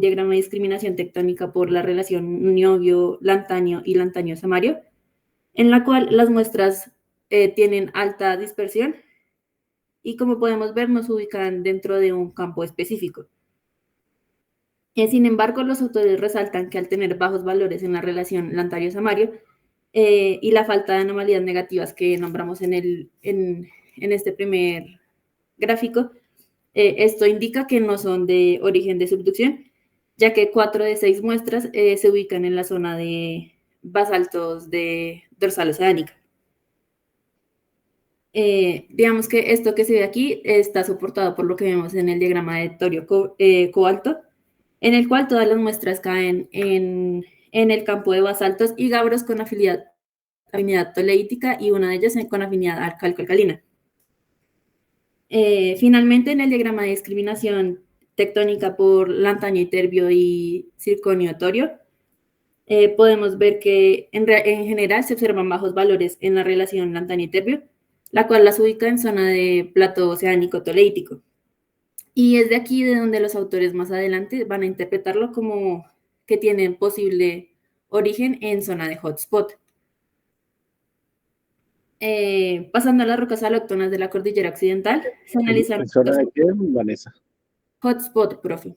diagrama de discriminación tectónica por la relación niobio-lantanio y lantanio-samario, en la cual las muestras tienen alta dispersión y, como podemos ver, nos ubican dentro de un campo específico. Sin embargo, los autores resaltan que al tener bajos valores en la relación lantario-samario y la falta de anomalías negativas que nombramos en este primer gráfico, esto indica que no son de origen de subducción, ya que 4 de 6 muestras se ubican en la zona de basaltos de dorsal oceánica. Digamos que esto que se ve aquí está soportado por lo que vemos en el diagrama de torio-cobalto, en el cual todas las muestras caen en el campo de basaltos y gabros con afinidad toleítica y una de ellas con afinidad calco-alcalina. Finalmente, en el diagrama de discriminación tectónica por lantanio y terbio y circonio torio, podemos ver que en general se observan bajos valores en la relación lantanio y terbio, la cual las ubica en zona de plato oceánico toleítico. Y es de aquí de donde los autores más adelante van a interpretarlo como que tienen posible origen en zona de hotspot. Pasando a las rocas alóctonas de la cordillera occidental, se analizan... ¿En zona de qué, Vanessa? Hotspot, profe.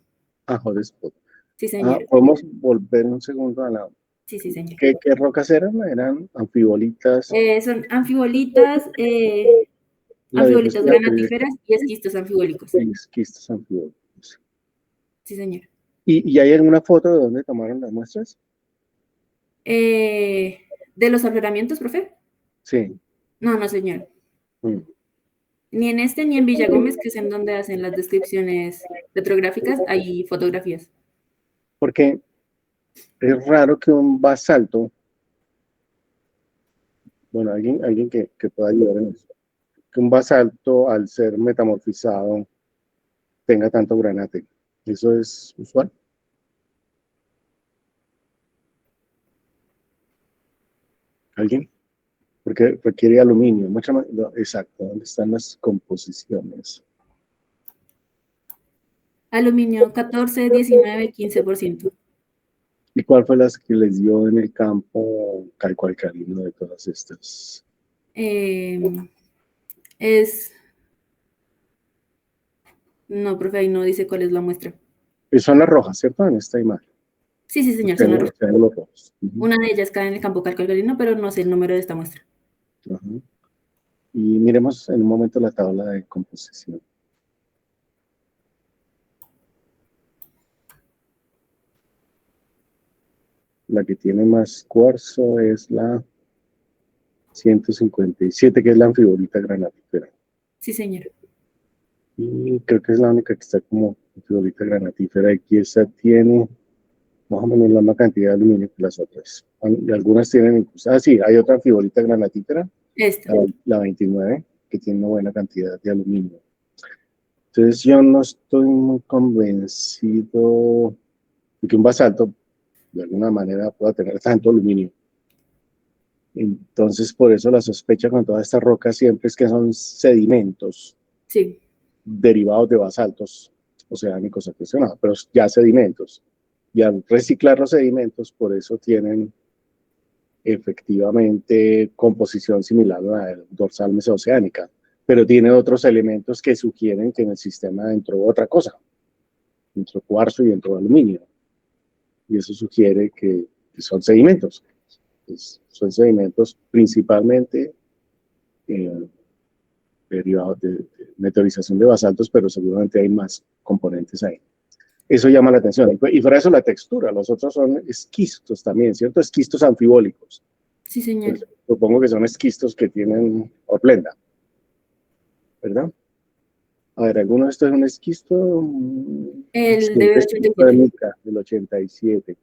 Hotspot. Sí, señor. ¿Podemos volver un segundo a la... Sí, señor. ¿Qué rocas eran? ¿Eran anfibolitas? Son anfibolitas, anfibolitas granatíferas y esquistos anfibólicos. Esquistos anfibólicos. Sí, señor. ¿Y hay alguna foto de dónde tomaron las muestras? ¿De los afloramientos, profe? Sí. No, señor. Ni en este ni en Villa Gómez, que es en donde hacen las descripciones petrográficas, hay fotografías. Porque es raro que un basalto, bueno, alguien que pueda ayudar en eso, que un basalto al ser metamorfizado tenga tanto granate. ¿Eso es usual? ¿Alguien? Porque requiere aluminio, mucho más, exacto, ¿dónde están las composiciones? Aluminio 14, 19, 15%. ¿Y cuál fue las que les dio en el campo calco-alcalino de todas estas? No, profe, ahí no dice cuál es la muestra. Son las rojas, ¿cierto? En esta imagen. Sí, señor, son las rojas. Una de ellas cae en el campo calco-alcalino, pero no sé el número de esta muestra. Y miremos en un momento la tabla de composición. La que tiene más cuarzo es la 157, que es la anfibolita granatífera. Sí, señor. Y creo que es la única que está como anfibolita granatífera. Aquí esta tiene más o menos la misma cantidad de aluminio que las otras. Y algunas tienen incluso... sí, hay otra anfibolita granatífera. Esta. La 29, que tiene una buena cantidad de aluminio. Entonces yo no estoy muy convencido de que un basalto de alguna manera pueda tener tanto aluminio. Entonces por eso la sospecha con todas estas rocas siempre es que son sedimentos. Sí. Derivados de basaltos oceánicos aprisionados, pero ya sedimentos. Y al reciclar los sedimentos, por eso tienen efectivamente composición similar a la del dorsal mesoceánica, pero tiene otros elementos que sugieren que en el sistema entró otra cosa, entró cuarzo y entró aluminio, y eso sugiere que son sedimentos. Son sedimentos principalmente derivados de meteorización de basaltos, pero seguramente hay más componentes ahí. Eso llama la atención. Y fuera de eso, la textura. Los otros son esquistos también, ¿cierto? Esquistos anfibólicos. Sí, señor. Pues, supongo que son esquistos que tienen horplenda, ¿verdad? A ver, ¿alguno de estos es un esquisto? El de 87. Del 87,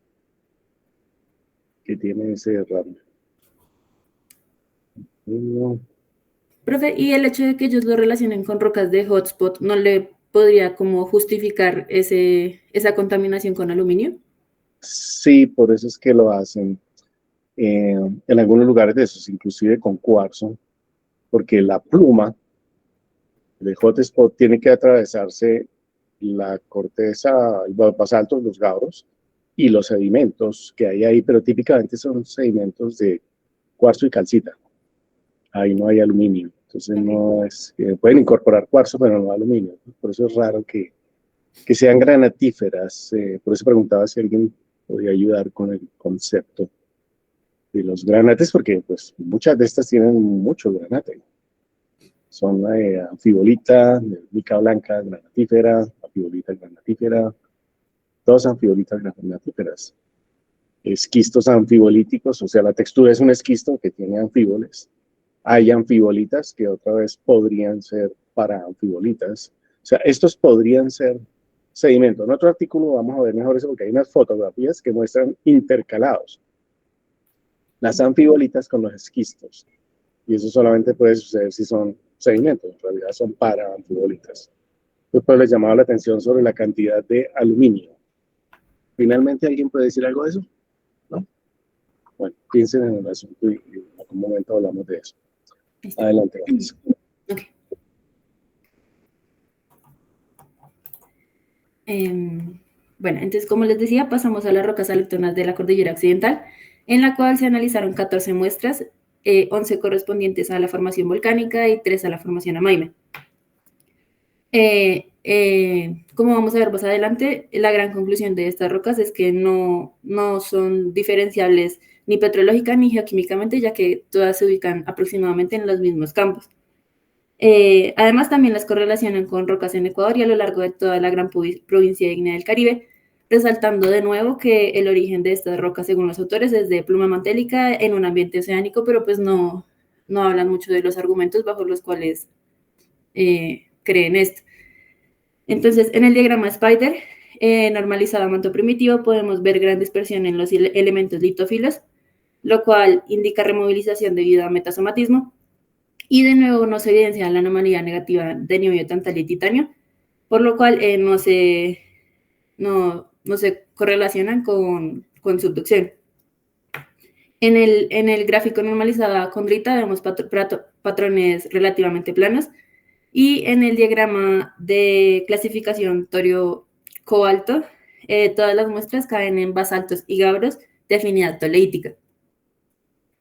que tiene ese ramo. Profe, ¿y el hecho de que ellos lo relacionen con rocas de hotspot no le podría como justificar esa contaminación con aluminio? Sí, por eso es que lo hacen. En algunos lugares de esos, inclusive con cuarzo, porque la pluma de hotspot tiene que atravesarse la corteza, los basaltos, los gabros y los sedimentos que hay ahí, pero típicamente son sedimentos de cuarzo y calcita. Ahí no hay aluminio. Entonces Ok. no es, pueden incorporar cuarzo, pero no aluminio. Por eso es raro que sean granatíferas. Por eso preguntaba si alguien podía ayudar con el concepto de los granates, porque pues muchas de estas tienen mucho granate. Son anfibolita, mica blanca, granatífera, anfibolita granatífera, todas anfibolitas granatíferas. Esquistos anfibolíticos, o sea, la textura es un esquisto que tiene anfíboles. Hay anfibolitas que otra vez podrían ser para anfibolitas. O sea, estos podrían ser sedimentos. En otro artículo vamos a ver mejor eso porque hay unas fotografías que muestran intercalados las anfibolitas con los esquistos. Y eso solamente puede suceder si son sedimentos, en realidad son para anfibolitas. Después les llamaba la atención sobre la cantidad de aluminio. ¿Finalmente alguien puede decir algo de eso? ¿No? Bueno, piensen en el asunto y en algún momento hablamos de eso. Listo. Adelante, Vanessa. Ok. Bueno, entonces, como les decía, pasamos a las rocas autóctonas de la cordillera occidental, en la cual se analizaron 14 muestras, 11 correspondientes a la formación volcánica y 3 a la formación Amaime. Como vamos a ver más adelante, la gran conclusión de estas rocas es que no son diferenciables ni petrológica ni geoquímicamente, ya que todas se ubican aproximadamente en los mismos campos. Además, también las correlacionan con rocas en Ecuador y a lo largo de toda la gran provincia ígnea del Caribe, resaltando de nuevo que el origen de estas rocas, según los autores, es de pluma mantélica en un ambiente oceánico, pero pues no hablan mucho de los argumentos bajo los cuales creen esto. Entonces, en el diagrama Spider, normalizado a manto primitivo, podemos ver gran dispersión en los elementos litófilos, lo cual indica removilización debido a metasomatismo. Y de nuevo no se evidencia la anomalía negativa de niobio, tantal y titanio, por lo cual no se correlacionan con subducción. En el gráfico normalizado a condrita vemos patrones relativamente planos, y en el diagrama de clasificación torio-cobalto, todas las muestras caen en basaltos y gabros de afinidad toleítica.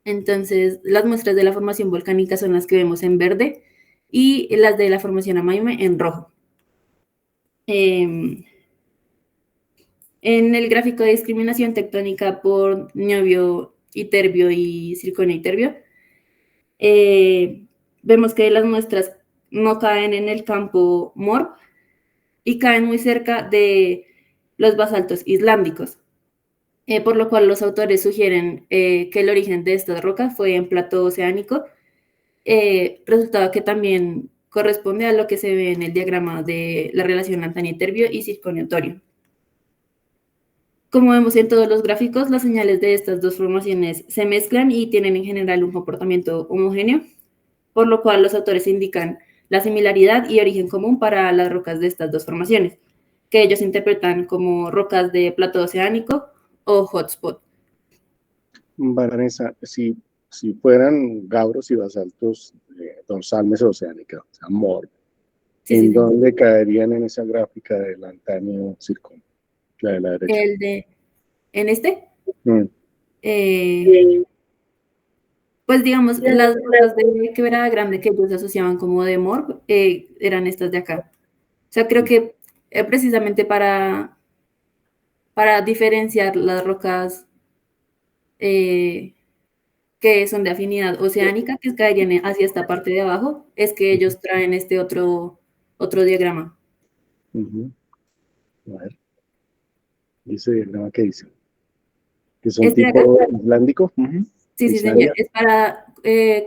Entonces, las muestras de la formación volcánica son las que vemos en verde y las de la formación Amaime en rojo. En el gráfico de discriminación tectónica por niobio iterbio y circonio iterbio, vemos que las muestras no caen en el campo MORP y caen muy cerca de los basaltos islámicos, por lo cual los autores sugieren que el origen de estas rocas fue en plató oceánico, resultado que también corresponde a lo que se ve en el diagrama de la relación lantanio-iterbio y circonio-torio. Como vemos en todos los gráficos, las señales de estas dos formaciones se mezclan y tienen en general un comportamiento homogéneo, por lo cual los autores indican la similaridad y origen común para las rocas de estas dos formaciones, que ellos interpretan como rocas de plató oceánico o hotspot. Vanessa, si fueran gabros y basaltos dorsal mesoceánica, o sea, MORP, Sí, ¿en sí, sí. dónde caerían en esa gráfica del antaño circón, la de la derecha? En este, Mm. pues digamos, las rocas de quebrada grande que ellos asociaban como de MORP eran estas de acá. O sea, creo que precisamente para diferenciar las rocas que son de afinidad oceánica, que caerían hacia esta parte de abajo, es que ellos traen este otro diagrama. Uh-huh. A ver, ¿y ese diagrama qué dice? ¿Que son Este de acá, tipo islandico? Uh-huh. sí, sí, señor, Islandia. es para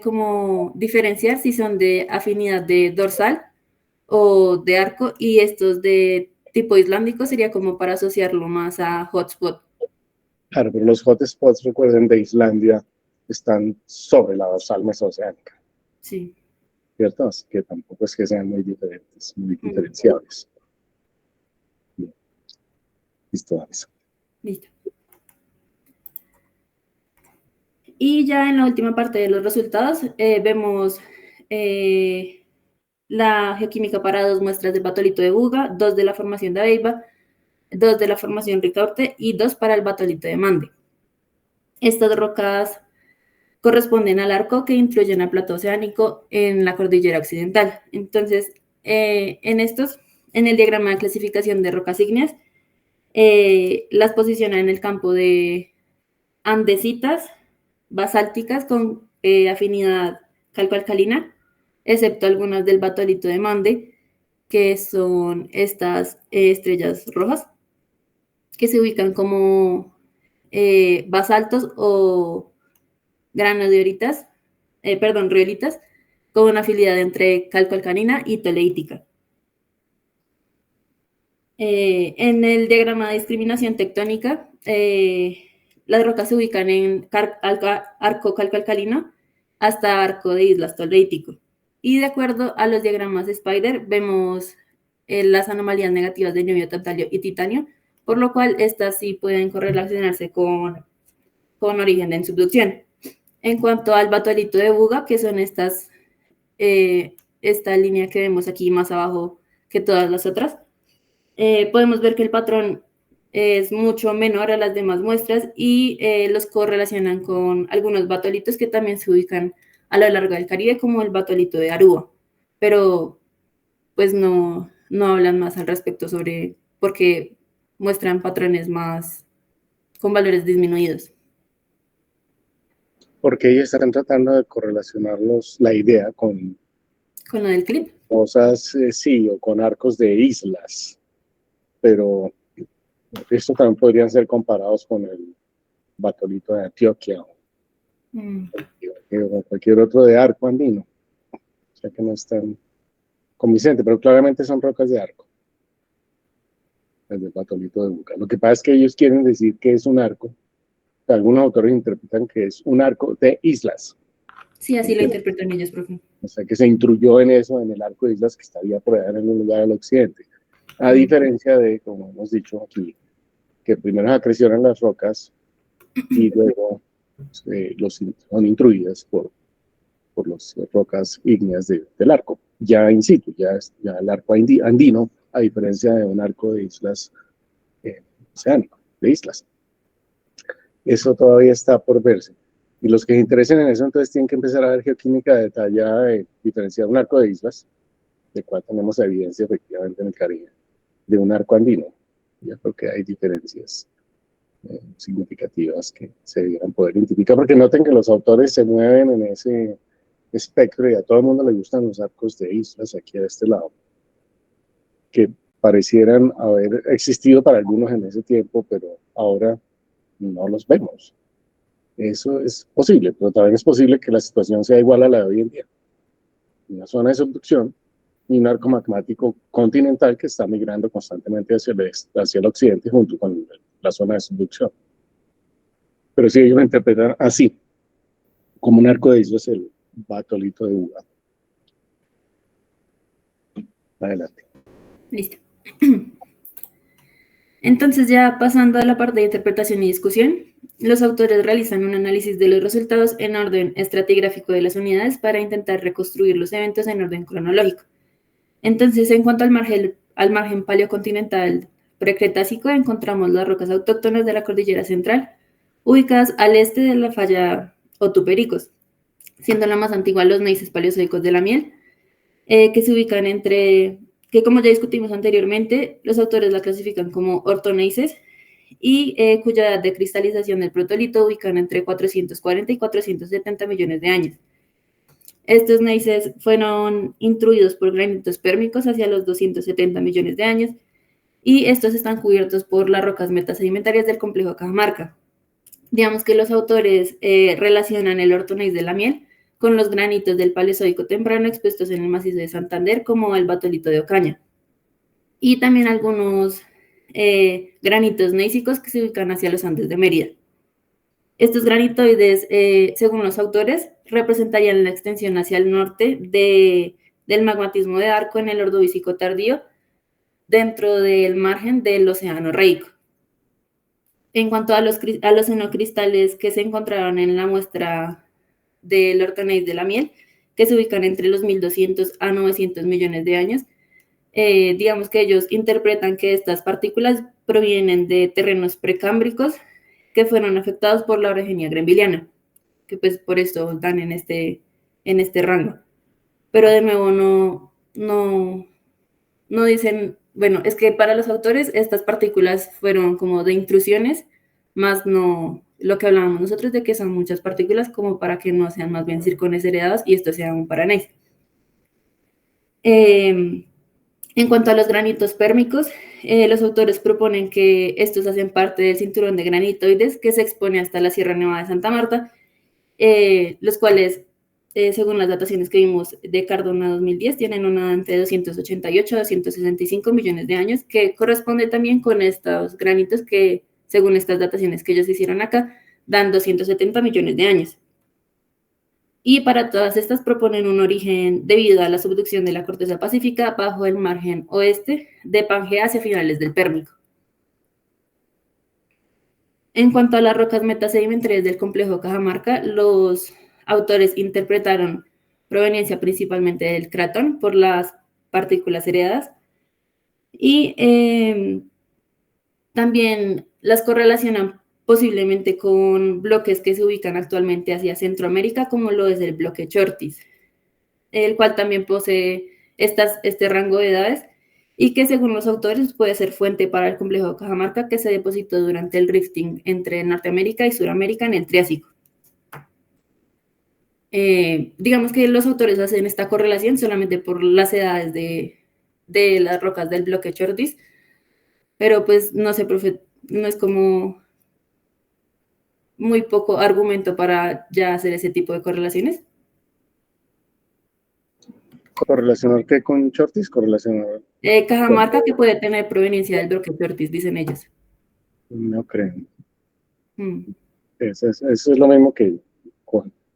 como diferenciar si son de afinidad de dorsal o de arco, y estos de tipo islandico sería como para asociarlo más a hotspot. Claro, pero los hotspots, recuerden, de Islandia están sobre la dorsal mesoceánica, Sí. ¿cierto? Así que tampoco es que sean muy diferentes, muy Mm, diferenciables. Bien, listo, Vanessa. listo. Y ya en la última parte de los resultados vemos la geoquímica para 2 muestras del batolito de Buga, 2 de la formación de Aveiga, 2 de la formación Ricaurte y 2 para el batolito de Mande. Estas rocas corresponden al arco que incluyen al plato oceánico en la cordillera occidental. Entonces, en el diagrama de clasificación de rocas ígneas, las posiciona en el campo de andesitas, basálticas con afinidad calcoalcalina, excepto algunas del batolito de Mande, que son estas estrellas rojas, que se ubican como basaltos o granodioritas, riolitas, con una afinidad entre calcoalcalina y toleítica. En el diagrama de discriminación tectónica, las rocas se ubican en arco calcoalcalino hasta arco de islas toleítico. Y de acuerdo a los diagramas Spider, vemos las anomalías negativas de niobio, tantalio y titanio, por lo cual estas sí pueden correlacionarse con origen en subducción. En cuanto al batolito de Buga, que son esta línea que vemos aquí más abajo que todas las otras, podemos ver que el patrón es mucho menor a las demás muestras y los correlacionan con algunos batolitos que también se ubican a lo largo del Caribe, como el batolito de Aruba, pero pues no hablan más al respecto sobre por qué muestran patrones más con valores disminuidos. Porque ellos están tratando de correlacionarlos, la idea con lo del clip. Cosas, sí, o con arcos de islas, pero estos también podrían ser comparados con el batolito de Antioquia o cualquier otro de arco andino. O sea que no es tan convincente, pero claramente son rocas de arco. El del batolito de Buga. Lo que pasa es que ellos quieren decir que es un arco. Algunos autores interpretan que es un arco de islas. Sí, así lo interpretan ellos, profe. O sea que se intruyó en eso, en el arco de islas que estaría por allá en un lugar del occidente. A diferencia de, como hemos dicho aquí, que primero se acrecionan las rocas y luego son intruidas por las rocas ígneas del arco, ya in situ, ya el arco andino, a diferencia de un arco de islas oceánico, de islas. Eso todavía está por verse. Y los que se interesen en eso, entonces tienen que empezar a ver geoquímica detallada de diferenciar un arco de islas, de cual tenemos evidencia efectivamente en el Caribe, de un arco andino. Ya creo que hay diferencias significativas que se debieran poder identificar, porque noten que los autores se mueven en ese espectro y a todo el mundo le gustan los arcos de islas aquí a este lado, que parecieran haber existido para algunos en ese tiempo, pero ahora no los vemos. Eso es posible, pero también es posible que la situación sea igual a la de hoy en día. Una zona de subducción y un arco magmático continental que está migrando constantemente hacia el occidente junto con la zona de subducción. Pero si ellos lo interpretan así, como un arco de islas, el batolito de Buga. Adelante. Listo. Entonces, ya pasando a la parte de interpretación y discusión, los autores realizan un análisis de los resultados en orden estratigráfico de las unidades para intentar reconstruir los eventos en orden cronológico. Entonces, en cuanto al margen paleocontinental precretácico, encontramos las rocas autóctonas de la cordillera central, ubicadas al este de la falla Otupericos, siendo la más antigua los neisses paleozoicos de la miel, que se ubican que como ya discutimos anteriormente, los autores la clasifican como ortoneisses y cuya edad de cristalización del protolito ubican entre 440 y 470 millones de años. Estos neisses fueron intruidos por granitos pérmicos hacia los 270 millones de años y estos están cubiertos por las rocas metasedimentarias del complejo Cajamarca. Digamos que los autores relacionan el ortoneis de la miel con los granitos del Paleozoico temprano expuestos en el macizo de Santander, como el batolito de Ocaña. Y también algunos granitos neísicos que se ubican hacia los Andes de Mérida. Estos granitoides, según los autores, representarían la extensión hacia el norte del magmatismo de Arco en el Ordovícico tardío, dentro del margen del Océano Reico. En cuanto a los xenocristales que se encontraron en la muestra del ortoneis de la miel, que se ubican entre los 1.200 a 900 millones de años. Digamos que ellos interpretan que estas partículas provienen de terrenos precámbricos que fueron afectados por la orogenia greenvilliana, que pues por eso dan en este rango. Pero de nuevo no dicen, bueno, es que para los autores estas partículas fueron como de intrusiones, más no lo que hablábamos nosotros de que son muchas partículas como para que no sean más bien circones heredados y esto sea un Paranase. En cuanto a los granitos pérmicos, los autores proponen que estos hacen parte del cinturón de granitoides que se expone hasta la Sierra Nevada de Santa Marta, los cuales, según las dataciones que vimos de Cardona 2010, tienen una edad entre 288 a 265 millones de años, que corresponde también con estos granitos que, según estas dataciones que ellos hicieron acá, dan 270 millones de años. Y para todas estas proponen un origen debido a la subducción de la corteza pacífica bajo el margen oeste de Pangea hacia finales del Pérmico. En cuanto a las rocas metasedimentarias del complejo Cajamarca, los autores interpretaron proveniencia principalmente del cratón por las partículas heredadas y también las correlacionan posiblemente con bloques que se ubican actualmente hacia Centroamérica, como lo es el bloque Chortis, el cual también posee este rango de edades y que según los autores puede ser fuente para el complejo Cajamarca que se depositó durante el rifting entre Norteamérica y Sudamérica en el Triásico. Digamos que los autores hacen esta correlación solamente por las edades de las rocas del bloque Chortis, pero pues no sé, profe, no es como muy poco argumento para ya hacer ese tipo de correlaciones. ¿Correlacionar qué con Chortis? Correlacionar. Cajamarca que puede tener proveniencia del bloque Chortis, dicen ellos. No creo. Mm. Eso es lo mismo que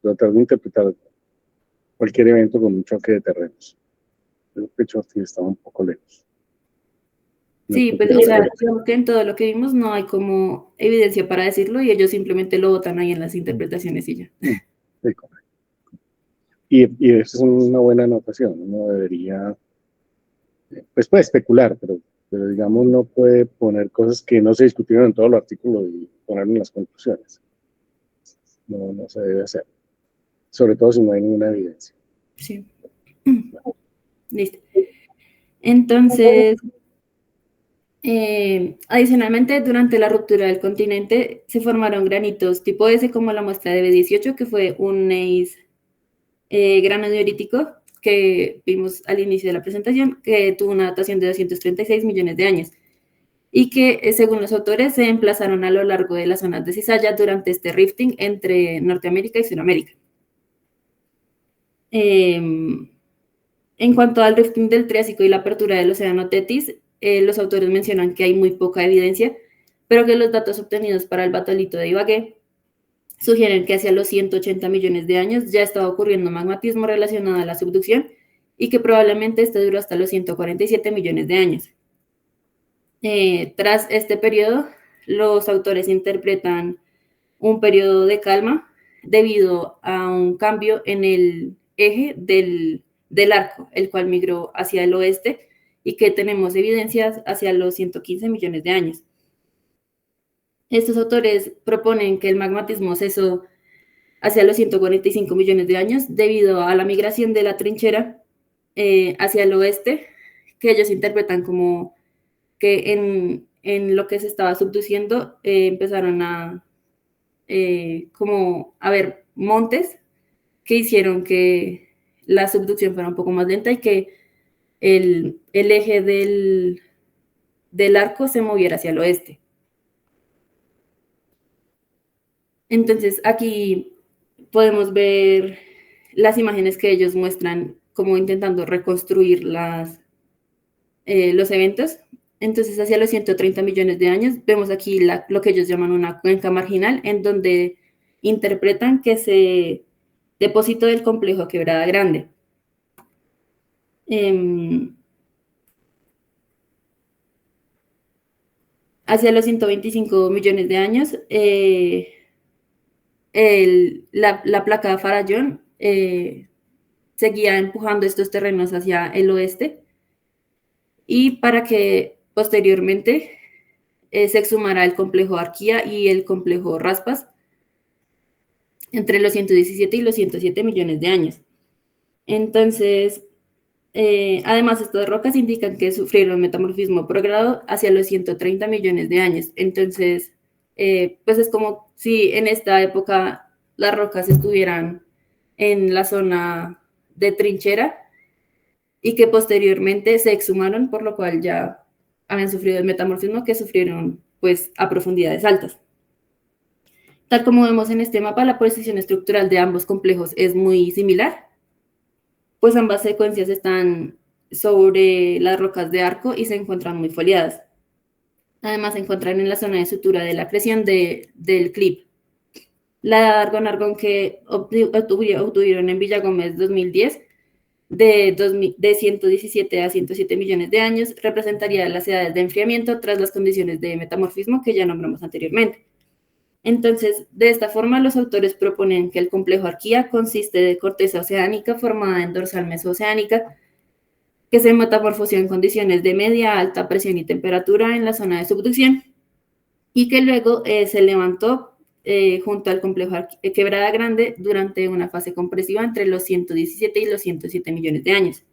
tratar de interpretar cualquier evento con un choque de terrenos. Creo que Chortis estaba un poco lejos. No Sí, creo pues, que o sea, sea- creo que en todo lo que vimos no hay como evidencia para decirlo y ellos simplemente lo botan ahí en las interpretaciones y ya. Sí, correcto. Y eso es una buena anotación. Uno debería, pues puede especular, pero digamos no puede poner cosas que no se discutieron en todo el artículo y ponerlo en las conclusiones. No se debe hacer. Sobre todo si no hay ninguna evidencia. Sí. Listo. Entonces, adicionalmente, durante la ruptura del continente se formaron granitos tipo S, como la muestra de B18, que fue un gneiss granodiorítico que vimos al inicio de la presentación, que tuvo una datación de 236 millones de años y que, según los autores, se emplazaron a lo largo de las zonas de cizalla durante este rifting entre Norteamérica y Sudamérica. En cuanto al rifting del Triásico y la apertura del océano Tetis, los autores mencionan que hay muy poca evidencia, pero que los datos obtenidos para el batolito de Ibagué sugieren que hacia los 180 millones de años ya estaba ocurriendo magmatismo relacionado a la subducción y que probablemente este duró hasta los 147 millones de años. Tras este periodo, los autores interpretan un periodo de calma debido a un cambio en el eje del arco, el cual migró hacia el oeste y que tenemos evidencias hacia los 115 millones de años. Estos autores proponen que el magmatismo cesó hacia los 145 millones de años debido a la migración de la trinchera hacia el oeste, que ellos interpretan como que en lo que se estaba subduciendo empezaron a como haber montes que hicieron que la subducción fuera un poco más lenta y que el eje del arco se moviera hacia el oeste. Entonces aquí podemos ver las imágenes que ellos muestran como intentando reconstruir los eventos. Entonces, hacia los 130 millones de años, vemos aquí lo que ellos llaman una cuenca marginal, en donde interpretan que se depositó del complejo Quebrada Grande. Hacia los 125 millones de años, la placa de Farallón seguía empujando estos terrenos hacia el oeste y para que posteriormente se exhumara el complejo Arquía y el complejo Raspas entre los 117 y los 107 millones de años. Entonces, además, estas rocas indican que sufrieron metamorfismo progrado hacia los 130 millones de años. Entonces, pues es como si en esta época las rocas estuvieran en la zona de trinchera y que posteriormente se exhumaron, por lo cual ya habían sufrido el metamorfismo que sufrieron pues a profundidades altas. Tal como vemos en este mapa, la posición estructural de ambos complejos es muy similar, pues ambas secuencias están sobre las rocas de arco y se encuentran muy foliadas. Además, se encuentran en la zona de sutura de la acreción del clip. La Argon que obtuvieron en Villagómez 2010 de 117 a 107 millones de años representaría las edades de enfriamiento tras las condiciones de metamorfismo que ya nombramos anteriormente. Entonces, de esta forma, los autores proponen que el complejo Arquía consiste de corteza oceánica formada en dorsal mesooceánica, que se metamorfoseó en condiciones de media, alta presión y temperatura en la zona de subducción, y que luego se levantó junto al complejo Quebrada Grande durante una fase compresiva entre los 117 y los 107 millones de años.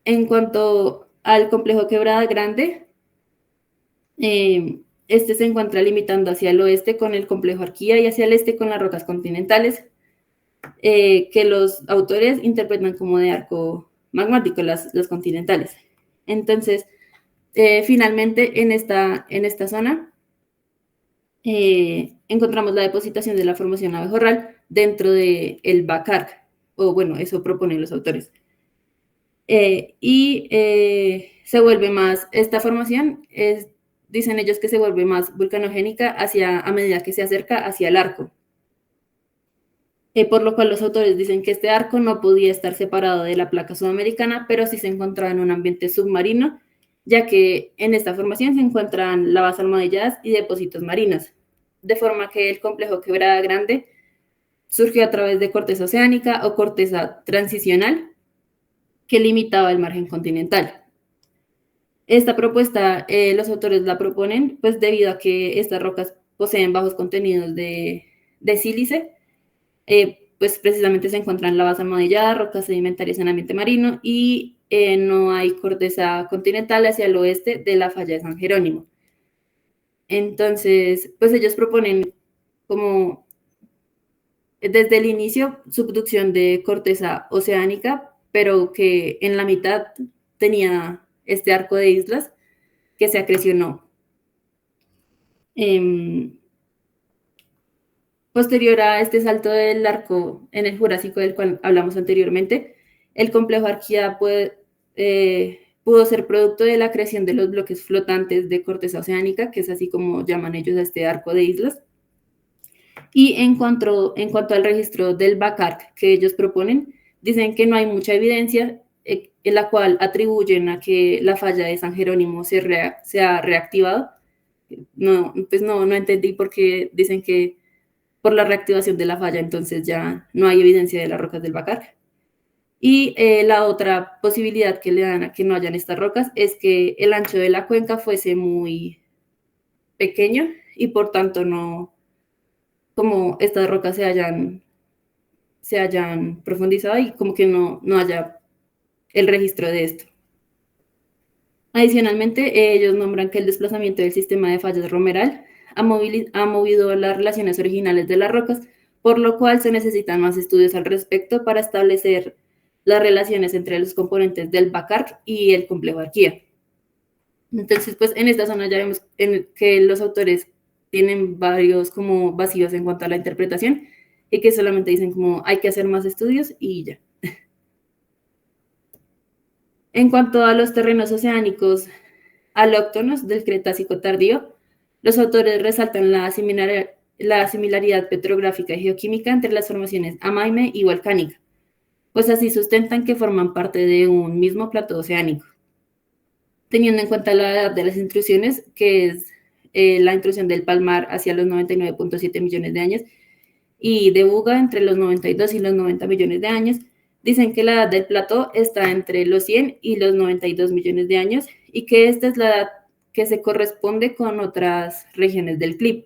En cuanto al complejo Quebrada Grande, este se encuentra limitando hacia el oeste con el complejo Arquía y hacia el este con las rocas continentales, que los autores interpretan como de arco magmático, las continentales. Entonces, finalmente, en esta zona, encontramos la depositación de la formación abejorral dentro del Bacarc, o bueno, eso proponen los autores. Se vuelve más, esta formación dicen ellos que se vuelve más vulcanogénica a medida que se acerca hacia el arco. Por lo cual los autores dicen que este arco no podía estar separado de la placa sudamericana, pero sí se encontraba en un ambiente submarino, ya que en esta formación se encuentran lavas almohadilladas y depósitos marinos, de forma que el complejo Quebrada Grande surgió a través de corteza oceánica o corteza transicional que limitaba el margen continental. Esta propuesta los autores la proponen pues debido a que estas rocas poseen bajos contenidos de sílice, pues precisamente se encuentran lavas almohadilladas, rocas sedimentarias en ambiente marino y no hay corteza continental hacia el oeste de la falla de San Jerónimo. Entonces, pues ellos proponen como desde el inicio subducción de corteza oceánica, pero que en la mitad tenía este arco de islas que se acrecionó. Posterior a este salto del arco en el Jurásico del cual hablamos anteriormente, el complejo Arquía pudo ser producto de la creación de los bloques flotantes de corteza oceánica, que es así como llaman ellos a este arco de islas. Y en cuanto al registro del Bacarc que ellos proponen, dicen que no hay mucha evidencia en la cual atribuyen a que la falla de San Jerónimo se ha reactivado. No, pues no entendí por qué dicen que por la reactivación de la falla, entonces ya no hay evidencia de las rocas del Bacarc. Y la otra posibilidad que le dan a que no hayan estas rocas es que el ancho de la cuenca fuese muy pequeño y por tanto no, como estas rocas se hayan profundizado y como que no haya el registro de esto. Adicionalmente, ellos nombran que el desplazamiento del sistema de fallas romeral ha movido las relaciones originales de las rocas, por lo cual se necesitan más estudios al respecto para establecer las relaciones entre los componentes del Bacarc y el complejo Arquía. Entonces, pues en esta zona ya vemos que los autores tienen varios como vacíos en cuanto a la interpretación y que solamente dicen como hay que hacer más estudios y ya. En cuanto a los terrenos oceánicos alóctonos del Cretácico tardío, los autores resaltan la similaridad petrográfica y geoquímica entre las formaciones amaime y volcánica, pues así sustentan que forman parte de un mismo plató oceánico. Teniendo en cuenta la edad de las intrusiones, que es la intrusión del Palmar hacia los 99.7 millones de años, y de Buga entre los 92 y los 90 millones de años. Dicen que la edad del plató está entre los 100 y los 92 millones de años y que esta es la edad que se corresponde con otras regiones del clip.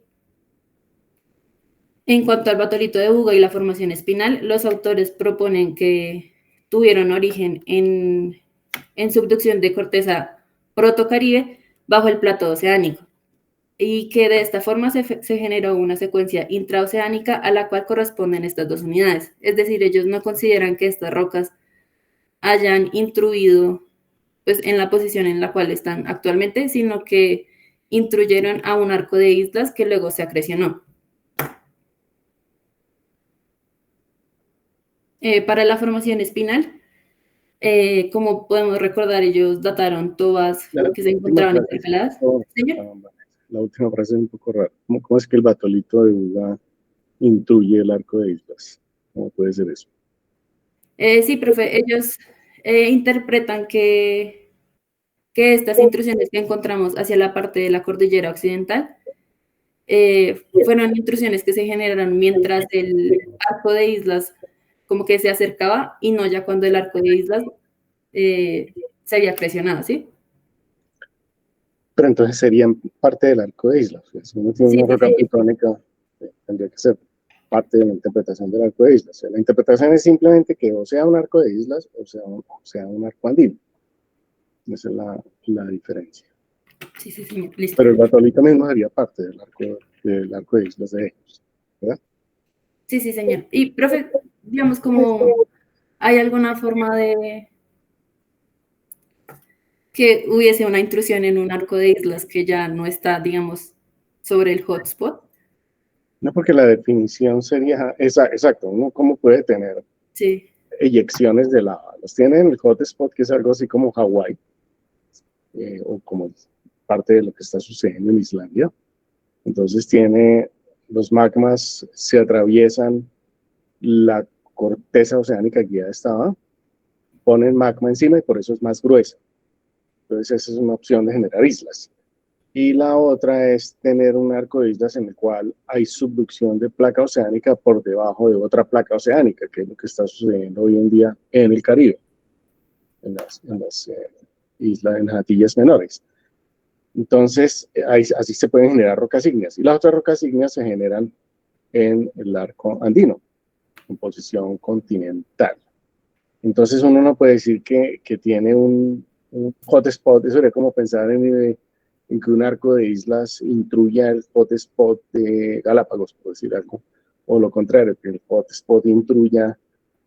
En cuanto al batolito de Buga y la formación espinal, los autores proponen que tuvieron origen en subducción de corteza protocaribe bajo el plató oceánico y que de esta forma se generó una secuencia intraoceánica a la cual corresponden estas dos unidades. Es decir, ellos no consideran que estas rocas hayan intruido pues, en la posición en la cual están actualmente, sino que intruyeron a un arco de islas que luego se acrecionó. Para la formación espinal, como podemos recordar, ellos dataron tobas que se encontraban intercaladas. La última frase es un poco rara. ¿Cómo es que el batolito de Buga intruye el arco de islas? ¿Cómo puede ser eso? Sí, profe, ellos interpretan que estas intrusiones que encontramos hacia la parte de la cordillera occidental fueron intrusiones que se generaron mientras el arco de islas como que se acercaba y no ya cuando el arco de islas se había presionado, ¿sí? Pero entonces serían parte del arco de islas. O sea, si uno tiene una roca plutónica, tendría que ser parte de la interpretación del arco de islas. O sea, la interpretación es simplemente que o sea un arco de islas o sea un arco andino. Esa es la diferencia. Sí, señor. Listo. Pero el batolito mismo sería parte del arco de islas de ellos, ¿verdad? Sí, señor. Y, profe, digamos, como hay alguna forma de que hubiese una intrusión en un arco de islas que ya no está, digamos, sobre el hotspot. No, porque la definición sería, exacto, uno cómo puede tener eyecciones de lava. Los tiene en el hotspot, que es algo así como Hawái, o como parte de lo que está sucediendo en Islandia. Entonces los magmas se atraviesan la corteza oceánica que ya estaba, ponen magma encima y por eso es más gruesa. Entonces esa es una opción de generar islas. Y la otra es tener un arco de islas en el cual hay subducción de placa oceánica por debajo de otra placa oceánica, que es lo que está sucediendo hoy en día en el Caribe, en las islas, en las Antillas menores. Entonces, así se pueden generar rocas ígneas. Y las otras rocas ígneas se generan en el arco andino, en posición continental. Entonces, uno no puede decir que tiene un hotspot. Eso sería como pensar en que un arco de islas intruya el hotspot de Galápagos, por decir algo. O lo contrario, que el hotspot intruya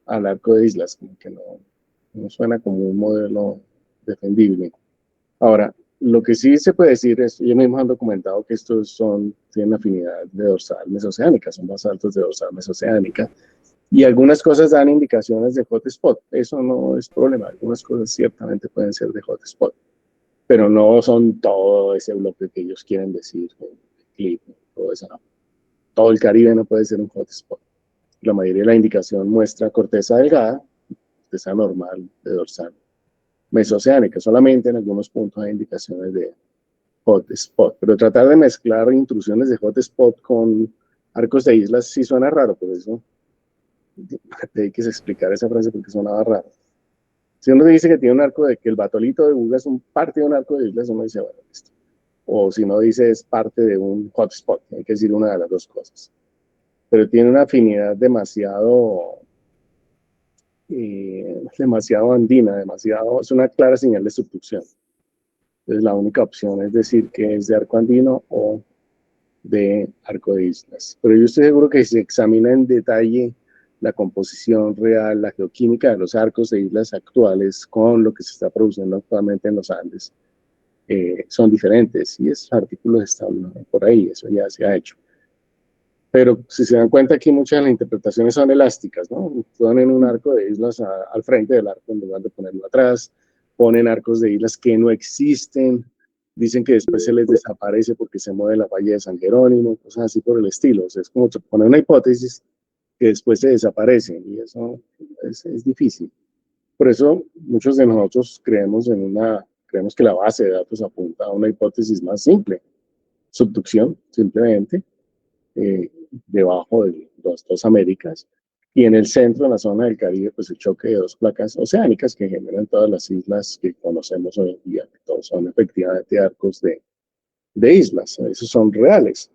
al arco de islas, como que no suena como un modelo defendible. Ahora, lo que sí se puede decir es, ellos mismos han documentado que estos tienen afinidad de dorsal mesoceánica, son basaltos de dorsal mesoceánica, y algunas cosas dan indicaciones de hotspot. Eso no es problema, algunas cosas ciertamente pueden ser de hotspot, pero no son todo ese bloque que ellos quieren decir, el clip, todo eso no. Todo el Caribe no puede ser un hotspot. La mayoría de la indicación muestra corteza delgada, corteza normal de dorsal mesoceánica, solamente en algunos puntos hay indicaciones de hotspot, pero tratar de mezclar intrusiones de hotspot con arcos de islas sí suena raro, por eso hay que explicar esa frase porque sonaba raro. Si uno dice que tiene un arco que el batolito de Buga es un parte de un arco de islas, uno dice, bueno, listo. O si no dice es parte de un hotspot, hay que decir una de las dos cosas. Pero tiene una afinidad demasiado andina, es una clara señal de subducción. Entonces la única opción es decir que es de arco andino o de arco de islas. Pero yo estoy seguro que si se examina en detalle la composición real, la geoquímica de los arcos de islas actuales con lo que se está produciendo actualmente en los Andes, son diferentes y esos artículos están por ahí, eso ya se ha hecho. Pero si se dan cuenta aquí muchas de las interpretaciones son elásticas, ¿no? Ponen un arco de islas al frente del arco en lugar de ponerlo atrás, ponen arcos de islas que no existen, dicen que después se les desaparece porque se mueve la falla de San Jerónimo, cosas así por el estilo. O sea, es como poner una hipótesis que después se desaparece y eso es difícil. Por eso muchos de nosotros creemos que la base de datos apunta a una hipótesis más simple, subducción simplemente, debajo de las dos Américas, y en el centro, en la zona del Caribe, pues el choque de dos placas oceánicas que generan todas las islas que conocemos hoy en día, que todos son efectivamente arcos de islas, esos son reales.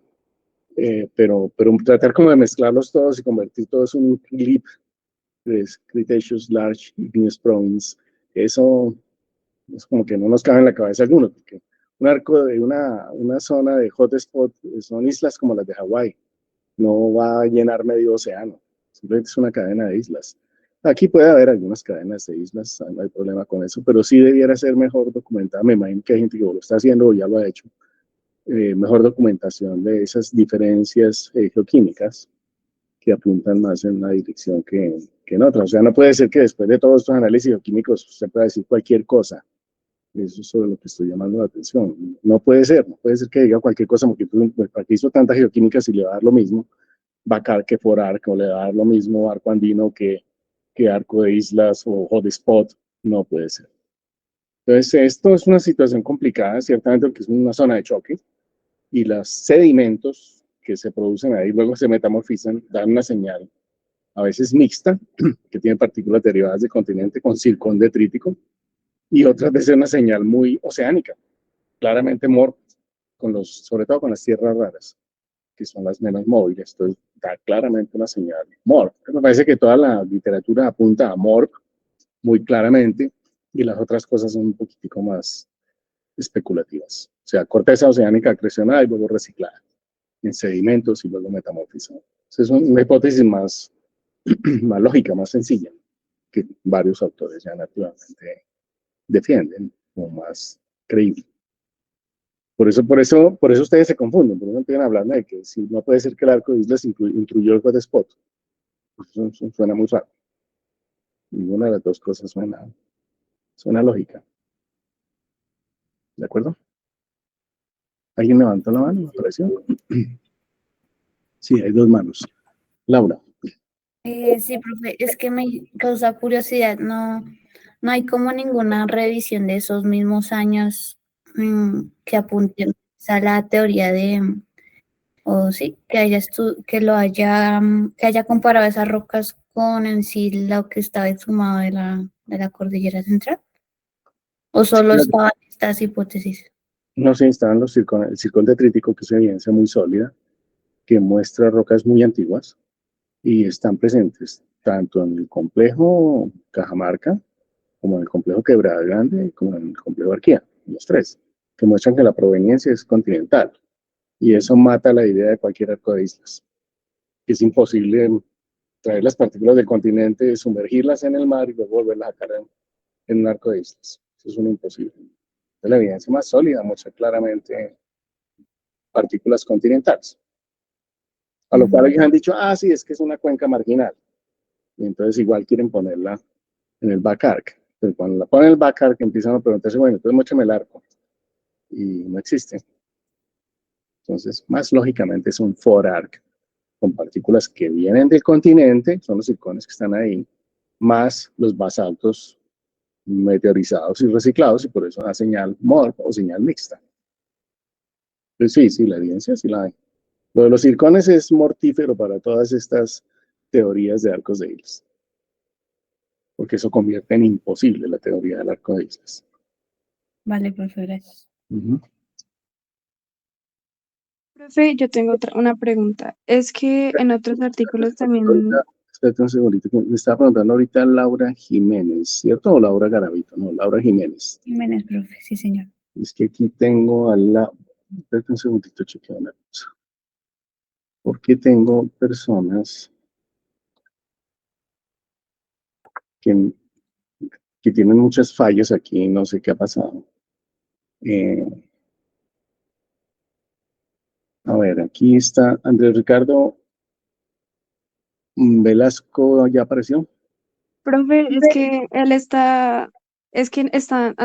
Pero tratar como de mezclarlos todos y convertir todos en un clip de Cretaceous Large Igneous Province, eso es como que no nos cabe en la cabeza alguno, porque un arco de una zona de hotspot son islas como las de Hawái, no va a llenar medio océano, simplemente es una cadena de islas. Aquí puede haber algunas cadenas de islas, no hay problema con eso, pero sí debiera ser mejor documentada. Me imagino que hay gente que lo está haciendo o ya lo ha hecho. Mejor documentación de esas diferencias geoquímicas que apuntan más en una dirección que en otra. O sea, no puede ser que después de todos estos análisis geoquímicos se pueda decir cualquier cosa. Eso es sobre lo que estoy llamando la atención. No puede ser que diga cualquier cosa, porque aquí hizo tanta geoquímica, si le va a dar lo mismo, Bacar que Forar, que le va a dar lo mismo arco andino que arco de islas o hotspot, no puede ser. Entonces, esto es una situación complicada, ciertamente, porque es una zona de choque, y los sedimentos que se producen ahí luego se metamorfizan, dan una señal, a veces mixta, que tiene partículas derivadas del continente con zircón detrítico, y otras veces una señal muy oceánica, claramente MORPH, sobre todo con las tierras raras, que son las menos móviles. Entonces, da claramente una señal MORPH. Me parece que toda la literatura apunta a MORPH muy claramente, y las otras cosas son un poquitico más especulativas. O sea, corteza oceánica acrecionada y luego reciclada en sedimentos y luego metamorfizada. Esa es una hipótesis más, más lógica, más sencilla, que varios autores ya naturalmente defienden como más creíble. Por eso ustedes se confunden, por eso empiezan hablando de que si no puede ser que el arco de islas incluyó el hotspot. Eso suena muy raro. Ninguna de las dos cosas suena lógica. ¿De acuerdo? ¿Alguien levantó la mano? ¿Me pareció? Sí, hay dos manos. Laura. Sí, profe, es que me causa curiosidad, no hay como ninguna revisión de esos mismos años que apunten a la teoría o sí, que haya comparado esas rocas con en sí lo que estaba exhumado de la cordillera central, o solo estaban estas hipótesis. No se instalan el circón detrítico, que es una evidencia muy sólida, que muestra rocas muy antiguas y están presentes tanto en el complejo Cajamarca, como en el complejo Quebrada Grande, como en el complejo Arquía, los tres, que muestran que la proveniencia es continental. Y eso mata la idea de cualquier arco de islas. Es imposible traer las partículas del continente, sumergirlas en el mar y luego volverlas a sacar en un arco de islas. Eso es un imposible. La evidencia más sólida muestra claramente partículas continentales. A lo cual ellos han dicho, sí, es que es una cuenca marginal. Y entonces igual quieren ponerla en el back arc. Entonces cuando la ponen en el back arc empiezan a preguntarse, bueno, entonces muéstrame el arco. Y no existe. Entonces, más lógicamente es un fore-arc con partículas que vienen del continente, son los circones que están ahí, más los basaltos meteorizados y reciclados, y por eso da señal MORPH o señal mixta. Entonces, sí, la evidencia sí la hay. Lo de los circones es mortífero para todas estas teorías de arcos de islas, porque eso convierte en imposible la teoría del arco de islas. Vale, profe, gracias. Profe, yo tengo una pregunta. Es que en otros artículos también... Espérate un segundito, me estaba preguntando ahorita Laura Jiménez, ¿cierto? O Laura Garavito, no, Laura Jiménez. Jiménez, profe, sí, señor. Es que aquí tengo a la... Espérate un segundito, chequeo una cosa. Porque tengo personas que tienen muchos fallos aquí, no sé qué ha pasado. A ver, aquí está Andrés Ricardo Velasco, ¿ya apareció? Profe, a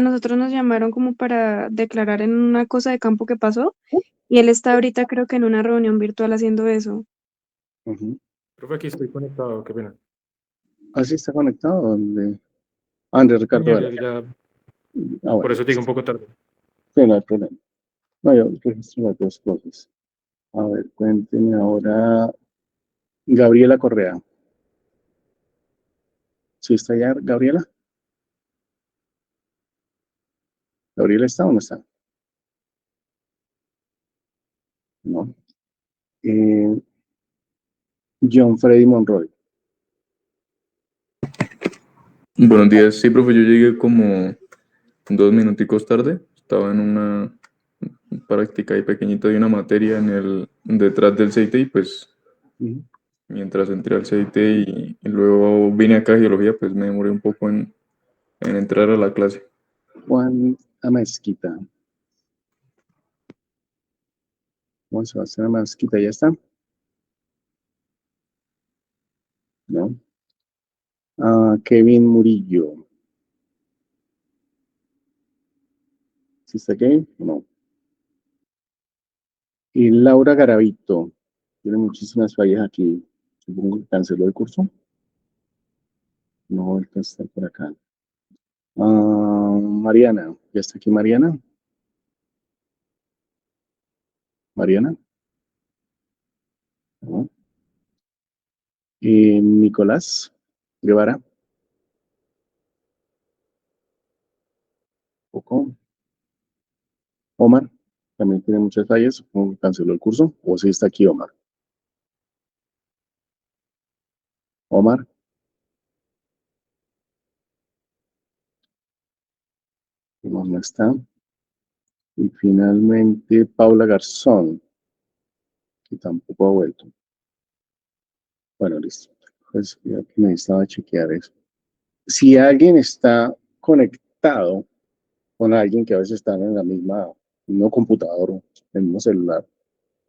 nosotros nos llamaron como para declarar en una cosa de campo que pasó, y él está ahorita creo que en una reunión virtual haciendo eso. Profe, aquí estoy conectado, qué pena. Sí está conectado. Andrés Ricardo Velasco. Por eso te digo un poco tarde. Sí, no hay problema. No, yo registro las dos cosas. A ver, cuénteme ahora. Gabriela Correa. ¿Sí está allá, Gabriela? ¿Gabriela está o no está? No. John Freddy Monroy. Buenos días, sí, profe, yo llegué como 2 minuticos tarde, estaba en una práctica ahí pequeñita de una materia detrás del CIT y pues mientras entré al CIT y luego vine acá a geología, pues me demoré un poco en entrar a la clase. Juan Amezquita. Juan Sebastián Amezquita, ¿ya está? No. Kevin Murillo. ¿Sí está Kevin? No. Y Laura Garavito. Tiene muchísimas fallas aquí. Supongo que canceló el curso. No, está por acá. Mariana. ¿Ya está aquí Mariana? ¿Mariana? No. Y Nicolás Guevara. Poco. Omar. También tiene muchas fallas. Supongo que canceló el curso. ¿O sí está aquí Omar? Omar. No está. Y finalmente Paula Garzón, que tampoco ha vuelto. Bueno, listo. Pues ya que necesitaba chequear eso. Si alguien está conectado con alguien que a veces están en la misma, mismo computador, en el mismo celular,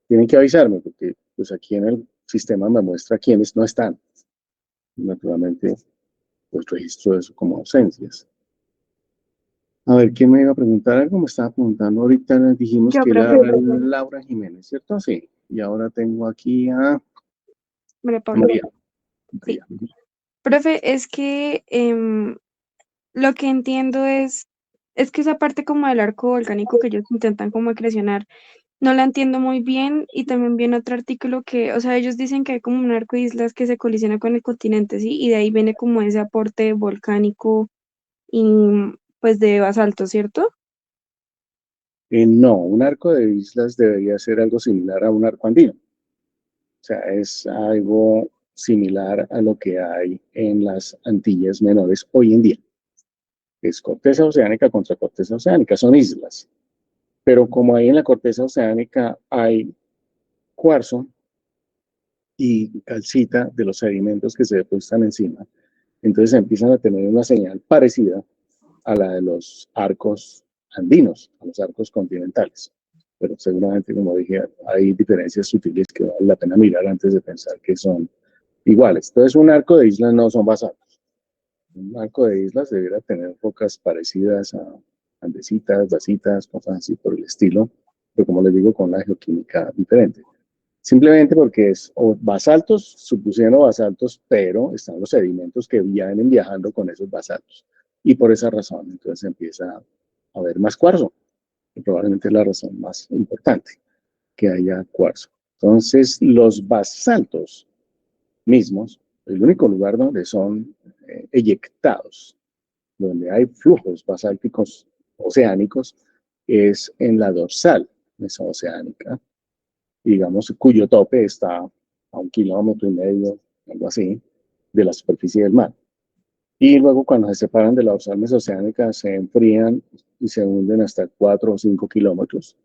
tienen que avisarme porque pues aquí en el sistema me muestra quiénes no están. Naturalmente, pues registro eso como ausencias. A ver, ¿quién me iba a preguntar algo? Me estaba preguntando ahorita, dijimos Yo, que profe. era Laura Jiménez, ¿cierto? Sí. Y ahora tengo aquí a María Paula. María. Sí. Profe, es que lo que entiendo es que esa parte como del arco volcánico que ellos intentan como acrecionar, no la entiendo muy bien y también viene otro artículo que, o sea, ellos dicen que hay como un arco de islas que se colisiona con el continente, ¿sí? Y de ahí viene como ese aporte volcánico y pues de basalto, ¿cierto? No, un arco de islas debería ser algo similar a un arco andino. O sea, es algo similar a lo que hay en las Antillas Menores hoy en día. Es corteza oceánica contra corteza oceánica, son islas. Pero como ahí en la corteza oceánica hay cuarzo y calcita de los sedimentos que se depositan encima, entonces empiezan a tener una señal parecida a la de los arcos andinos, a los arcos continentales. Pero seguramente, como dije, hay diferencias sutiles que vale la pena mirar antes de pensar que son iguales. Entonces, un arco de islas no son basaltos. Un arco de islas debería tener rocas parecidas a andesitas, dasitas, cosas así por el estilo, pero como les digo, con una geoquímica diferente. Simplemente porque es basaltos, supusieron basaltos, pero están los sedimentos que vienen viajando con esos basaltos. Y por esa razón, entonces empieza a haber más cuarzo, que probablemente es la razón más importante, que haya cuarzo. Entonces, los basaltos mismos, el único lugar donde son eyectados, donde hay flujos basálticos oceánicos, es en la dorsal mesoceánica, digamos, cuyo tope está a 1,5 kilómetros, algo así, de la superficie del mar. Y luego cuando se separan de la dorsal mesoceánica se enfrían y se hunden hasta 4 o 5 kilómetros.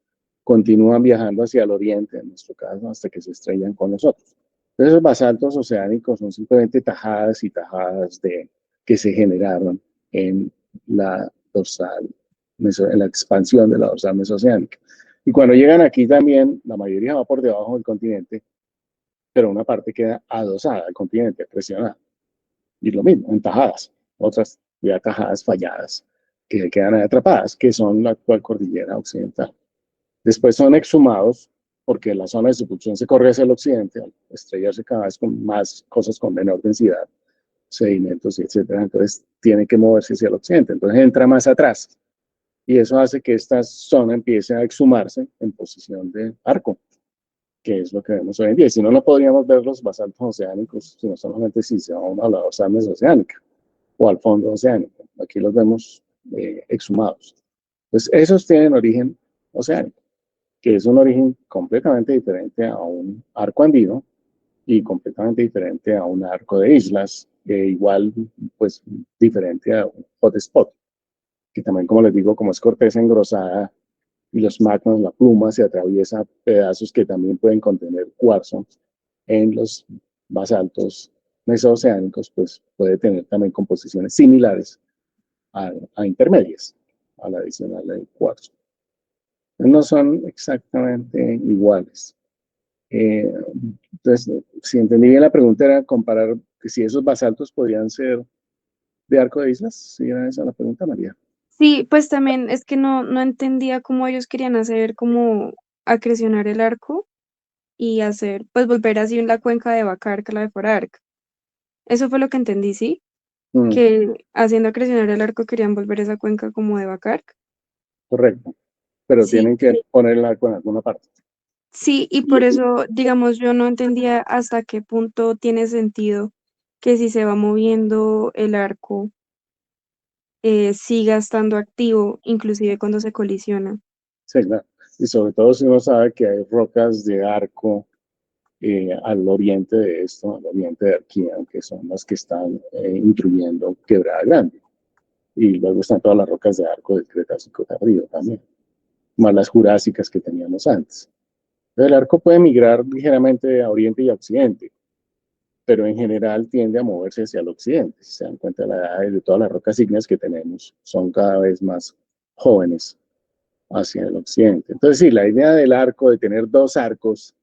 Continúan viajando hacia el oriente, en nuestro caso, hasta que se estrellan con nosotros. Entonces, esos basaltos oceánicos son simplemente tajadas y tajadas que se generaron en la dorsal, en la expansión de la dorsal mesoceánica. Y cuando llegan aquí también, la mayoría va por debajo del continente, pero una parte queda adosada al continente, presionada. Y lo mismo, en tajadas, otras ya tajadas falladas que quedan atrapadas, que son la actual cordillera occidental. Después son exhumados porque la zona de subducción se corre hacia el occidente, al estrellarse cada vez con más cosas con menor densidad, sedimentos, etcétera. Entonces tiene que moverse hacia el occidente. Entonces entra más atrás. Y eso hace que esta zona empiece a exhumarse en posición de arco. que es lo que vemos hoy en día. Si no, no podríamos ver los basaltos oceánicos, sino solamente si se va a la dorsal mesoceánica o al fondo oceánico. Aquí los vemos exhumados. Entonces, esos tienen origen oceánico, que es un origen completamente diferente a un arco andino y completamente diferente a un arco de islas, igual, pues, diferente a un hotspot, que también, como les digo, como es corteza engrosada y los magmas, la pluma se atraviesa pedazos que también pueden contener cuarzo en los basaltos mesoceánicos, pues puede tener también composiciones similares a intermedias, a la adicional del cuarzo. No son exactamente iguales. Entonces, si entendí bien la pregunta, era comparar que si esos basaltos podían ser de arco de islas. ¿Sí era esa la pregunta, María? Sí, pues también es que no entendía cómo ellos querían hacer como acrecionar el arco y hacer, pues volver así en la cuenca de Bacarca, la de Forarc. Eso fue lo que entendí, ¿sí? Mm, Que haciendo acrecionar el arco querían volver esa cuenca como de Bacarc. correcto. Pero Sí, tienen que poner el arco en alguna parte. sí, y por eso, digamos, yo no entendía hasta qué punto tiene sentido que si se va moviendo el arco, siga estando activo, inclusive cuando se colisiona. Sí, claro. Y sobre todo si uno sabe que hay rocas de arco al oriente de esto, al oriente de Arquía, que son las que están incluyendo Quebrada Grande. Y luego están todas las rocas de arco del Cretácico tardío también, más las jurásicas que teníamos antes. El arco puede migrar ligeramente a oriente y a occidente, pero en general tiende a moverse hacia el occidente. Si se dan cuenta, la edad de todas las rocas ígneas que tenemos son cada vez más jóvenes hacia el occidente. Entonces, sí, la idea del arco, de tener dos arcos,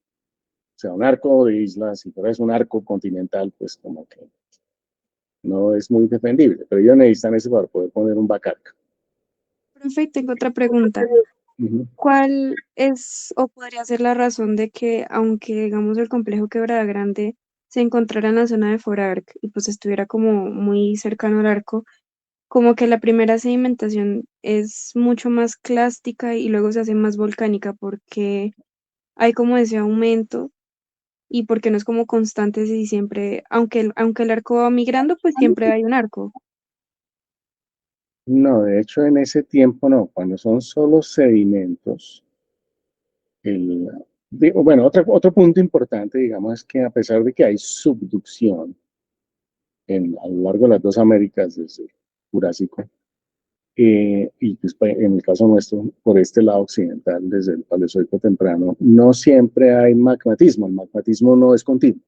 o sea, un arco de islas y por eso un arco continental, pues como que no es muy defendible, pero ellos necesitan eso para poder poner un bacarca. Profe, tengo otra pregunta. ¿Cuál es o podría ser la razón de que, aunque digamos el complejo Quebrada Grande se encontrara en la zona de Forarc y pues estuviera como muy cercano al arco, como que la primera sedimentación es mucho más clástica y luego se hace más volcánica porque hay como ese aumento y porque no es como constante si siempre, aunque el arco va migrando, pues siempre hay un arco? No, de hecho en ese tiempo no, cuando son solo sedimentos, bueno, otro punto importante, digamos, es que a pesar de que hay subducción a lo largo de las dos Américas, desde el Jurásico, y pues, en el caso nuestro, por este lado occidental, desde el Paleozoico temprano, no siempre hay magmatismo, el magmatismo no es continuo.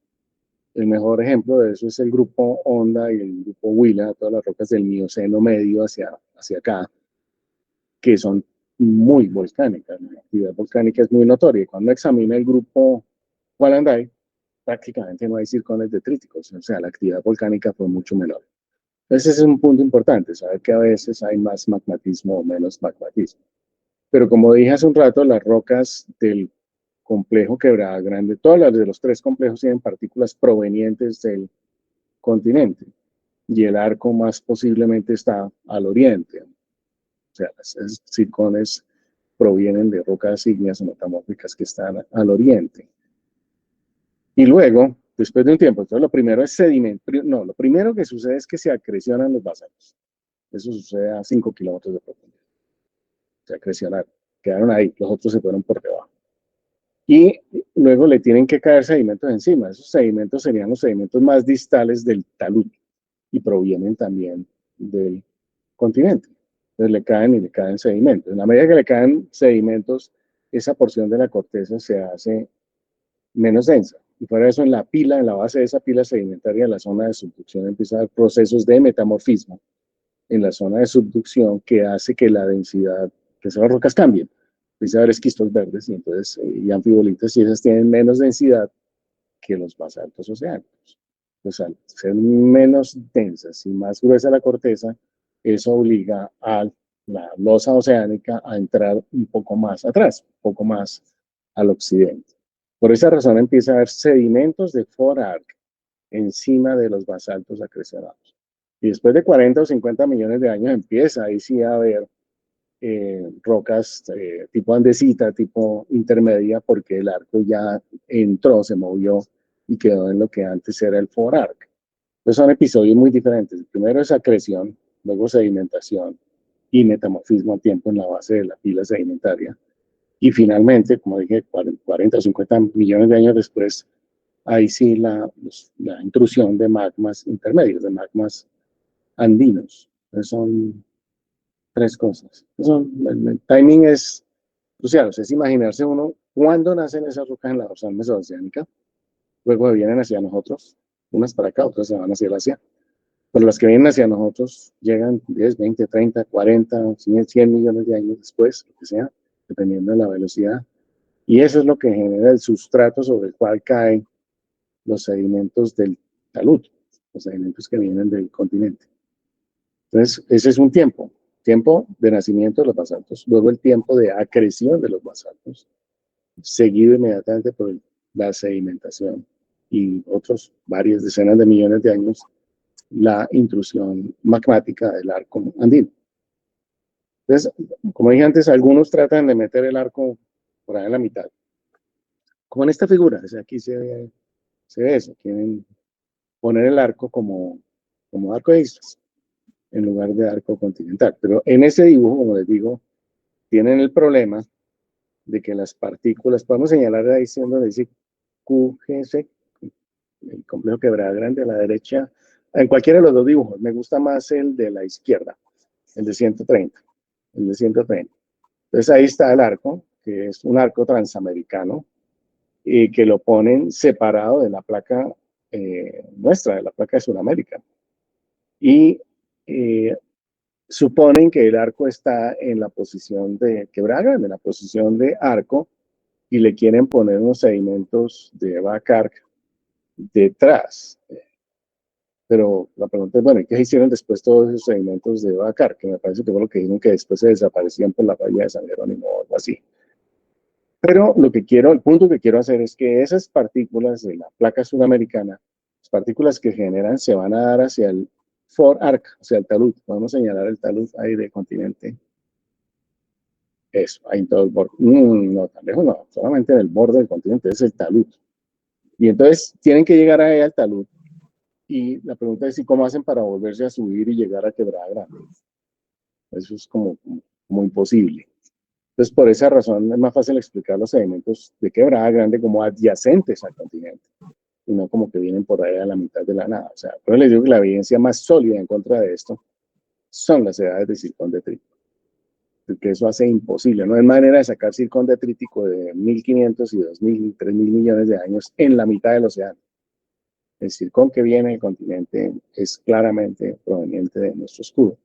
El mejor ejemplo de eso es el grupo Honda y el grupo Huila, todas las rocas del Mioceno medio hacia acá, que son muy volcánicas. La actividad volcánica es muy notoria. Cuando examina el grupo Wallenday, prácticamente no hay circones detríticos, o sea, la actividad volcánica fue mucho menor. Ese es un punto importante, saber que a veces hay más magmatismo o menos magmatismo. Pero como dije hace un rato, las rocas del complejo Quebrada Grande, todas las de los tres complejos tienen partículas provenientes del continente y el arco más posiblemente está al oriente. O sea, las circones provienen de rocas ígneas o metamórficas que están al oriente. Y luego, después de un tiempo, entonces lo primero es sedimento. No, lo primero que sucede es que se acrecionan los basaltos. Eso sucede a 5 kilómetros de profundidad. Se acrecionaron, quedaron ahí, los otros se fueron por debajo. Y luego le tienen que caer sedimentos encima. Esos sedimentos serían los sedimentos más distales del talud y provienen también del continente. Entonces le caen y le caen sedimentos. En la medida que le caen sedimentos, esa porción de la corteza se hace menos densa. Y fuera de eso, en la pila, en la base de esa pila sedimentaria, en la zona de subducción, empieza a haber procesos de metamorfismo en la zona de subducción que hace que la densidad de esas rocas cambie. Empieza a haber esquistos verdes y entonces y anfibolitas y esas tienen menos densidad que los basaltos oceánicos. Pues al ser menos densas y más gruesa la corteza, eso obliga a la losa oceánica a entrar un poco más atrás, un poco más al occidente. Por esa razón empieza a haber sedimentos de Forarc encima de los basaltos acrecionados. Y después de 40 o 50 millones de años empieza ahí sí a haber rocas tipo andesita, tipo intermedia, porque el arco ya entró, se movió y quedó en lo que antes era el forarc. Entonces son episodios muy diferentes. El primero es acreción, luego sedimentación y metamorfismo a tiempo en la base de la pila sedimentaria. Y finalmente, como dije, 40 o 50 millones de años después, ahí sí la intrusión de magmas intermedios, de magmas andinos. Entonces son tres cosas. El timing es crucial, o sea, es imaginarse uno cuándo nacen esas rocas en la dorsal mesoceánica, luego vienen hacia nosotros, unas para acá, otras se van hacia el Asia, pero las que vienen hacia nosotros llegan 10, 20, 30, 40, 100 millones de años después, lo que sea, dependiendo de la velocidad. Y eso es lo que genera el sustrato sobre el cual caen los sedimentos del talud, los sedimentos que vienen del continente. Entonces, ese es un tiempo de nacimiento de los basaltos, luego el tiempo de acreción de los basaltos, seguido inmediatamente por la sedimentación y otros varias decenas de millones de años, la intrusión magmática del arco andino. Entonces, como dije antes, algunos tratan de meter el arco por ahí en la mitad. Como en esta figura, o sea, aquí se ve eso, quieren poner el arco como arco de islas, en lugar de arco continental. Pero en ese dibujo, como les digo, tienen el problema de que las partículas, podemos señalar ahí donde dice QGC, el complejo Quebrada Grande a la derecha, en cualquiera de los dos dibujos, me gusta más el de la izquierda, el de 130, el de 130. Entonces ahí está el arco, que es un arco transamericano, y que lo ponen separado de la placa nuestra, de la placa de Sudamérica. Y suponen que el arco está en la posición de Quebrada Grande, en la posición de arco, y le quieren poner unos sedimentos de Bacarc detrás. Pero la pregunta es, bueno, ¿qué hicieron después todos esos sedimentos de Bacarc? Que me parece que fue lo que dijeron que después se desaparecían por la falla de San Jerónimo o algo así. Pero el punto que quiero hacer es que esas partículas de la placa sudamericana, las partículas que generan, se van a dar hacia el forarc, hacia el talud. Podemos señalar el talud ahí de continente. Eso, ahí en todo el borde. No, tan lejos no, solamente en el borde del continente, es el talud. Y entonces tienen que llegar ahí al talud. Y la pregunta es, ¿y cómo hacen para volverse a subir y llegar a Quebrada Grande? Eso es como imposible. Entonces, por esa razón es más fácil explicar los sedimentos de Quebrada Grande como adyacentes al continente, y no como que vienen por ahí a la mitad de la nada. O sea, pero les digo que la evidencia más sólida en contra de esto son las edades de zircón detrítico, porque eso hace imposible. No hay manera de sacar zircón detrítico de 1.500 y 2.000, 3.000 millones de años en la mitad del océano. El zircón que viene del continente es claramente proveniente de nuestro escudo.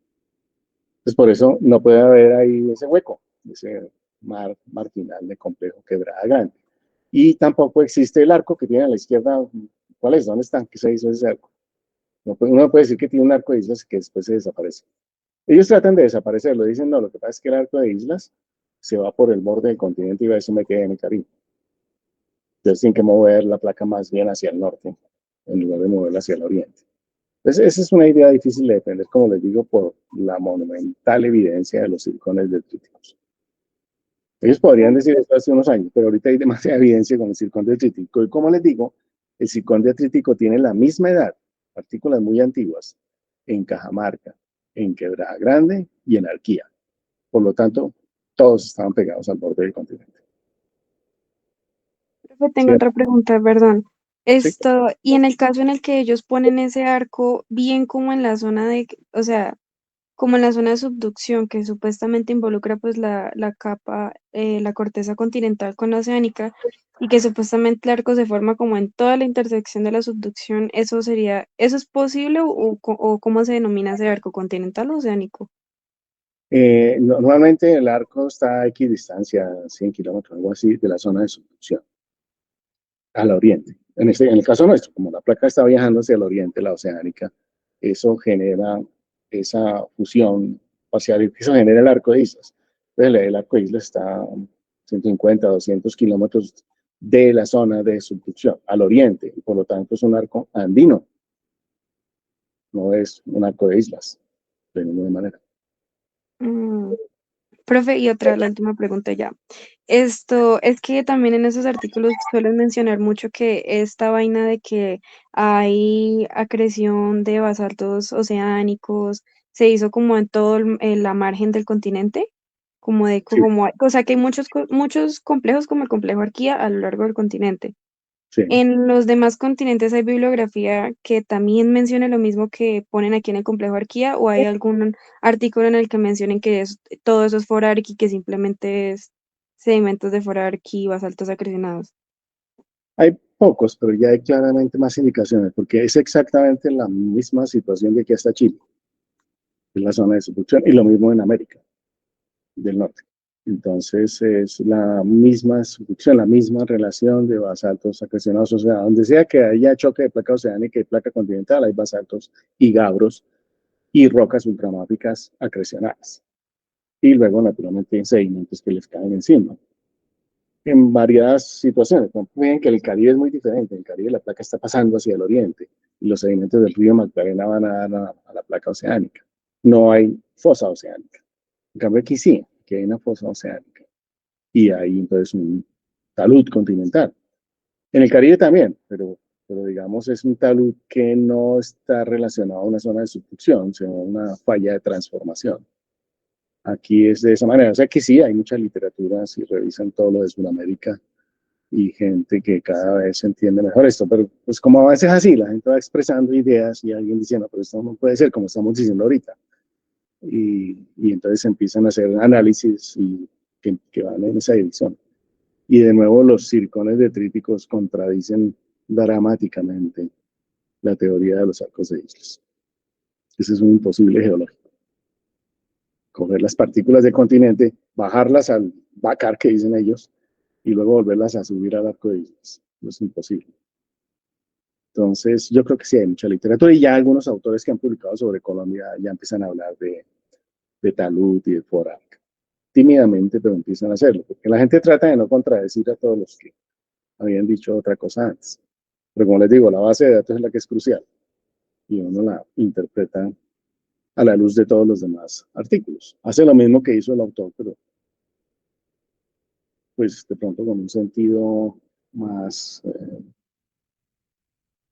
Entonces, por eso no puede haber ahí ese hueco, ese mar marginal de complejo Quebrada Grande. Y tampoco existe el arco que tiene a la izquierda. ¿Cuál es? ¿Dónde está? ¿Qué se hizo ese arco? Uno puede decir que tiene un arco de islas que después se desaparece. Ellos tratan de desaparecerlo. Dicen, no, lo que pasa es que el arco de islas se va por el borde del continente y eso me queda en el Caribe. Entonces tienen que mover la placa más bien hacia el norte, en lugar de moverla hacia el oriente. Entonces, esa es una idea difícil de defender, como les digo, por la monumental evidencia de los zircones detríticos. Ellos podrían decir esto hace unos años, pero ahorita hay demasiada evidencia con el zircón detrítico. Y como les digo, el zircón detrítico tiene la misma edad, partículas muy antiguas, en Cajamarca, en Quebrada Grande y en Arquía. Por lo tanto, todos estaban pegados al borde del continente. Tengo ¿Sí? otra pregunta, perdón. Sí. Y en el caso en el que ellos ponen ese arco bien como en la zona o sea, como en la zona de subducción, que supuestamente involucra pues la capa, la corteza continental con la oceánica, y que supuestamente el arco se forma como en toda la intersección de la subducción, ¿eso es posible o cómo se denomina ese arco, continental o oceánico? Normalmente el arco está a equidistancia, 100 kilómetros, algo así, de la zona de subducción, al oriente. En el caso nuestro, como la placa está viajando hacia el oriente, la oceánica, eso genera esa fusión parcial y eso genera el arco de islas. Entonces, el arco de islas está a 150, 200 kilómetros de la zona de subducción, al oriente, y por lo tanto es un arco andino, no es un arco de islas, de ninguna manera. Profe, y otra, la última pregunta ya. Esto es que también en esos artículos suelen mencionar mucho que esta vaina de que hay acreción de basaltos oceánicos se hizo como en todo la margen del continente, como de, Sí, como, o sea que hay muchos, muchos complejos como el complejo Arquía a lo largo del continente. sí. En los demás continentes hay bibliografía que también mencione lo mismo que ponen aquí en el complejo Arquía, o hay algún artículo en el que mencionen que todo eso es forarqui, que simplemente es sedimentos de forarqui, basaltos acrecionados. Hay pocos, pero ya hay claramente más indicaciones, porque es exactamente la misma situación de que hasta Chile, en la zona de subducción, y lo mismo en América del Norte. Entonces es la misma subducción, la misma relación de basaltos acrecionados, o sea, donde sea que haya choque de placa oceánica y placa continental, hay basaltos y gabros y rocas ultramáficas acrecionadas. Y luego, naturalmente, sedimentos que les caen encima. En varias situaciones. Ven que el Caribe es muy diferente. En el Caribe la placa está pasando hacia el oriente y los sedimentos del río Magdalena van a dar a la placa oceánica. No hay fosa oceánica. En cambio aquí sí, que hay una fosa oceánica y hay entonces un talud continental. En el Caribe también, pero digamos es un talud que no está relacionado a una zona de subducción, sino a una falla de transformación. Aquí es de esa manera. O sea que sí, hay mucha literatura, si revisan todo lo de Sudamérica y gente que cada vez entiende mejor esto, pero pues como a veces es así, la gente va expresando ideas y alguien diciendo, pero esto no puede ser como estamos diciendo ahorita. Y entonces empiezan a hacer análisis y que van en esa dirección. Y de nuevo los circones detríticos contradicen dramáticamente la teoría de los arcos de islas. Ese es un imposible geológico. Coger las partículas del continente, bajarlas al bacar que dicen ellos, y luego volverlas a subir al arco de islas. No es imposible. Entonces, yo creo que sí hay mucha literatura y ya algunos autores que han publicado sobre Colombia ya empiezan a hablar de talud y de forac. Tímidamente, pero empiezan a hacerlo, porque la gente trata de no contradecir a todos los que habían dicho otra cosa antes. Pero como les digo, la base de datos es la que es crucial y uno la interpreta a la luz de todos los demás artículos. Hace lo mismo que hizo el autor, pero pues de pronto con un sentido más...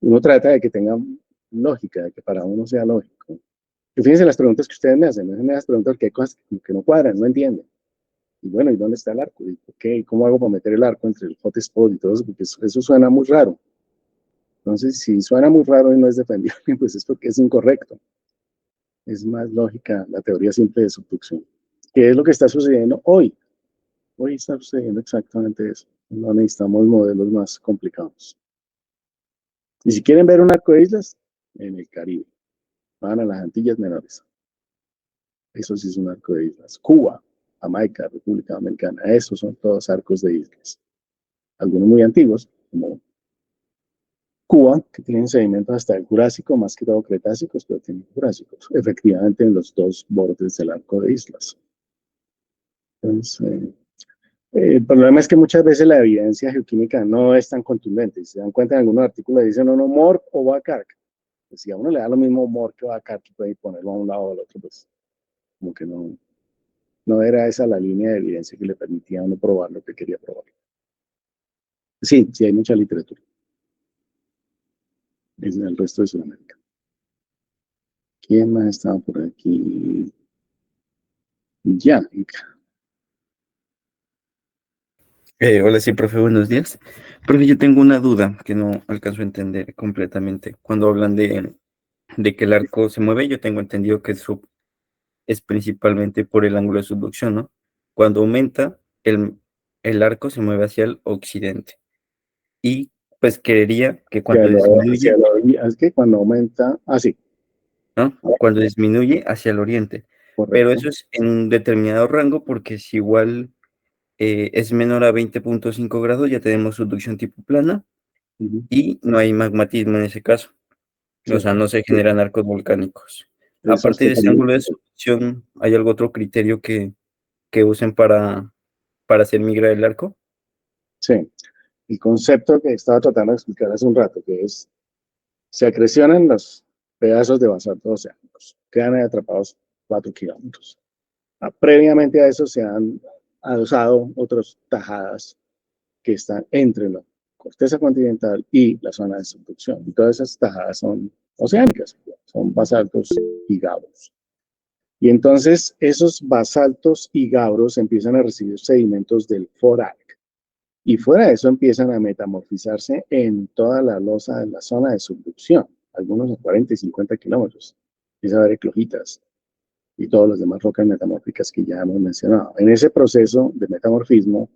uno trata de que tenga lógica, de que para uno sea lógico. Y fíjense las preguntas que ustedes me hacen, me hacen las preguntas que hay cosas que no cuadran, no entienden. Y bueno, ¿y dónde está el arco? ¿Y por qué? ¿Cómo hago para meter el arco entre el hotspot y todo eso? Porque eso suena muy raro. Entonces, si suena muy raro y no es defendible, pues es porque es incorrecto. Es más lógica la teoría simple de subducción. ¿Qué es lo que está sucediendo hoy? Hoy está sucediendo exactamente eso. No necesitamos modelos más complicados. Y si quieren ver un arco de islas, en el Caribe. Van a las Antillas Menores. Eso sí es un arco de islas. Cuba, Jamaica, República Dominicana, esos son todos arcos de islas. Algunos muy antiguos, como Cuba, que tienen sedimentos hasta el Jurásico, más que todo Cretácicos, pero tienen Jurásicos, efectivamente en los dos bordes del arco de islas. Entonces, el problema es que muchas veces la evidencia geoquímica no es tan contundente. Si se dan cuenta en algunos artículos dicen no, Mork o Bacarc. Pues si a uno le da lo mismo Mork que Bacarc, puede ponerlo a un lado o al otro, pues como que no era esa la línea de evidencia que le permitía a uno probar lo que quería probar. Sí, sí hay mucha literatura. Es en el resto de Sudamérica. ¿Quién más estaba por aquí? Ya. Hola, sí, profe, buenos días. Profe, yo tengo una duda que no alcanzo a entender completamente. Cuando hablan de que el arco se mueve, yo tengo entendido que es principalmente por el ángulo de subducción, ¿no? Cuando aumenta, el arco se mueve hacia el occidente. Y pues creería que cuando disminuye, Es que cuando aumenta, sí, ¿no? Cuando disminuye hacia el oriente. Pero correcto. eso es en un determinado rango porque si igual es menor a 20.5 grados, ya tenemos subducción tipo plana Ujú, y no hay magmatismo en ese caso. O sí, sea, no se generan arcos volcánicos. eso es Aparte de ese ángulo totalmente. de subducción, ¿hay algún otro criterio que usen para hacer migrar el arco? Sí, el concepto que estaba tratando de explicar hace un rato, que es, se acrecionan los pedazos de basalto oceánicos, quedan ahí atrapados 4 kilómetros. Previamente a eso se han adosado otras tajadas que están entre la corteza continental y la zona de subducción. Y todas esas tajadas son oceánicas, son basaltos y gabros. Y entonces esos basaltos y gabros empiezan a recibir sedimentos del forac. Y fuera de eso empiezan a metamorfizarse en toda la losa de la zona de subducción, algunos a 40 y 50 kilómetros. Empieza a haber eclogitas y todas las demás rocas metamórficas que ya hemos mencionado. En ese proceso de metamorfismo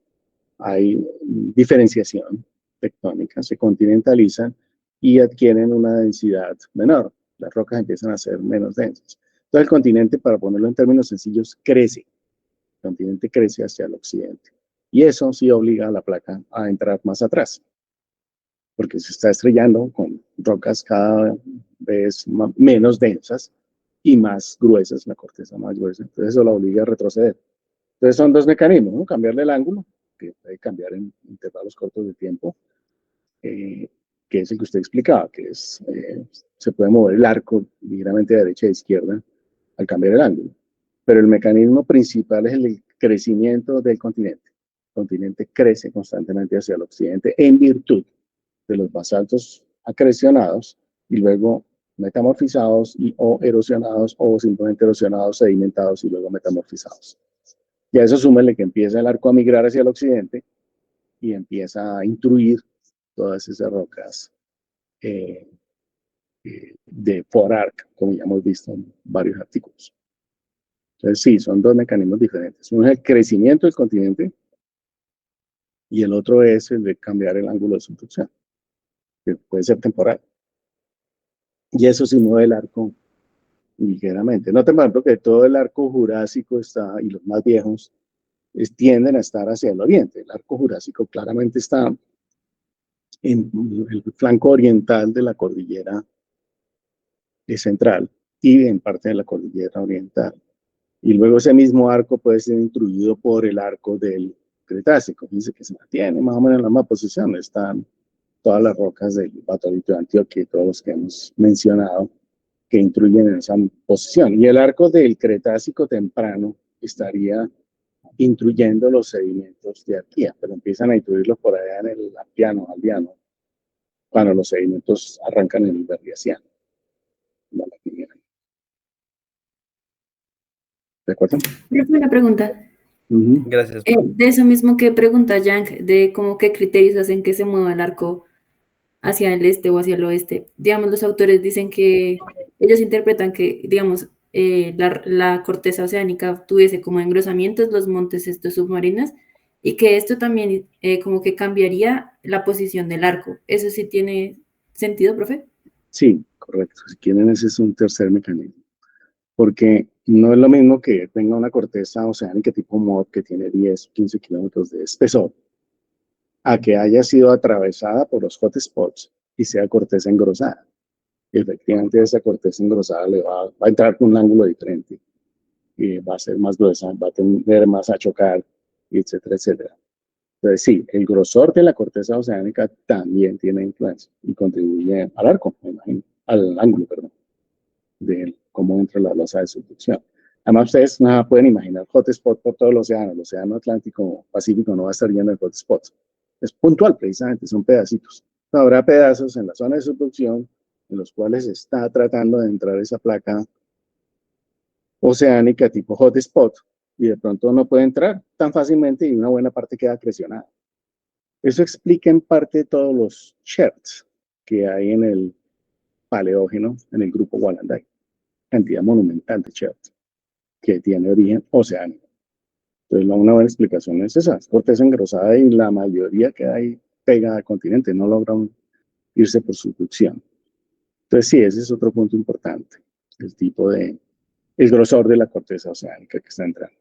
hay diferenciación tectónica, se continentalizan y adquieren una densidad menor. Las rocas empiezan a ser menos densas. Entonces el continente, para ponerlo en términos sencillos, crece. El continente crece hacia el occidente. Y eso sí obliga a la placa a entrar más atrás, porque se está estrellando con rocas cada vez menos densas y más gruesas, la corteza más gruesa. Entonces eso la obliga a retroceder. Entonces son dos mecanismos, ¿no? Cambiarle el ángulo, que puede cambiar en intervalos cortos de tiempo, que es el que usted explicaba, que es, se puede mover el arco ligeramente de derecha a izquierda al cambiar el ángulo. Pero el mecanismo principal es el crecimiento del continente. El continente crece constantemente hacia el occidente en virtud de los basaltos acrecionados y luego metamorfizados y o erosionados o simplemente erosionados, sedimentados y luego metamorfizados. Y a eso súmele que empieza el arco a migrar hacia el occidente y empieza a intruir todas esas rocas de forarc, como ya hemos visto en varios artículos. Entonces sí, son dos mecanismos diferentes. Uno es el crecimiento del continente y el otro es el de cambiar el ángulo de subducción, que puede ser temporal. Y eso sí mueve el arco ligeramente. Noten, por ejemplo, que todo el arco jurásico está, y los más viejos, tienden a estar hacia el oriente. El arco jurásico claramente está en el flanco oriental de la cordillera central y en parte de la cordillera oriental. Y luego ese mismo arco puede ser intruido por el arco del Cretácico. Dice que se mantiene más o menos en la misma posición. Están todas las rocas del Batolito de Antioquia y todos los que hemos mencionado que intruyen en esa posición. Y el arco del Cretácico temprano estaría intruyendo los sedimentos de Arquía, pero empiezan a intruirlos por allá en el Albiano, cuando los sedimentos arrancan en el Berriasiano. ¿De acuerdo? Una pregunta. Gracias. De eso mismo que pregunta Yang, de cómo qué criterios hacen que se mueva el arco hacia el este o hacia el oeste. Digamos, los autores dicen que ellos interpretan que, digamos, la corteza oceánica tuviese como engrosamientos los montes estos submarinos y que esto también como que cambiaría la posición del arco. ¿Eso sí tiene sentido, profe? Sí, correcto. Si quieren, ese es un tercer mecanismo. Porque no es lo mismo que tenga una corteza oceánica tipo MOD que tiene 10, 15 kilómetros de espesor, a que haya sido atravesada por los hotspots y sea corteza engrosada. Y efectivamente esa corteza engrosada le va a entrar con un ángulo diferente y va a ser más gruesa, va a tener más a chocar, etcétera, etcétera. Entonces sí, el grosor de la corteza oceánica también tiene influencia y contribuye al arco, me imagino, al ángulo, perdón, de cómo entra la losa de subducción. Además, ustedes no pueden imaginar hotspot por todo el océano Atlántico, Pacífico no va a estar lleno de hotspots. Es puntual, precisamente, son pedacitos. Habrá pedazos en la zona de subducción en los cuales se está tratando de entrar esa placa oceánica tipo hotspot y de pronto no puede entrar tan fácilmente y una buena parte queda presionada. Eso explica en parte todos los cherts que hay en el Paleógeno, en el grupo Wallenday, cantidad monumental de cherts que tiene origen oceánico. Entonces, una buena explicación es esa, es corteza engrosada y la mayoría queda ahí pegada al continente, no logran irse por subducción. Entonces, sí, ese es otro punto importante, el tipo de, el grosor de la corteza oceánica que está entrando,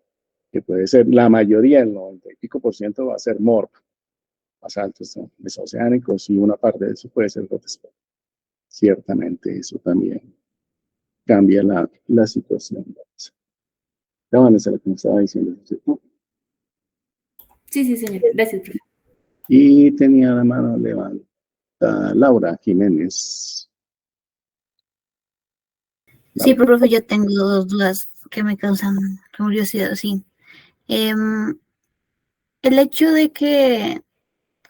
que puede ser, la mayoría, el 90 y pico % va a ser MORP, basaltos mesoceánicos, y una parte de eso puede ser hotspot. Ciertamente eso también cambia la situación. La Vanessa, lo que me estaba diciendo, ¿cierto? Sí, señor. Gracias, profe. Y tenía la mano levantada Laura Jiménez. Sí, profe, yo tengo dos dudas que me causan curiosidad, sí. El hecho de que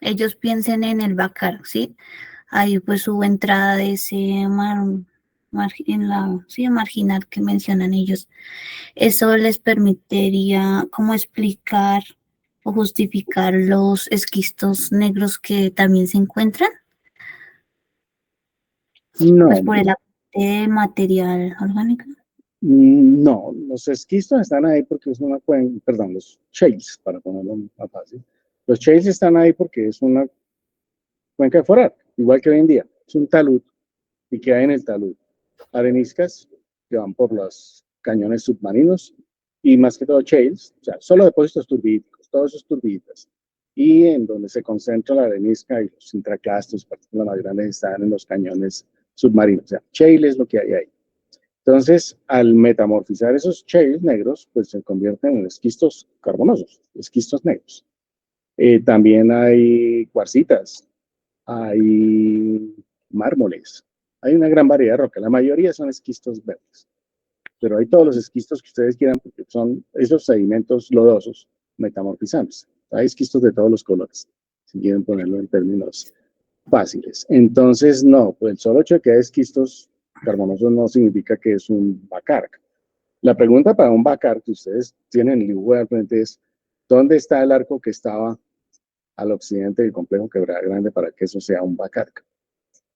ellos piensen en el Bacar, ¿sí? Ahí pues hubo entrada de ese marginal que mencionan ellos. ¿Eso les permitiría cómo explicar o justificar los esquistos negros que también se encuentran? No, Pues por el aporte material orgánico. no, los esquistos están ahí porque es una cuenca, perdón, los shales, para ponerlo más fácil. Los shales están ahí porque es una cuenca de forar, igual que hoy en día. Es un talud y que hay en el talud areniscas que van por los cañones submarinos y más que todo shales, o sea, solo depósitos turbídicos, todos esos turbiditas. Y en donde se concentra la arenisca y los intraclastos, partículas más grandes, están en los cañones submarinos. O sea, shale es lo que hay ahí. Entonces, al metamorfizar esos shales negros, pues se convierten en esquistos carbonosos, esquistos negros. También hay cuarcitas, hay mármoles, hay una gran variedad de roca. La mayoría son esquistos verdes, pero hay todos los esquistos que ustedes quieran porque son esos sedimentos lodosos metamorfizándose. Hay esquistos de todos los colores, si quieren ponerlo en términos fáciles. Entonces, no, pues el solo hecho de que hay esquistos carbonosos no significa que es un bacar. La pregunta para un bacar que ustedes tienen en el dibujo de frente es, ¿dónde está el arco que estaba al occidente del complejo Quebrada Grande para que eso sea un bacar?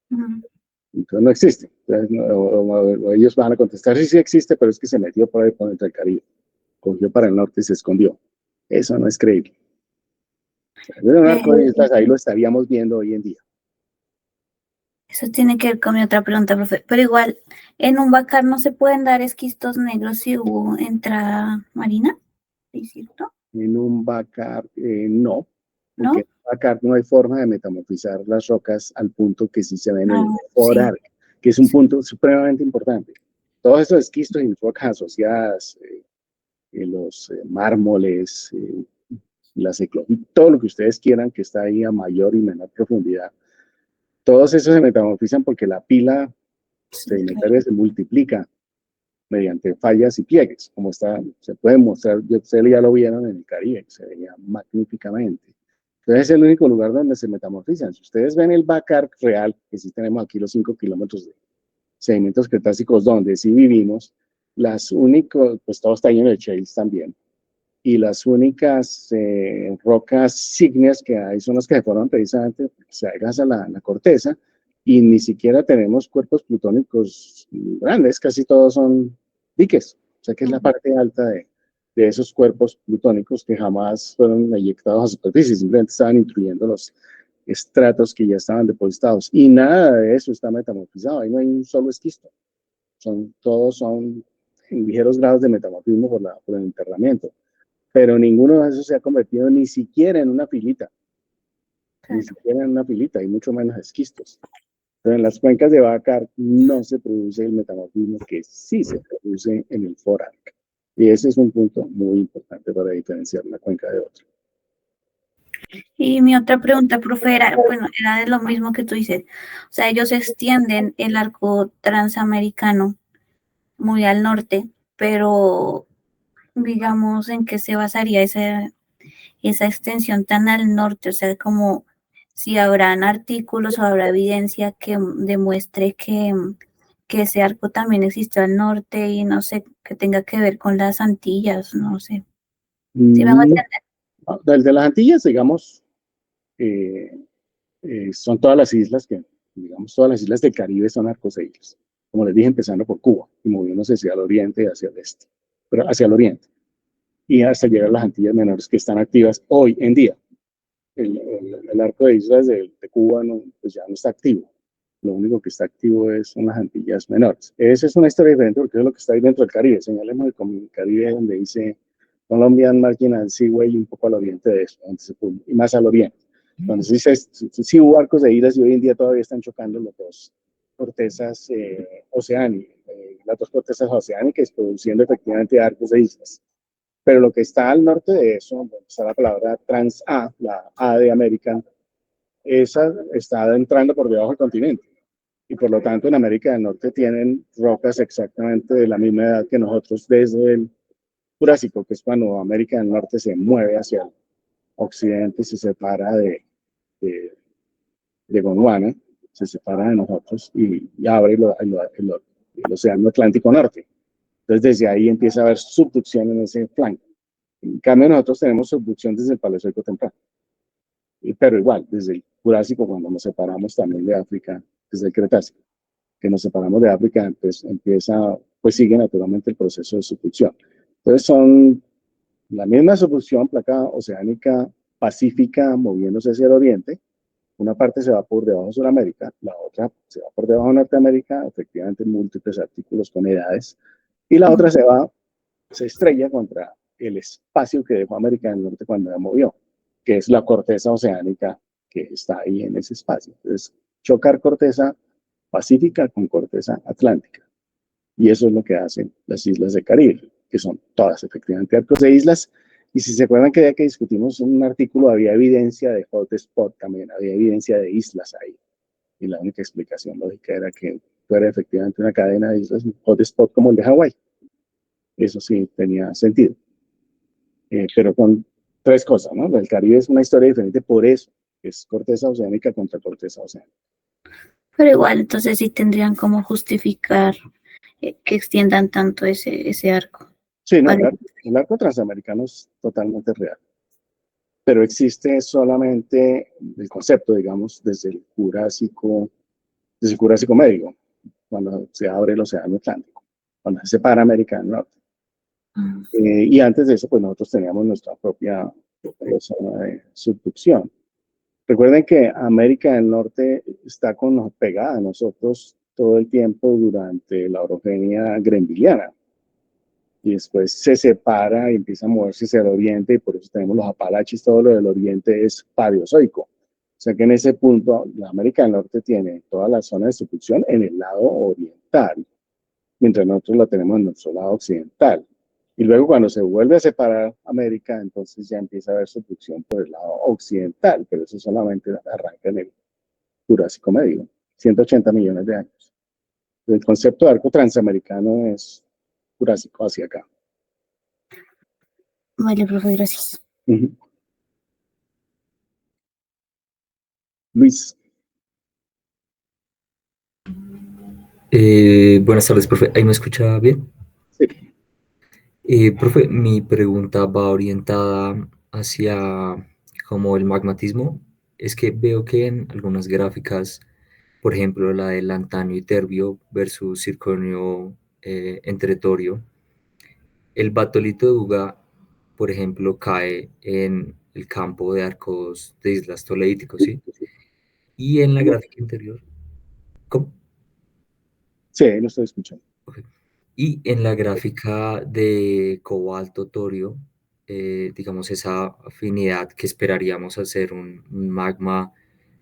Entonces no existe. Entonces, o ellos van a contestar, sí, sí existe, pero es que se metió por ahí por entre el Caribe. Cogió para el norte y se escondió. Eso no es creíble. Un arco de islas, ahí lo estaríamos viendo hoy en día. Eso tiene que ver con mi otra pregunta, profe. Pero igual, en un bacar no se pueden dar esquistos negros si hubo entrada marina, ¿es cierto? En un bacar, no, ¿No? porque en un bacar no hay forma de metamorfizar las rocas al punto que sí se ven en el Sí. forar, que es un punto supremamente importante. Todos esos esquistos y rocas asociadas, los mármoles, las todo lo que ustedes quieran que está ahí a mayor y menor profundidad, todos esos se metamorfizan porque la pila sedimentaria se multiplica mediante fallas y pliegues, como está, se puede mostrar, ustedes ya lo vieron en el Caribe, se veía magníficamente. Entonces es el único lugar donde se metamorfizan. Si ustedes ven el bacar real, que sí tenemos aquí los 5 kilómetros de sedimentos cretásicos donde sí vivimos, las únicas, pues todo está lleno de shales también, y las únicas rocas ígneas que hay son las que se fueron precisamente porque se agasa la corteza, y ni siquiera tenemos cuerpos plutónicos grandes, casi todos son diques, o sea que es la parte alta de esos cuerpos plutónicos que jamás fueron eyectados a superficie, simplemente estaban intuyendo los estratos que ya estaban depositados, y nada de eso está metamorfizado, ahí no hay un solo esquisto, todos son en ligeros grados de metamorfismo por el enterramiento, pero ninguno de esos se ha convertido ni siquiera en una filita, ni siquiera en una filita, y mucho menos esquistos. Pero en las cuencas de bacar no se produce el metamorfismo que sí se produce en el forar. Y ese es un punto muy importante para diferenciar una cuenca de otra. Y mi otra pregunta, profe, era de lo mismo que tú dices. O sea, ellos extienden el arco transamericano muy al norte, pero digamos, ¿en qué se basaría esa extensión tan al norte? O sea, como si habrán artículos o habrá evidencia que demuestre que ese arco también existe al norte y no sé, que tenga que ver con las Antillas, no sé. ¿Sí me hago entender? Del de las Antillas, digamos, son todas las islas todas las islas del Caribe son arcos e islas. Como les dije, empezando por Cuba y moviéndose hacia el oriente y hacia el este, pero hacia el oriente. Y hasta llegar a las Antillas menores que están activas hoy en día. El arco de islas de Cuba pues ya no está activo. Lo único que está activo son las Antillas menores. Esa es una historia diferente porque es lo que está ahí dentro del Caribe. Señalemos el Caribe donde dice Colombian Marginal Seaway, un poco al oriente de eso, y más al oriente. Entonces, sí hubo arcos de islas y hoy en día todavía están chocando las dos cortezas oceánicas, las dos cortezas oceánicas, produciendo efectivamente arcos de islas. Pero lo que está al norte de eso, donde está la palabra Trans-A, la A de American, esa está entrando por debajo del continente. y por lo tanto en América del Norte tienen rocas exactamente de la misma edad que nosotros desde el Jurásico, que es cuando América del Norte se mueve hacia el occidente y se separa de Gondwana, se separa de nosotros y abre el Océano Atlántico Norte. Entonces desde ahí empieza a haber subducción en ese flanco. En cambio nosotros tenemos subducción desde el Paleozoico temprano. Pero igual, desde el Jurásico, cuando nos separamos también de África, desde el Cretácico, que nos separamos de África, pues pues sigue naturalmente el proceso de subducción. Entonces son la misma subducción, placa oceánica pacífica moviéndose hacia el oriente. Una parte se va por debajo de Sudamérica, la otra se va por debajo de Norteamérica, efectivamente múltiples artículos con edades, y la otra se estrella contra el espacio que dejó América del Norte cuando la movió, que es la corteza oceánica que está ahí en ese espacio. Entonces, chocar corteza pacífica con corteza atlántica. Y eso es lo que hacen las islas de Caribe, que son todas efectivamente arcos de islas. Y si se acuerdan que ya que discutimos un artículo, había evidencia de hotspot también, había evidencia de islas ahí. Y la única explicación lógica era que fuera efectivamente una cadena de islas, un hotspot como el de Hawái. Eso sí tenía sentido. Pero con tres cosas, ¿no? El Caribe es una historia diferente por eso, es corteza oceánica contra corteza oceánica. Pero igual, entonces sí tendrían como justificar que extiendan tanto ese arco. Sí, no, el arco transamericano es totalmente real. Pero existe solamente el concepto, digamos, desde el Jurásico medio, cuando se abre el Océano Atlántico, cuando se separa América del Norte. Y antes de eso, pues nosotros teníamos nuestra propia zona de subducción. Recuerden que América del Norte está pegada a nosotros todo el tiempo durante la orogenia grenviliana. Y después se separa y empieza a moverse hacia el oriente, y por eso tenemos los Apalaches, todo lo del oriente es paleozoico. O sea que en ese punto, la América del Norte tiene toda la zona de subducción en el lado oriental, mientras nosotros la tenemos en nuestro lado occidental. Y luego cuando se vuelve a separar América, entonces ya empieza a haber subducción por el lado occidental, pero eso solamente arranca en el Jurásico medio, 180 millones de años. El concepto de arco transamericano es Jurásico hacia acá. Vale, profe, gracias. Luis. Buenas tardes, profe. ¿Ahí me escucha bien? Sí. Profe, mi pregunta va orientada hacia como el magmatismo. Es que veo que en algunas gráficas, por ejemplo, la del Lantanio y Terbio versus Zirconio Entretorio, el batolito de Uga, por ejemplo, cae en el campo de arcos de islas toleíticos, ¿sí? Y en la gráfica interior, ¿cómo? Sí, lo estoy escuchando. Okay. Y en la gráfica de cobalto-torio, digamos, esa afinidad que esperaríamos hacer un magma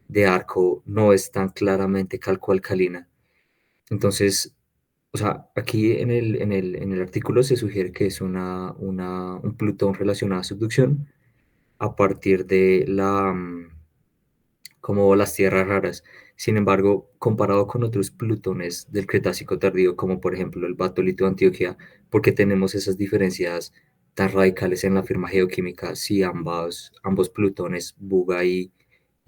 de arco no es tan claramente calcoalcalina. Entonces, o sea, aquí en el artículo se sugiere que es un Plutón relacionado a subducción a partir de como las tierras raras. Sin embargo, comparado con otros plutones del Cretácico tardío, como por ejemplo el batolito de Antioquia, ¿por qué tenemos esas diferencias tan radicales en la firma geoquímica si ambos plutones, Buga y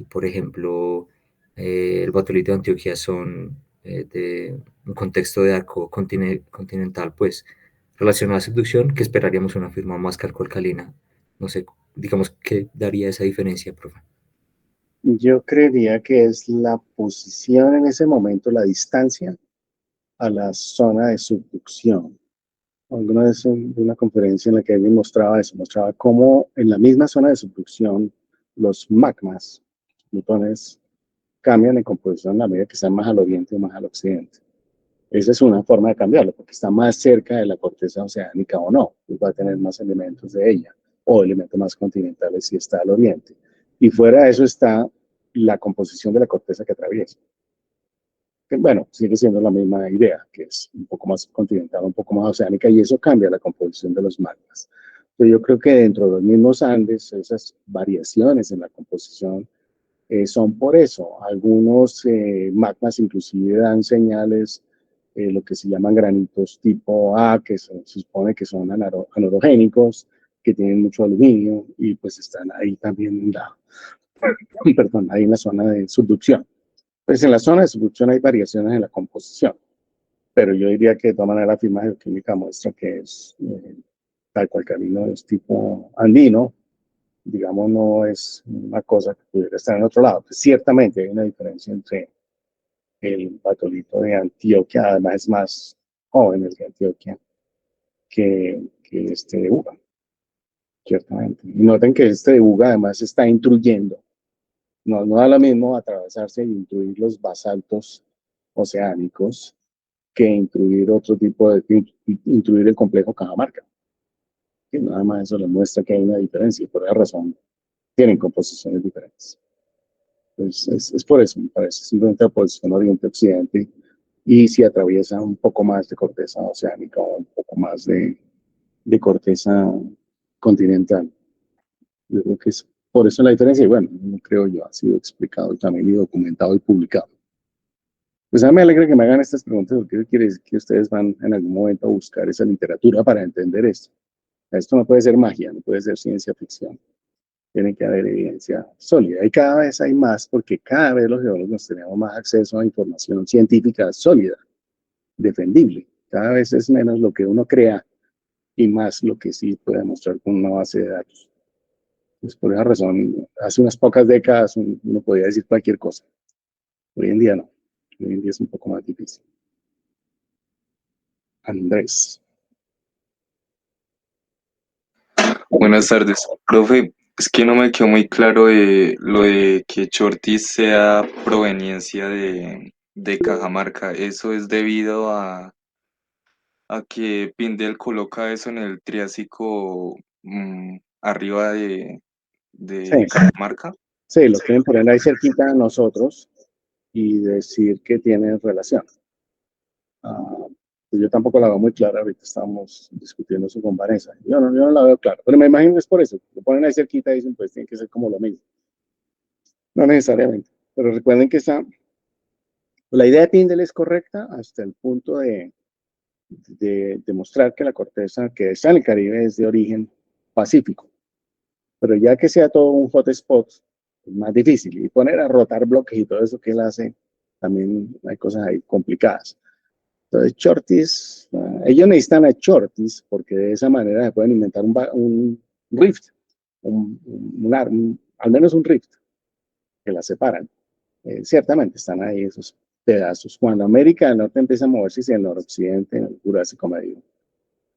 por ejemplo, el batolito de Antioquia son de un contexto de arco continental, pues relacionado a subducción, que esperaríamos una firma más calcoalcalina? No sé, digamos, ¿qué daría esa diferencia, profe? Yo creería que es la posición en ese momento, la distancia a la zona de subducción. Alguna vez en una conferencia en la que él me mostraba eso, mostraba cómo en la misma zona de subducción los magmas, plutones, cambian en composición a medida que están más al oriente o más al occidente. Esa es una forma de cambiarlo, porque está más cerca de la corteza oceánica o no, pues va a tener más elementos de ella, o elementos más continentales si está al oriente. Y fuera de eso está la composición de la corteza que atraviesa. Que, bueno, sigue siendo la misma idea, que es un poco más continental, un poco más oceánica, y eso cambia la composición de los magmas. Pero yo creo que dentro de los mismos Andes, esas variaciones en la composición son por eso. Algunos magmas inclusive dan señales, lo que se llaman granitos tipo A, que se supone que son anorogénicos, que tienen mucho aluminio y pues están ahí también en la, perdón, ahí en la zona de subducción. Pues en la zona de subducción hay variaciones en la composición, pero yo diría que de todas maneras la firma geoquímica muestra que es tal cual camino es tipo andino, digamos, no es una cosa que pudiera estar en otro lado. Pues ciertamente hay una diferencia entre el batolito de Antioquia, además es más joven el de Antioquia que este de Uga, ciertamente. Y noten que este de Uga además está intruyendo. No da lo mismo atravesarse e intruir los basaltos oceánicos que intruir otro tipo de, intruir el complejo Cajamarca. Y nada más eso les muestra que hay una diferencia y por esa razón tienen composiciones diferentes. Pues es por eso, me parece, simplemente la posición oriente-occidente y si atraviesa un poco más de corteza oceánica o un poco más de corteza continental. Yo creo que es por eso la diferencia y bueno, no creo yo, ha sido explicado también y documentado y publicado. Pues a mí me alegra que me hagan estas preguntas porque eso quiere decir que ustedes van en algún momento a buscar esa literatura para entender esto. Esto no puede ser magia, no puede ser ciencia ficción. Tiene que haber evidencia sólida. Y cada vez hay más porque cada vez los geólogos tenemos más acceso a información científica sólida, defendible. Cada vez es menos lo que uno crea y más lo que sí puede mostrar con una base de datos. Pues por esa razón, hace unas pocas décadas uno podía decir cualquier cosa. Hoy en día no. Hoy en día es un poco más difícil. Andrés. Buenas tardes, profe. Es que no me quedó muy claro lo de que Chortis sea proveniencia de Cajamarca. ¿Eso es debido a que Pindel coloca eso en el Triásico arriba de Sí, Cajamarca? sí, lo quieren poner ahí cerquita a nosotros y decir que tienen relación. Pues yo tampoco la veo muy clara, ahorita estamos discutiendo eso con Vanessa. Yo no la veo clara, pero me imagino que es por eso. Lo ponen ahí cerquita y dicen, pues tiene que ser como lo mismo. No necesariamente, pero recuerden que la idea de Pindel es correcta hasta el punto de demostrar que la corteza que está en el Caribe es de origen pacífico. Pero ya que sea todo un hotspot, es más difícil. Y poner a rotar bloques y todo eso que él hace, también hay cosas ahí complicadas. Entonces, Chortis, ellos necesitan a Chortis porque de esa manera se pueden inventar un rift, al menos un rift, que la separan. Ciertamente están ahí esos pedazos. Cuando América del Norte empieza a moverse hacia el noroccidente, en el Jurásico medio,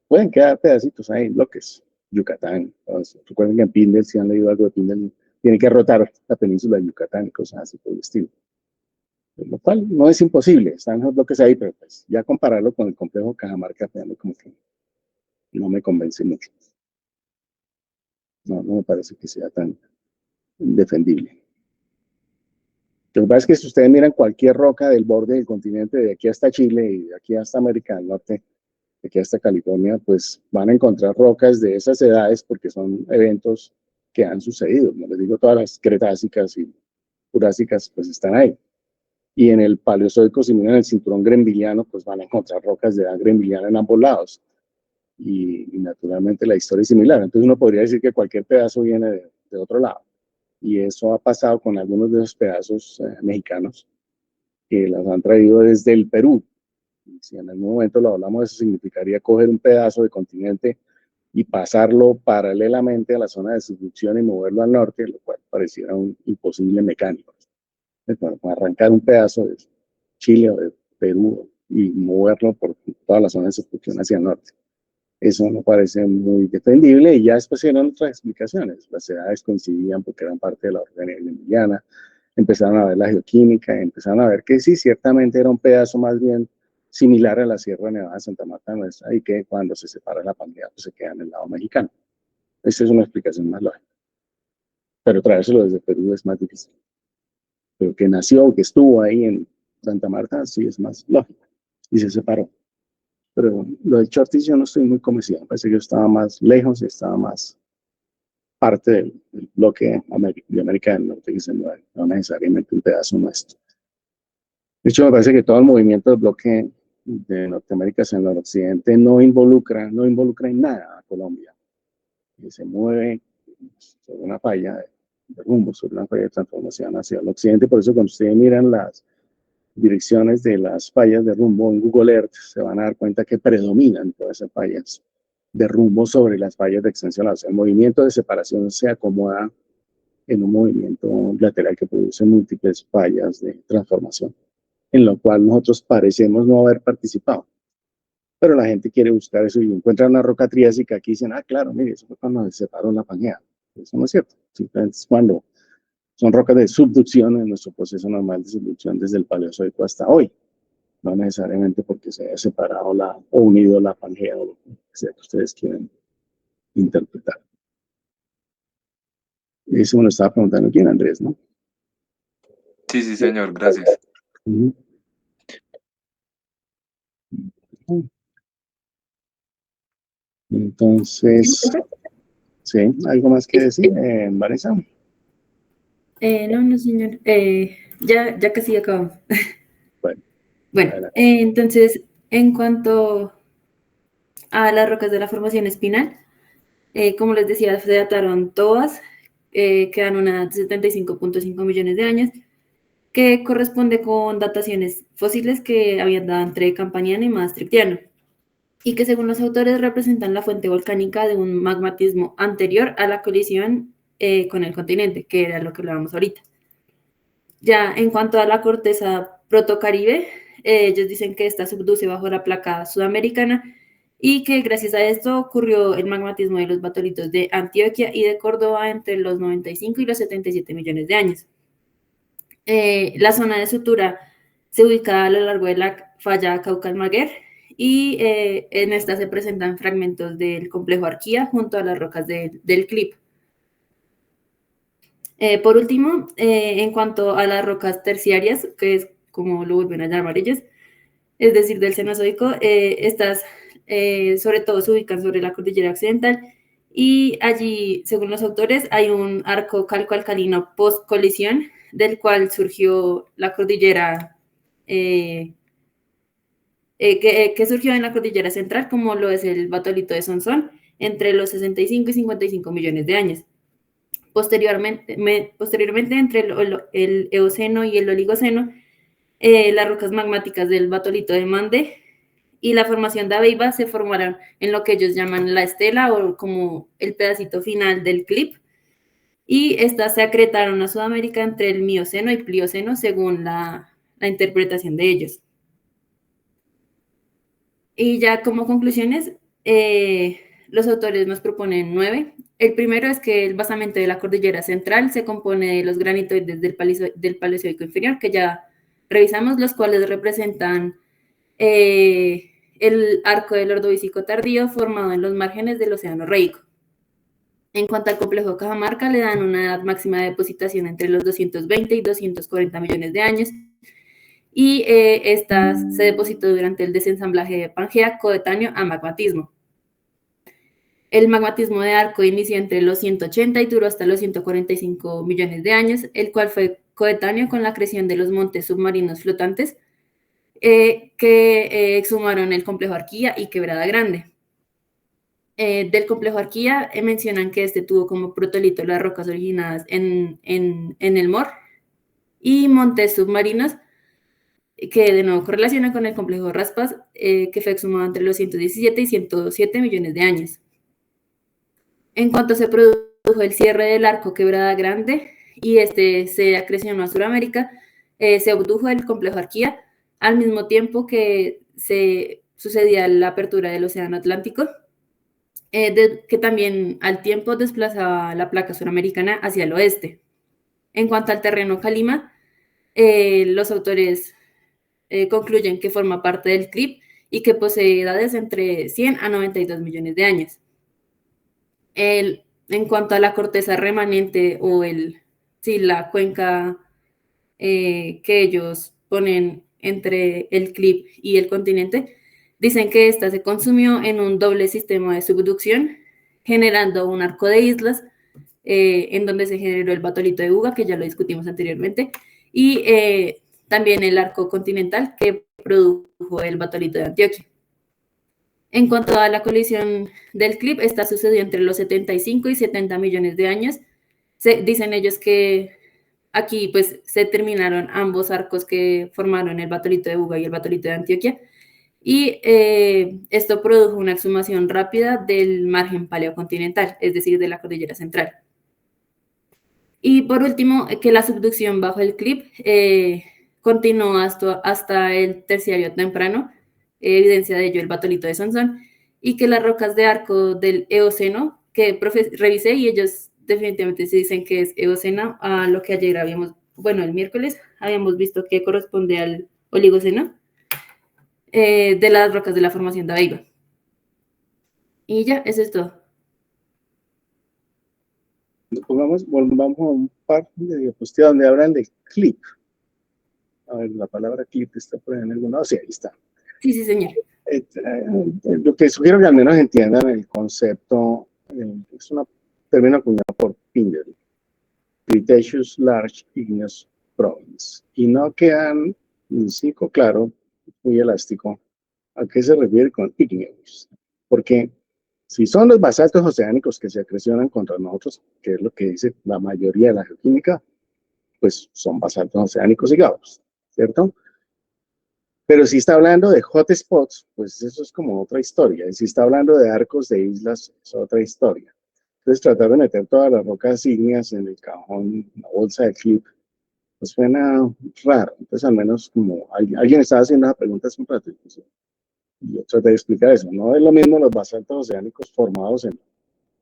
pueden quedar pedacitos ahí, bloques. Yucatán. Entonces, recuerden que en Pindel, si han leído algo de Pindel, tienen que rotar la península de Yucatán, cosas así por el estilo. Lo cual no es imposible, están los bloques ahí, pero pues ya compararlo con el complejo Cajamarca, como que no me convence mucho. No me parece que sea tan defendible. Lo que pasa es que si ustedes miran cualquier roca del borde del continente, de aquí hasta Chile y de aquí hasta América del Norte, de aquí hasta California, pues van a encontrar rocas de esas edades porque son eventos que han sucedido. Como les digo, todas las cretácicas y jurásicas pues están ahí. Y en el Paleozoico, si miran el cinturón grembiliano, pues van a encontrar rocas de edad grembiliana en ambos lados. Y naturalmente la historia es similar. Entonces uno podría decir que cualquier pedazo viene de otro lado. Y eso ha pasado con algunos de esos pedazos mexicanos que las han traído desde el Perú. Y si en algún momento lo hablamos, eso significaría coger un pedazo de continente y pasarlo paralelamente a la zona de subducción y moverlo al norte, lo cual pareciera un imposible mecánico. Bueno, arrancar un pedazo de Chile o de Perú y moverlo por toda la zona de subducción hacia el norte. Eso no parece muy defendible y ya después eran otras explicaciones. Las edades coincidían porque eran parte de la orogenia gremiliana, empezaron a ver la geoquímica, empezaron a ver que sí, ciertamente era un pedazo más bien similar a la Sierra Nevada de Santa Marta Nuestra y que cuando se separa la Pangea pues se queda en el lado mexicano. Esa es una explicación más lógica. Pero traérselo desde Perú es más difícil. Pero que nació, que estuvo ahí en Santa Marta, sí es más lógico. Y se separó. Pero lo de Chortis yo no estoy muy convencido. Parece que yo estaba más lejos y estaba más parte del bloque de América del Norte que se mueve, no necesariamente un pedazo nuestro. De hecho, me parece que todo el movimiento del bloque de Norteamérica hacia el occidente no involucra en nada a Colombia. Y se mueve sobre una falla de rumbo, sobre una falla de transformación hacia el occidente. Por eso cuando ustedes miran las direcciones de las fallas de rumbo en Google Earth, se van a dar cuenta que predominan todas esas fallas de rumbo sobre las fallas de extensión. O sea, el movimiento de separación se acomoda en un movimiento lateral que produce múltiples fallas de transformación, en lo cual nosotros parecemos no haber participado. Pero la gente quiere buscar eso y encuentra una roca triásica aquí y dicen, claro, mire, eso fue cuando se separó la Pangea. Eso no es cierto. Simplemente es cuando son rocas de subducción en nuestro proceso normal de subducción desde el Paleozoico hasta hoy. No necesariamente porque se haya separado o unido la Pangea o lo que sea que ustedes quieran interpretar. Eso me lo estaba preguntando quién, Andrés, ¿no? Sí, sí, señor, gracias. Entonces, ¿sí? ¿Algo más que decir, Vanessa? No, señor. Ya casi acabamos. Bueno, entonces, en cuanto a las rocas de la formación espinal, como les decía, se dataron todas, quedan una de 75.5 millones de años, que corresponde con dataciones fósiles que habían dado entre Campaniano y Maastrichtiano, y que según los autores representan la fuente volcánica de un magmatismo anterior a la colisión con el continente, que era lo que hablábamos ahorita. Ya en cuanto a la corteza protocaribe, ellos dicen que esta subduce bajo la placa sudamericana y que gracias a esto ocurrió el magmatismo de los batolitos de Antioquia y de Córdoba entre los 95 y los 77 millones de años. La zona de sutura se ubica a lo largo de la falla Cauca-Almaguer y en esta se presentan fragmentos del complejo Arquía junto a las rocas del Clip. Por último, en cuanto a las rocas terciarias, que es como lo vuelven a llamar ellos, es decir, del Cenozoico, estas sobre todo se ubican sobre la cordillera occidental y allí, según los autores, hay un arco calco-alcalino post-colisión del cual surgió la cordillera, que surgió en la cordillera central, como lo es el batolito de Sonsón, entre los 65 y 55 millones de años. Posteriormente entre el Eoceno y el Oligoceno, las rocas magmáticas del batolito de Mande y la formación de Aveiva se formaron en lo que ellos llaman la estela o como el pedacito final del clip, y estas se acretaron a Sudamérica entre el Mioceno y Plioceno según la interpretación de ellos. Y ya como conclusiones, los autores nos proponen 9. El primero es que el basamento de la cordillera central se compone de los granitoides del Paleozoico inferior, que ya revisamos, los cuales representan el arco del Ordovícico tardío formado en los márgenes del Océano Reico. En cuanto al complejo Cajamarca, le dan una edad máxima de depositación entre los 220 y 240 millones de años, y esta se depositó durante el desensamblaje de Pangea coetáneo a magmatismo. El magmatismo de Arco inició entre los 180 y duró hasta los 145 millones de años, el cual fue coetáneo con la creación de los montes submarinos flotantes que exhumaron el complejo Arquía y Quebrada Grande. Del complejo Arquía mencionan que este tuvo como protolito las rocas originadas en el Mor y montes submarinos que de nuevo correlaciona con el complejo Raspas, que fue exhumado entre los 117 y 107 millones de años. En cuanto se produjo el cierre del arco Quebrada Grande y este se acrecionó a Sudamérica, se obtuvo el complejo Arquía al mismo tiempo que se sucedía la apertura del Océano Atlántico, que también al tiempo desplazaba la placa suramericana hacia el oeste. En cuanto al terreno Calima, los autores concluyen que forma parte del CRIP y que posee edades entre 100 a 92 millones de años. En cuanto a la corteza remanente o la cuenca que ellos ponen entre el CRIP y el continente, dicen que esta se consumió en un doble sistema de subducción, generando un arco de islas en donde se generó el batolito de Uga, que ya lo discutimos anteriormente, y también el arco continental que produjo el batolito de Antioquia. En cuanto a la colisión del clip, esta sucedió entre los 75 y 70 millones de años. Dicen ellos que aquí pues se terminaron ambos arcos que formaron el batolito de Uga y el batolito de Antioquia, y esto produjo una exhumación rápida del margen paleocontinental, es decir, de la cordillera central. Y por último, que la subducción bajo el clip continuó hasta el terciario temprano, evidencia de ello el batolito de Sonsón, y que las rocas de arco del Eoceno, que revisé y ellos definitivamente sí dicen que es Eoceno, a lo que ayer habíamos, bueno, el miércoles habíamos visto que corresponde al Oligoceno, de las rocas de la formación de Aveiga. Y ya, eso es todo. Volvamos a un par de diapositivas donde hablan de clip. A ver, la palabra clip está por ahí en algún lado. Sí, ahí está. Sí, sí, señor. Lo que sugiero que al menos entiendan el concepto, es un término acuñado por Pinder, Cretaceous Large Igneous Province, y no quedan ni cinco claro, muy elástico, a qué se refiere con igneous, porque si son los basaltos oceánicos que se acrecionan contra nosotros, que es lo que dice la mayoría de la geoquímica, pues son basaltos oceánicos y gauros, ¿cierto? Pero si está hablando de hotspots, pues eso es como otra historia. Y si está hablando de arcos de islas, es otra historia. Entonces, tratar de meter todas las rocas ígneas en el cajón, la bolsa de clip, pues suena raro. Entonces, al menos como alguien estaba haciendo esa pregunta hace un rato, pues, yo traté de explicar eso. No es lo mismo los basaltos oceánicos formados en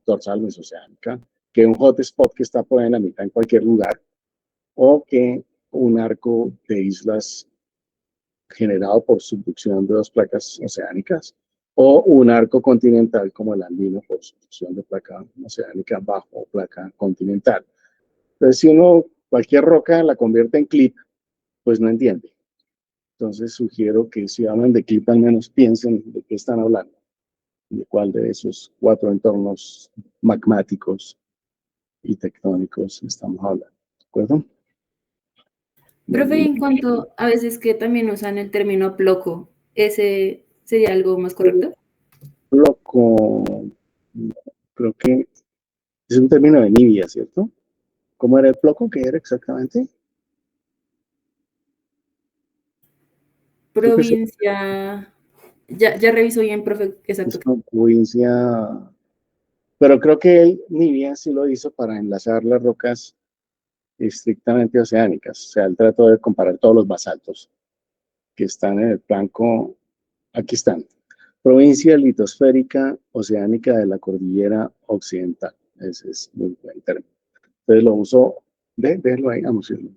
dorsal mesoceánica que un hotspot que está por ahí en la mitad en cualquier lugar, o que un arco de islas generado por subducción de dos placas oceánicas, o un arco continental como el andino por subducción de placa oceánica bajo placa continental. Entonces, si uno cualquier roca la convierte en clip, pues no entiende. Entonces, sugiero que si hablan de clip, al menos piensen de qué están hablando, de cuál de esos cuatro entornos magmáticos y tectónicos estamos hablando. ¿De acuerdo? Profe, en cuanto a veces que también usan el término ploco, ¿ese sería algo más correcto? Ploco, creo que es un término de Nibia, ¿cierto? ¿Cómo era el ploco? ¿Qué era exactamente? Provincia, ya reviso bien, profe, exacto. Es una provincia, pero creo que él, Nibia, sí lo hizo para enlazar las rocas estrictamente oceánicas. O sea, él trató de comparar todos los basaltos que están en el flanco. Aquí están. Provincia litosférica oceánica de la cordillera occidental. Ese es muy buen término. Entonces lo usó, déjelo ahí, vamos a decirlo.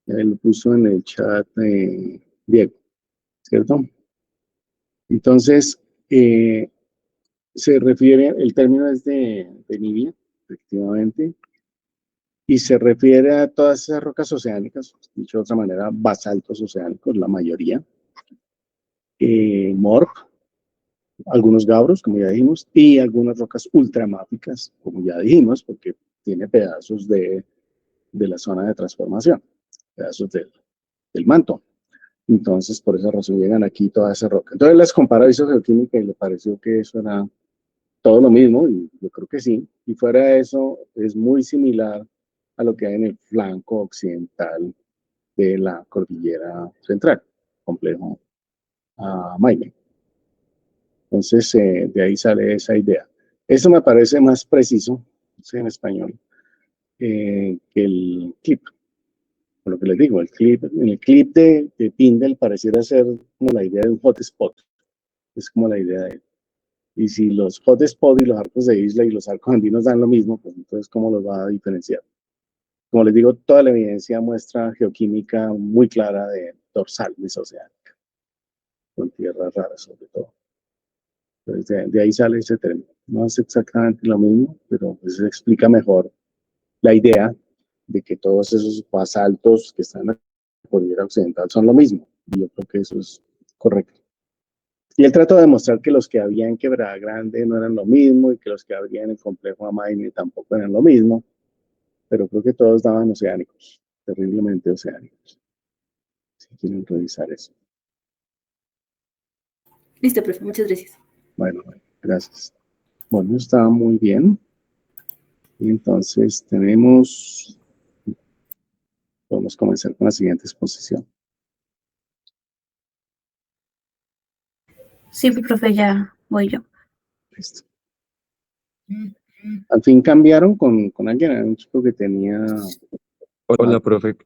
Él lo puso en el chat de Diego, ¿cierto? Entonces, se refiere, el término es de Nibia, efectivamente, y se refiere a todas esas rocas oceánicas, dicho de otra manera, basaltos oceánicos, la mayoría, MORP, algunos gauros, como ya dijimos, y algunas rocas ultramáficas, como ya dijimos, porque tiene pedazos de la zona de transformación, pedazos del manto. Entonces, por esa razón llegan aquí toda esa roca. Entonces las comparó, hizo geoquímica y le pareció que eso era todo lo mismo, y yo creo que sí. Y fuera de eso, es muy similar a lo que hay en el flanco occidental de la cordillera central, complejo Maime. Entonces, de ahí sale esa idea. Eso me parece más preciso, no sé en español, que el clip. Por lo que les digo, en el clip de Tyndall pareciera ser como la idea de un hotspot. Es como la idea de él. Y si los hotspots y los arcos de isla y los arcos andinos dan lo mismo, pues entonces, ¿cómo los va a diferenciar? Como les digo, toda la evidencia muestra geoquímica muy clara de dorsal mesoceánica, con tierras raras sobre todo. Entonces, de ahí sale ese término. No es exactamente lo mismo, pero pues explica mejor la idea de que todos esos basaltos que están en la cordillera occidental son lo mismo. Y yo creo que eso es correcto. Y él trató de demostrar que los que había en Quebrada Grande no eran lo mismo y que los que había en el complejo Amaime tampoco eran lo mismo, pero creo que todos daban oceánicos, terriblemente oceánicos. Si quieren revisar eso. Listo, profe, muchas gracias. Bueno, gracias. Bueno, está muy bien. Y entonces podemos comenzar con la siguiente exposición. Sí, profe, ya voy yo. Listo. Al fin cambiaron con alguien, era un chico que tenía... Hola, profe.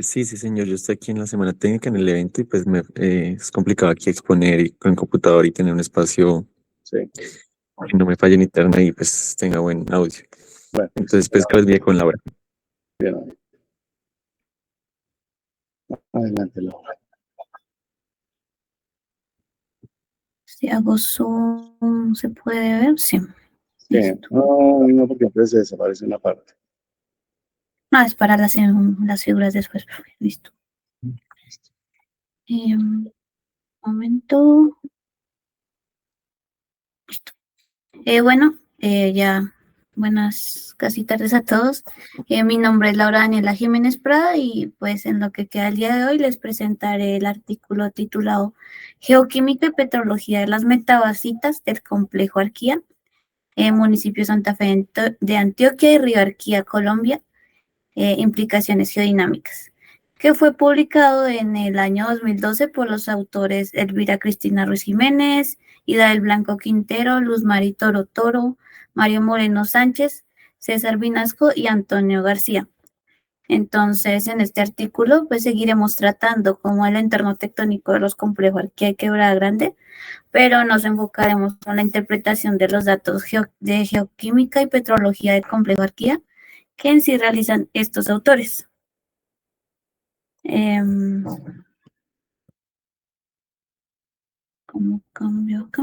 Sí, señor, yo estoy aquí en la semana técnica en el evento y pues es complicado aquí exponer y con el computador y tener un espacio Sí. que no me falle en internet y pues tenga buen audio. Bueno, entonces pues que les con la hora. Bien. Adelante, Laura. Si hago zoom, ¿se puede ver? Sí. Sí. No, porque entonces se desaparece una parte. No, es para las figuras después, profe. Listo. Momento. Listo. Bueno, ya buenas casi tardes a todos. Mi nombre es Laura Daniela Jiménez Prada y pues en lo que queda el día de hoy les presentaré el artículo titulado Geoquímica y Petrología de las Metabasitas del Complejo Arquía, municipio Santa Fe de Antioquia y Río Arquía, Colombia, implicaciones geodinámicas, que fue publicado en el año 2012 por los autores Elvira Cristina Ruiz Jiménez, Ida del Blanco Quintero, Luz Mari Toro Toro, Mario Moreno Sánchez, César Vinasco y Antonio García. Entonces, en este artículo, pues seguiremos tratando como el entorno tectónico de los complejos Arquía y Quebrada Grande, pero nos enfocaremos con la interpretación de los datos de geoquímica y petrología del complejo Arquía, que en sí realizan estos autores. ¿Cómo cambio acá?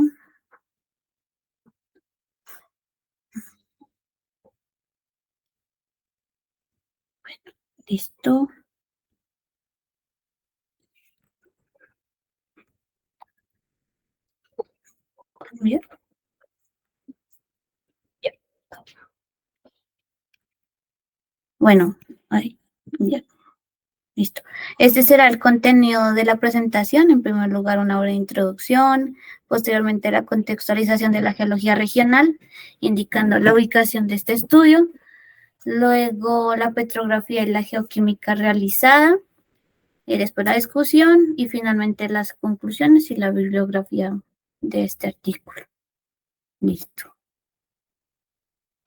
Bueno, listo. Bien. Bueno, ahí, ya. Listo. Este será el contenido de la presentación. En primer lugar, una breve introducción, posteriormente la contextualización de la geología regional, indicando la ubicación de este estudio, luego la petrografía y la geoquímica realizada, y después la discusión y finalmente las conclusiones y la bibliografía de este artículo. Listo.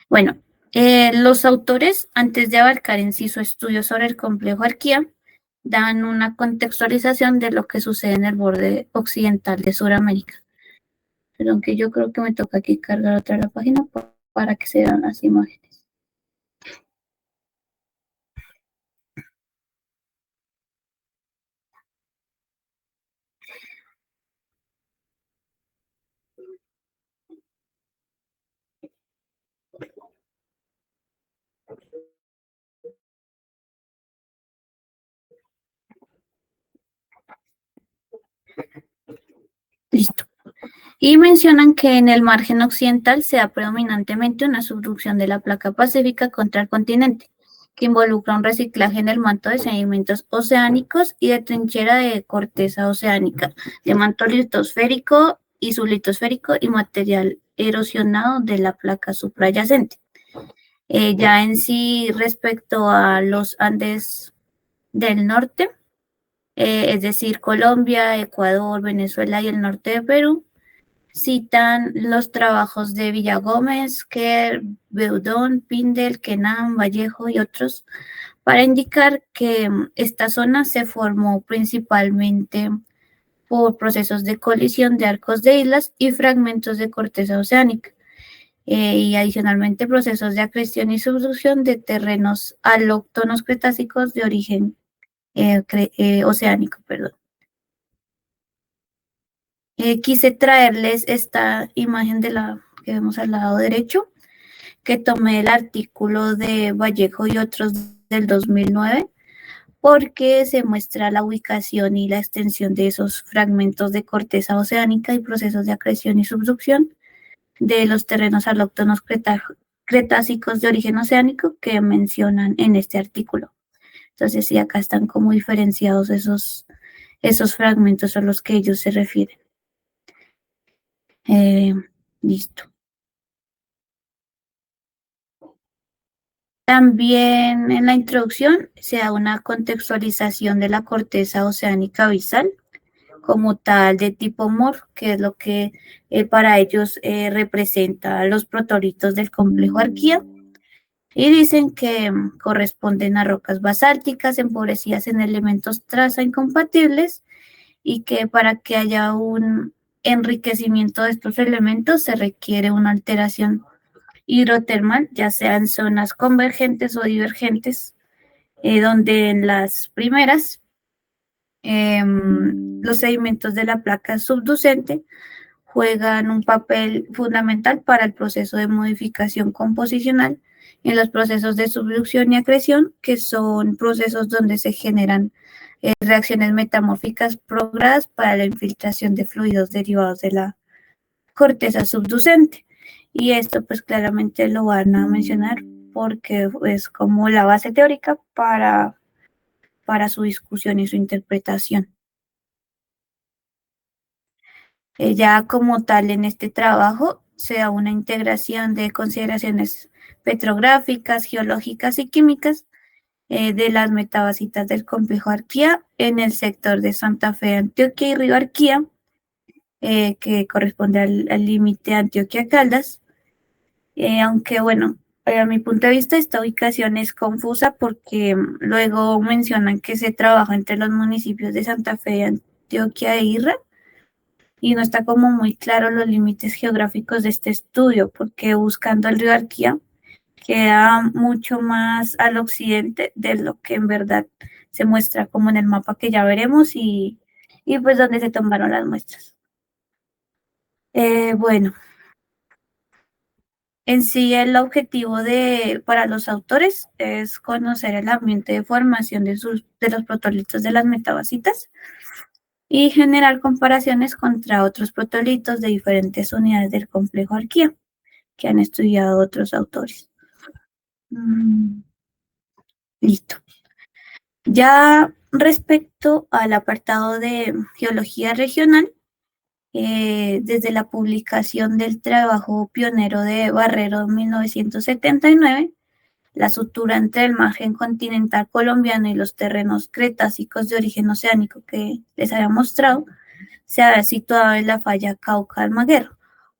Bueno, los autores, antes de abarcar en sí su estudio sobre el complejo Arquía, dan una contextualización de lo que sucede en el borde occidental de Sudamérica. Pero aunque yo creo que me toca aquí cargar otra la página para que se vean las imágenes. Listo. Y mencionan que en el margen occidental se da predominantemente una subducción de la placa pacífica contra el continente, que involucra un reciclaje en el manto de sedimentos oceánicos y de trinchera de corteza oceánica, de manto litosférico y sublitosférico y material erosionado de la placa suprayacente. Ya en sí, respecto a los Andes del norte, es decir, Colombia, Ecuador, Venezuela y el norte de Perú, citan los trabajos de Villagómez, Kerr, Beudón, Pindel, Kenan, Vallejo y otros, para indicar que esta zona se formó principalmente por procesos de colisión de arcos de islas y fragmentos de corteza oceánica, y adicionalmente procesos de acreción y subducción de terrenos alóctonos cretácicos de origen oceánico, perdón. Quise traerles esta imagen de la que vemos al lado derecho, que tomé el artículo de Vallejo y otros del 2009, porque se muestra la ubicación y la extensión de esos fragmentos de corteza oceánica y procesos de acreción y subducción de los terrenos alóctonos cretácicos de origen oceánico que mencionan en este artículo. Entonces, sí, acá están como diferenciados esos fragmentos a los que ellos se refieren. Listo. También en la introducción se da una contextualización de la corteza oceánica abisal como tal de tipo MOR, que es lo que para ellos representa los protolitos del complejo Arquía, y dicen que corresponden a rocas basálticas empobrecidas en elementos traza incompatibles y que para que haya un enriquecimiento de estos elementos se requiere una alteración hidrotermal, ya sea en zonas convergentes o divergentes, donde en las primeras los sedimentos de la placa subducente juegan un papel fundamental para el proceso de modificación composicional en los procesos de subducción y acreción, que son procesos donde se generan reacciones metamórficas programadas para la infiltración de fluidos derivados de la corteza subducente. Y esto pues claramente lo van a mencionar porque es como la base teórica para su discusión y su interpretación. Ya como tal en este trabajo se da una integración de consideraciones petrográficas, geológicas y químicas de las metabasitas del complejo Arquía en el sector de Santa Fe, Antioquia y Río Arquía, que corresponde al límite Antioquia-Caldas. Aunque bueno, a mi punto de vista esta ubicación es confusa porque luego mencionan que se trabaja entre los municipios de Santa Fe, Antioquia e Irra, y no está como muy claro los límites geográficos de este estudio, porque buscando el río Arquía queda mucho más al occidente de lo que en verdad se muestra como en el mapa que ya veremos y pues donde se tomaron las muestras. Bueno, en sí el objetivo para los autores es conocer el ambiente de formación de los protolitos de las metabasitas y generar comparaciones contra otros protolitos de diferentes unidades del complejo Arquía que han estudiado otros autores. Listo. Ya respecto al apartado de geología regional, desde la publicación del trabajo pionero de Barrero en 1979, la sutura entre el margen continental colombiano y los terrenos cretácicos de origen oceánico que les había mostrado, se había situado en la falla Cauca-Almaguer,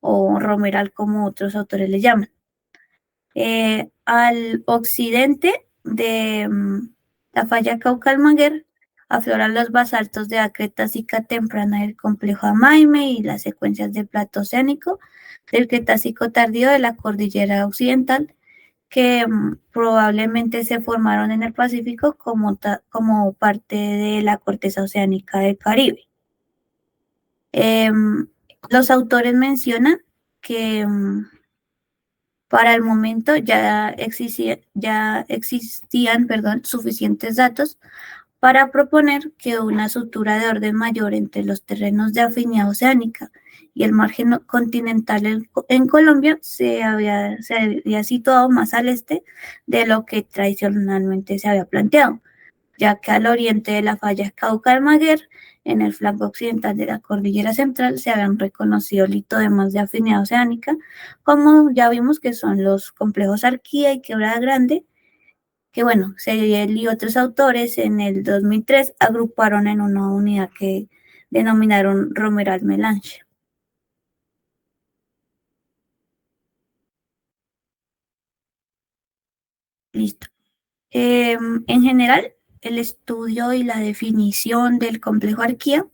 o Romeral como otros autores le llaman. Al occidente de la falla Cauca-Almaguer afloran los basaltos de la Cretácica temprana del complejo Amaime y las secuencias del plato oceánico del Cretácico tardío de la cordillera occidental, que probablemente se formaron en el Pacífico como parte de la corteza oceánica del Caribe. Los autores mencionan que para el momento ya existían suficientes datos para proponer que una sutura de orden mayor entre los terrenos de afinidad oceánica y el margen continental en Colombia se había situado más al este de lo que tradicionalmente se había planteado, ya que al oriente de la falla Cauca-Almaguer, en el flanco occidental de la cordillera central, se habían reconocido litodemas de afinidad oceánica, como ya vimos que son los complejos Arquía y Quebrada Grande, que bueno, Seriel y otros autores en el 2003 agruparon en una unidad que denominaron Romeral Melange. Listo. En general, el estudio y la definición del complejo Arquía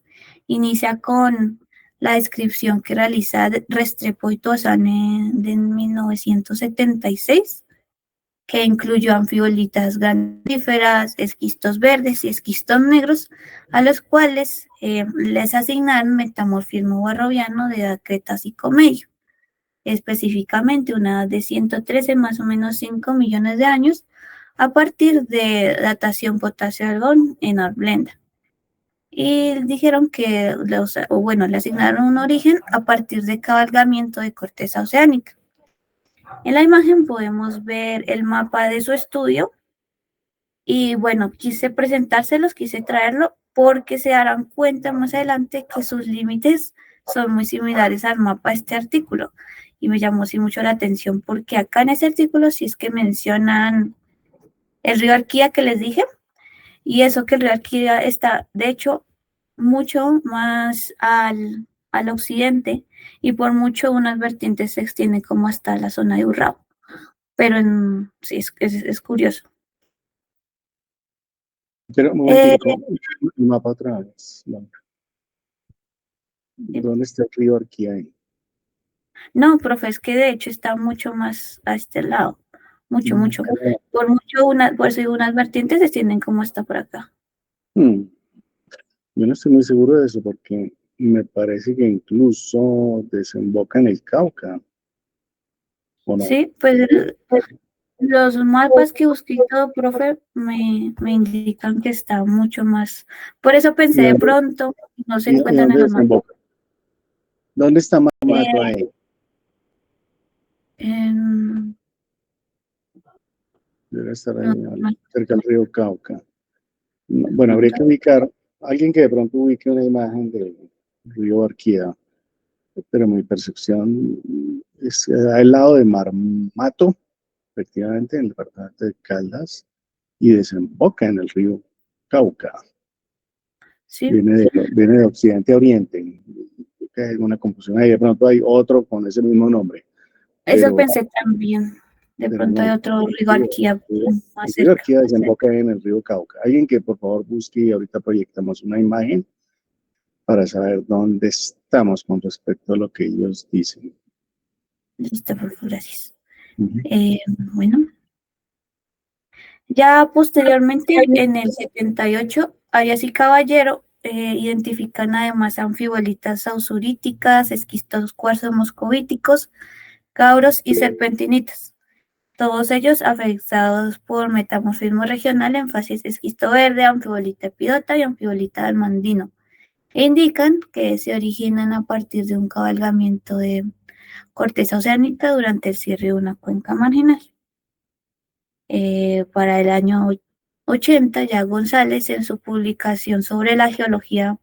inicia con la descripción que realiza Restrepo y Tozane en 1976, que incluyó anfiolitas grandíferas, esquistos verdes y esquistos negros, a los cuales les asignaron metamorfismo barroviano de edad Cretácico medio, específicamente una edad de 113 más o menos 5 millones de años, a partir de datación potasio-argón en Orblenda. Y dijeron que, le asignaron un origen a partir de cabalgamiento de corteza oceánica. En la imagen podemos ver el mapa de su estudio y bueno, quise presentárselos, quise traerlo porque se darán cuenta más adelante que sus límites son muy similares al mapa de este artículo. Y me llamó sí mucho la atención porque acá en este artículo sí es que mencionan el río Arquía que les dije, y eso que el río Arquía está, de hecho, mucho más al occidente, y por mucho unas vertientes se extienden como hasta la zona de Urrao. Pero sí, es curioso. Pero un momentico, el mapa otra vez. ¿Dónde está el río Arquía ahí? No, profe, es que de hecho está mucho más a este lado. Mucho. Por eso unas vertientes se extienden como hasta por acá. Yo no estoy muy seguro de eso porque me parece que incluso desemboca en el Cauca. ¿O no? Sí, pues los mapas que busqué y todo, profe, me indican que está mucho más. Por eso pensé de pronto, no se ¿Y encuentran dónde en los mapas. desemboca? ¿Dónde está Mamato ahí? Debe estar ahí, cerca del río Cauca. Bueno, habría que ubicar, alguien que de pronto ubique una imagen del río Arquía, pero mi percepción es al lado de Marmato, efectivamente, en el departamento de Caldas, y desemboca en el río Cauca. Sí. Viene de occidente a oriente. Creo que hay alguna confusión ahí. De pronto hay otro con ese mismo nombre. Eso pensé también. De pronto hay otro río Arquía más cerca. El río Arquía desemboca en el río Cauca. Alguien que por favor busque y ahorita proyectamos una imagen para saber dónde estamos con respecto a lo que ellos dicen. Listo, profe, gracias. Bueno. Ya posteriormente, en el 78, Arias y Caballero identifican además anfibolitas sausuríticas, esquistos cuarzo moscovíticos, cauros y serpentinitas. Todos ellos afectados por metamorfismo regional en fases esquisto verde, anfibolita epidota y anfibolita almandino. E indican que se originan a partir de un cabalgamiento de corteza oceánica durante el cierre de una cuenca marginal. Para el año 80, ya González, en su publicación sobre la geología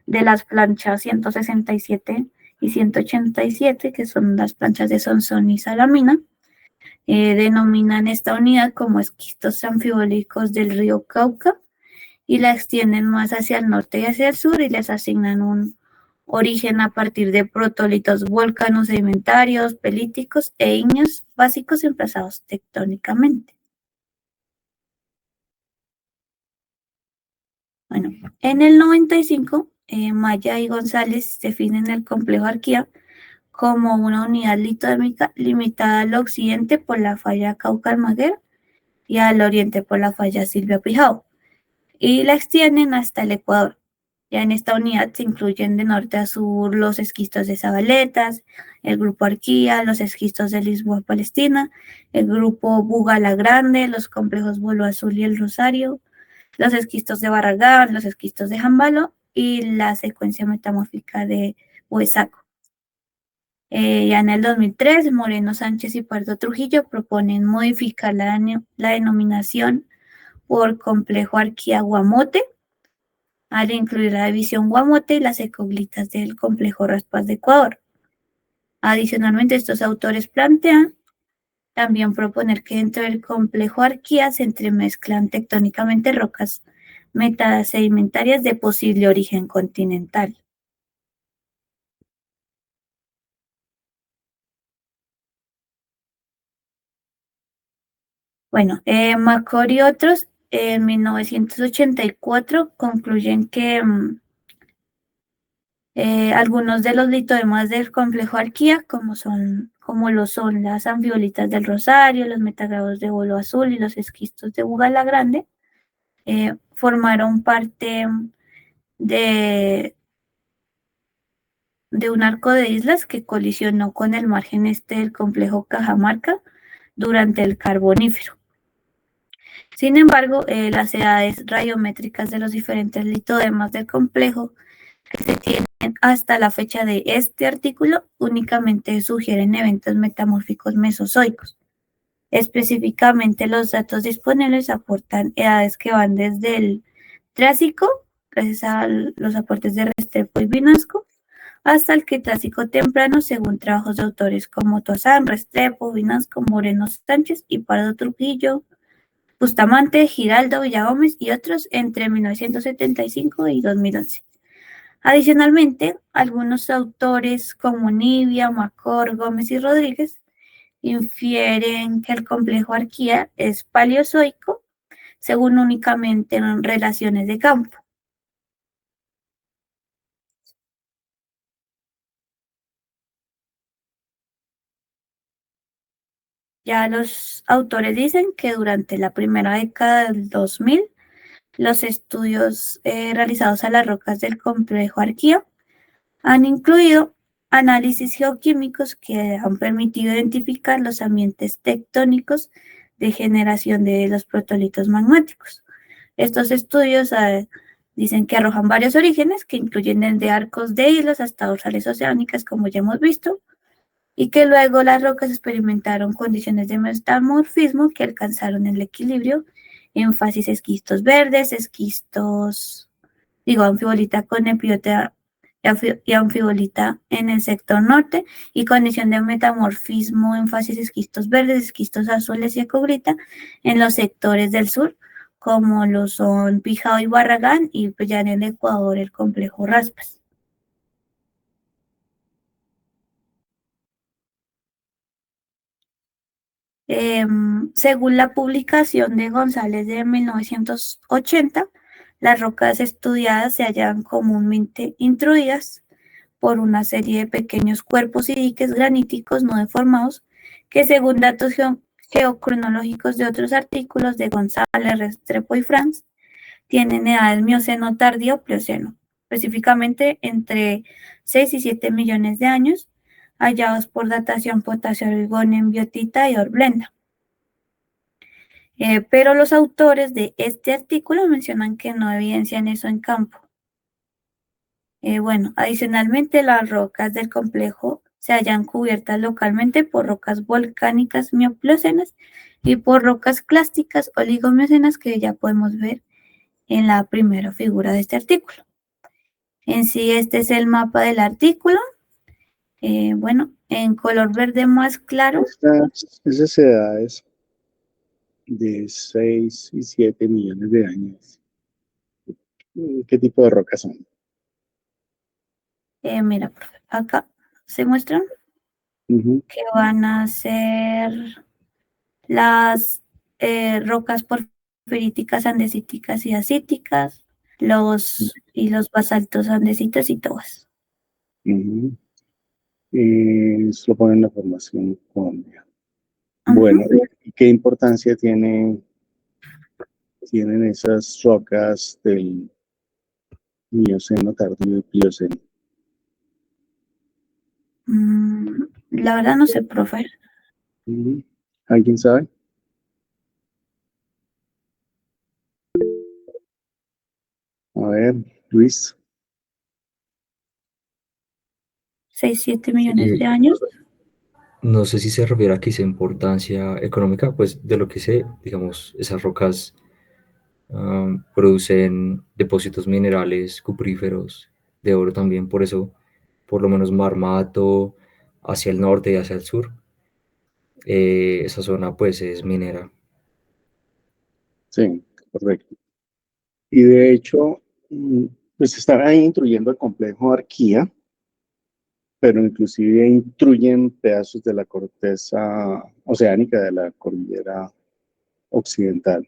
de las planchas 167 y 187, que son las planchas de Sonsón y Salamina, denominan esta unidad como esquistos anfibólicos del río Cauca y la extienden más hacia el norte y hacia el sur y les asignan un origen a partir de protolitos volcanos sedimentarios, pelíticos e ígneos básicos emplazados tectónicamente. Bueno, en el 95, Maya y González definen el complejo Arquía como una unidad litodérmica limitada al occidente por la falla Cauca-Almaguer y al oriente por la falla Silvia-Pijao, y la extienden hasta el Ecuador. Ya en esta unidad se incluyen de norte a sur los esquistos de Zabaletas, el grupo Arquía, los esquistos de Lisboa, Palestina, el grupo Bugala Grande, los complejos Bolo Azul y el Rosario, los esquistos de Barragán, los esquistos de Jambalo y la secuencia metamórfica de Huesaco. Ya en el 2003, Moreno Sánchez y Pardo Trujillo proponen modificar la denominación por complejo Arquía Guamote, al incluir la división Guamote y las ecoglitas del complejo Raspas de Ecuador. Adicionalmente, estos autores plantean también proponer que dentro del complejo Arquía se entremezclan tectónicamente rocas metasedimentarias de posible origen continental. Bueno, Macor y otros en 1984 concluyen que algunos de los litodemas del complejo Arquía, como lo son las anfiolitas del Rosario, los metagrados de Bolo Azul y los esquistos de Bugala Grande, formaron parte de un arco de islas que colisionó con el margen este del complejo Cajamarca durante el Carbonífero. Sin embargo, las edades radiométricas de los diferentes litodemas del complejo que se tienen hasta la fecha de este artículo únicamente sugieren eventos metamórficos mesozoicos. Específicamente, los datos disponibles aportan edades que van desde el Triásico, gracias a los aportes de Restrepo y Vinasco, hasta el Cretácico temprano, según trabajos de autores como Toazán, Restrepo, Vinasco, Moreno Sánchez y Pardo Trujillo, Bustamante, Giraldo, Villagómez y otros entre 1975 y 2011. Adicionalmente, algunos autores como Nivia, Macor, Gómez y Rodríguez infieren que el complejo Arquía es paleozoico según únicamente en relaciones de campo. Ya los autores dicen que durante la primera década del 2000, los estudios realizados a las rocas del complejo Arquía han incluido análisis geoquímicos que han permitido identificar los ambientes tectónicos de generación de los protolitos magmáticos. Estos estudios dicen que arrojan varios orígenes que incluyen desde arcos de islas hasta dorsales oceánicas, como ya hemos visto, y que luego las rocas experimentaron condiciones de metamorfismo que alcanzaron el equilibrio en fases esquistos verdes, anfibolita con epiota y anfibolita en el sector norte y condición de metamorfismo en fases esquistos verdes, esquistos azules y ecogrita en los sectores del sur, como lo son Pijao y Barragán, y pues ya en el Ecuador el complejo Raspas. Según la publicación de González de 1980, las rocas estudiadas se hallan comúnmente intruidas por una serie de pequeños cuerpos y diques graníticos no deformados que, según datos geocronológicos de otros artículos de González, Restrepo y Franz, tienen edades Mioceno tardío Plioceno, específicamente entre 6 y 7 millones de años, hallados por datación potasio-argón en biotita y horblenda. Pero los autores de este artículo mencionan que no evidencian eso en campo. Adicionalmente, las rocas del complejo se hallan cubiertas localmente por rocas volcánicas mioplocenas y por rocas clásticas oligomiocenas que ya podemos ver en la primera figura de este artículo. En sí, este es el mapa del artículo. En color verde más claro. Esas edades de 6 y 7 millones de años, ¿qué tipo de rocas son? Mira, profe, acá se muestran que van a ser las rocas porfiríticas, andesíticas y dacíticas, los basaltos andesitos y todas. Lo ponen en la formación Colombia. Bueno, ¿qué importancia tienen esas rocas del Mioceno tardío y Plioceno? La verdad no sé, profe. ¿Alguien sabe? A ver, Luis. 6, 7 millones de años. No sé si se refiere a quizá importancia económica, pues de lo que sé, digamos, esas rocas producen depósitos minerales cupríferos, de oro también, por eso, por lo menos Marmato, hacia el norte y hacia el sur, esa zona pues es minera. Sí, correcto. Y de hecho, pues están ahí instruyendo el complejo Arquía, pero inclusive intruyen pedazos de la corteza oceánica de la cordillera occidental.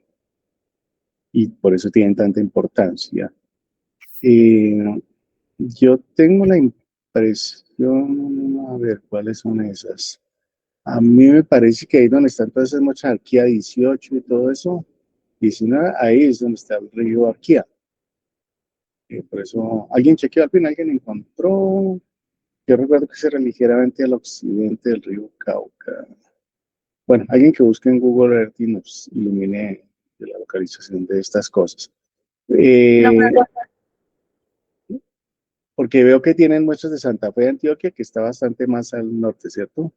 Y por eso tienen tanta importancia. Yo tengo la impresión, a ver, ¿cuáles son esas? A mí me parece que ahí donde están todas esas muchas Arquía 18 y todo eso, 19, ahí es donde está el río Arquía. Por eso, alguien chequeó al fin, alguien encontró. Yo recuerdo que se era ligeramente al occidente del río Cauca. Bueno, alguien que busque en Google Earth y nos ilumine la localización de estas cosas. Porque veo que tienen muestras de Santa Fe de Antioquia, que está bastante más al norte, ¿cierto?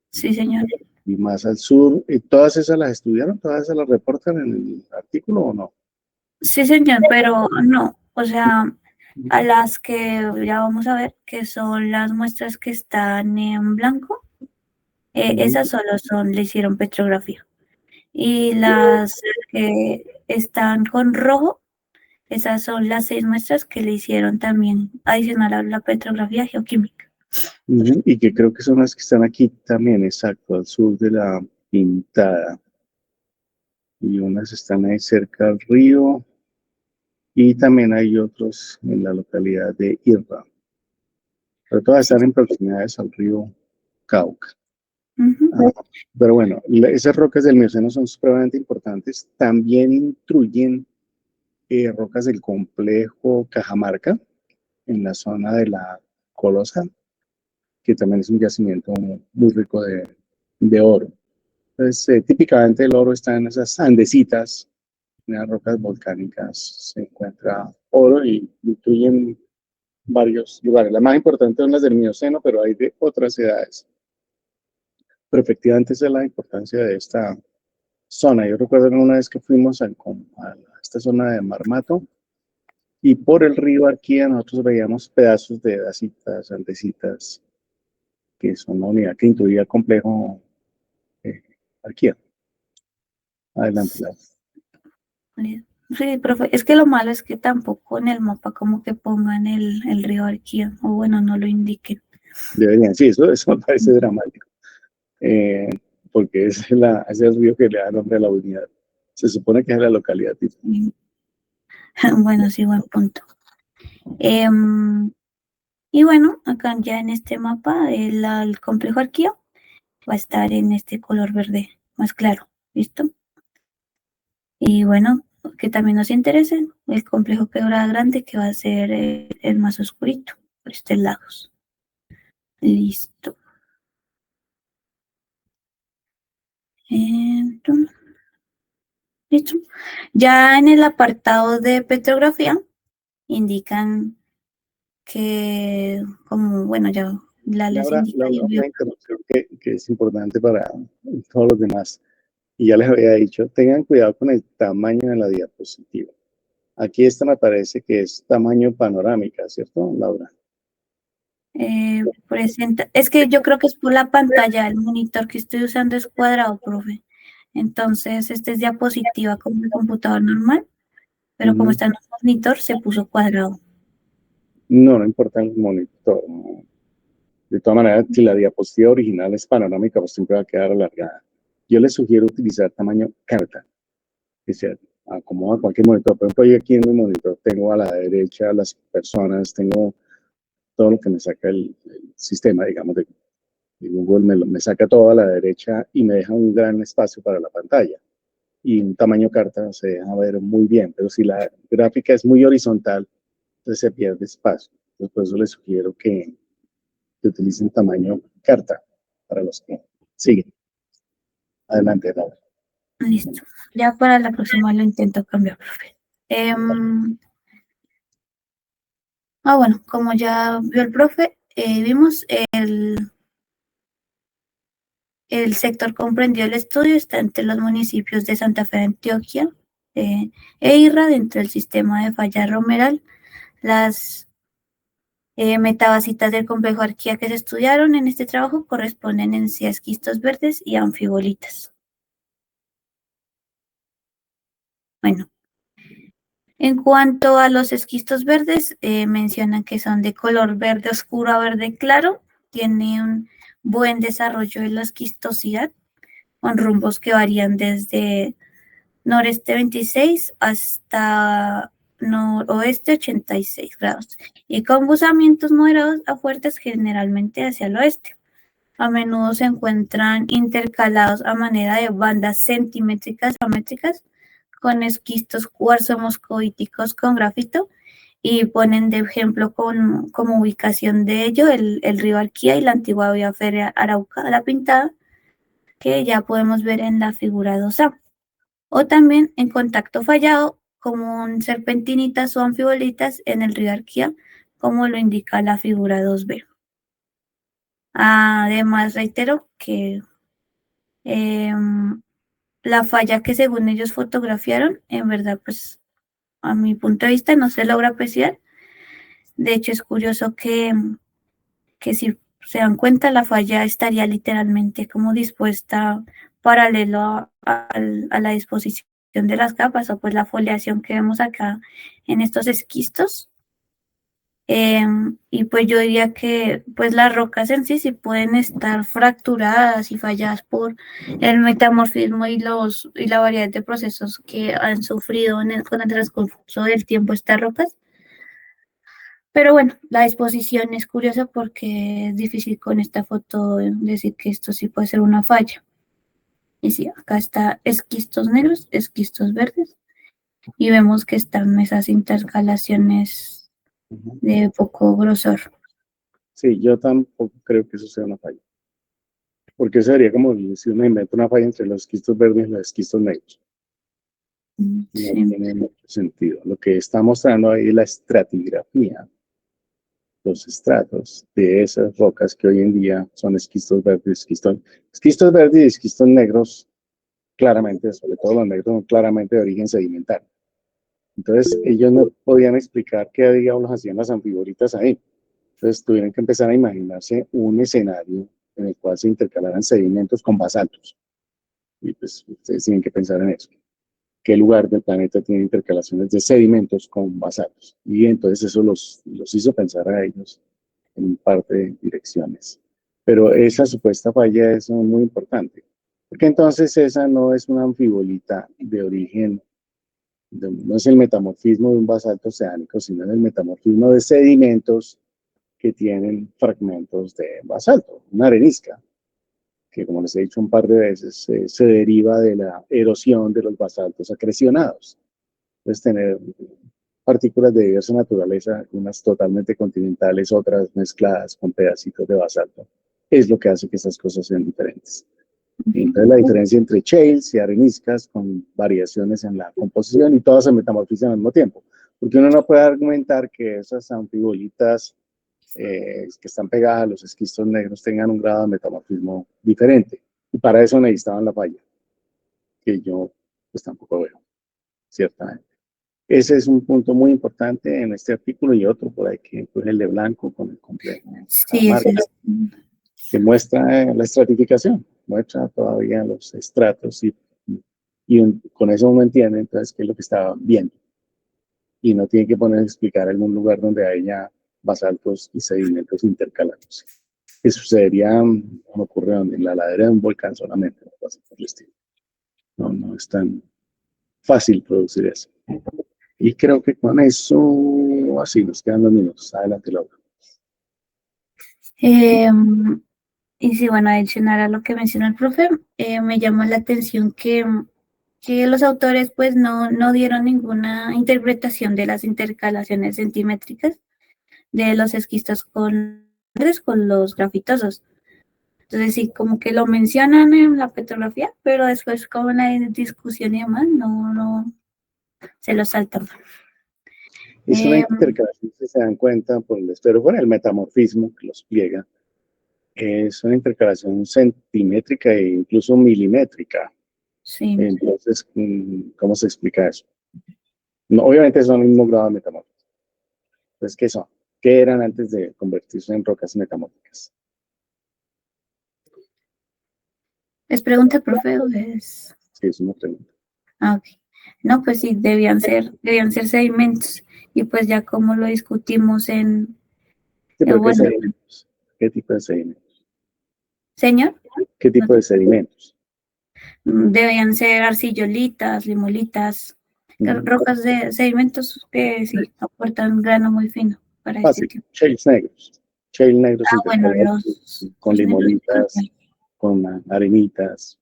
Sí, señor. Y más al sur. ¿Todas esas las estudiaron? ¿Todas esas las reportan en el artículo o no? Sí, señor, pero no, o sea, a las que ya vamos a ver, que son las muestras que están en blanco, esas solo le hicieron petrografía. Y las que están con rojo, esas son las 6 muestras que le hicieron también adicional a la petrografía geoquímica. Y que creo que son las que están aquí también, exacto, al sur de la Pintada. Y unas están ahí cerca del río. Y también hay otros en la localidad de Irra. Pero todas están en proximidades al río Cauca. Pero bueno, esas rocas del Mioceno son supremamente importantes. También incluyen rocas del complejo Cajamarca, en la zona de la Colosa, que también es un yacimiento muy rico de oro. Entonces, típicamente el oro está en esas andesitas, en las rocas volcánicas se encuentra oro y incluyen varios lugares. Las más importantes son las del Mioceno, pero hay de otras edades. Pero efectivamente esa es la importancia de esta zona. Yo recuerdo una vez que fuimos a esta zona de Marmato y por el río Arquía nosotros veíamos pedazos de dacitas, andesitas, que son una unidad que incluía el complejo Arquía. Adelante, Laura. Sí, profe, es que lo malo es que tampoco en el mapa como que pongan el río Arquía, o bueno, no lo indiquen. Deberían, sí, eso me parece dramático. Porque es el río que le da nombre a la unidad. Se supone que es la localidad tipo. Bueno, sí, buen punto. Y bueno, acá ya en este mapa el complejo Arquía va a estar en este color verde más claro, ¿listo? Y bueno, que también nos interese el complejo Quebrada Grande, que va a ser el más oscurito, por estos lados. Listo. Listo. Ya en el apartado de petrografía indican que, como, bueno, ya la les Laura, indica. una interrupción que es importante para todos los demás. Y ya les había dicho, tengan cuidado con el tamaño de la diapositiva. Aquí esta me parece que es tamaño panorámica, ¿cierto, Laura? Presenta, es que yo creo que es por la pantalla, el monitor que estoy usando es cuadrado, profe. Entonces, este es diapositiva como el computador normal, pero como está en un monitor, se puso cuadrado. No importa el monitor. No. De todas maneras, si la diapositiva original es panorámica, pues siempre va a quedar alargada. Yo les sugiero utilizar tamaño carta, que se acomoda a cualquier monitor. Por ejemplo, yo aquí en mi monitor tengo a la derecha las personas, tengo todo lo que me saca el sistema, digamos, de Google, me saca todo a la derecha y me deja un gran espacio para la pantalla. Y un tamaño carta se deja ver muy bien, pero si la gráfica es muy horizontal, entonces se pierde espacio. Entonces, por eso les sugiero que utilicen tamaño carta para los que siguen. Adelante, Laura. Listo. Ya para la próxima lo intento cambiar, profe. Bueno, como ya vio el profe, vimos el sector comprendió el estudio, está entre los municipios de Santa Fe de Antioquia e Irra, dentro del sistema de falla romeral. Las metabasitas del complejo Arquía que se estudiaron en este trabajo corresponden en esquistos verdes y anfibolitas. Bueno, en cuanto a los esquistos verdes, mencionan que son de color verde oscuro a verde claro, tiene un buen desarrollo de la esquistosidad, con rumbos que varían desde noreste 26 hasta noroeste 86 grados, y con buzamientos moderados a fuertes generalmente hacia el oeste. A menudo se encuentran intercalados a manera de bandas centimétricas geométricas con esquistos cuarzo moscovíticos con grafito, y ponen de ejemplo como ubicación de ello el río Arquía y la antigua vía férrea Arauca La Pintada, que ya podemos ver en la figura 2A. o también en contacto fallado, como en serpentinitas o anfibolitas en el río Arquía, como lo indica la figura 2B. Además, reitero que la falla que según ellos fotografiaron, en verdad, pues a mi punto de vista no se logra apreciar. De hecho, es curioso que si se dan cuenta, la falla estaría literalmente como dispuesta paralelo a la disposición de las capas, o pues la foliación que vemos acá en estos esquistos. Y pues yo diría que pues las rocas en sí pueden estar fracturadas y falladas por el metamorfismo y la variedad de procesos que han sufrido con el transcurso del tiempo estas rocas. Pero bueno, la disposición es curiosa porque es difícil con esta foto decir que esto sí puede ser una falla. Y sí, acá está esquistos negros, esquistos verdes, y vemos que están esas intercalaciones de poco grosor. Sí, yo tampoco creo que eso sea una falla. Porque eso sería como si uno inventa una falla entre los esquistos verdes y los esquistos negros. No tiene mucho sentido. Lo que está mostrando ahí es la estratigrafía, los estratos de esas rocas que hoy en día son esquistos verdes, esquistos verdes y esquistos negros, claramente, sobre todo los negros, son claramente de origen sedimentario. Entonces, ellos no podían explicar qué diablos hacían las anfibolitas ahí. Entonces, tuvieron que empezar a imaginarse un escenario en el cual se intercalaran sedimentos con basaltos. Y pues, ustedes tienen que pensar en eso. ¿Qué lugar del planeta tiene intercalaciones de sedimentos con basaltos? Y entonces eso los hizo pensar a ellos en un par de direcciones. Pero esa supuesta falla es muy importante, porque entonces esa no es una anfibolita de origen, no es el metamorfismo de un basalto oceánico, sino el metamorfismo de sedimentos que tienen fragmentos de basalto, una arenisca, que como les he dicho un par de veces, se deriva de la erosión de los basaltos acrecionados. Entonces, tener partículas de diversa naturaleza, unas totalmente continentales, otras mezcladas con pedacitos de basalto, es lo que hace que estas cosas sean diferentes. Y entonces, la diferencia entre shales y areniscas con variaciones en la composición y todas se metamorfizan al mismo tiempo. Porque uno no puede argumentar que esas anfibolitas que están pegadas a los esquistos negros tengan un grado de metamorfismo diferente. Y para eso necesitaban la falla, que yo pues tampoco veo, ciertamente. Ese es un punto muy importante en este artículo y otro por ahí que fue el de Blanco con el complejo. Sí, que muestra la estratificación, muestra todavía los estratos y con eso uno entiende entonces qué es lo que estaba viendo. Y no tiene que poner a explicar algún lugar donde haya basaltos y sedimentos intercalados. Que sucedería, me ocurre en la ladera de un volcán solamente, no es tan fácil producir eso. Y creo que con eso, así nos quedan 2 minutos. Adelante, Laura. Y sí, bueno, adicional a lo que mencionó el profe, me llamó la atención que los autores pues no dieron ninguna interpretación de las intercalaciones centimétricas de los esquistos con los grafitosos. Entonces sí, como que lo mencionan en la petrografía, pero después como en la discusión y demás, no se lo saltan. Es una intercalación, si se dan cuenta, pero bueno, el metamorfismo que los pliega, es una intercalación centimétrica e incluso milimétrica. Sí. Entonces, ¿cómo se explica eso? No, obviamente son el mismo grado de metamorfismo. Entonces, ¿qué son? ¿Qué eran antes de convertirse en rocas metamórficas? ¿Es pregunta, profe, o es...? Sí, es una pregunta. Ok. No, pues sí, debían ser sedimentos. Y pues ya como lo discutimos en... Sí, pero ¿qué sedimentos? ¿Qué tipo de sedimentos? ¿Señor? ¿Qué tipo de sedimentos? Debían ser arcillolitas, limolitas, rocas de sedimentos que sí aportan grano muy fino para este tipo. Shales negros. Shales negros bueno, con limolitas, con arenitas.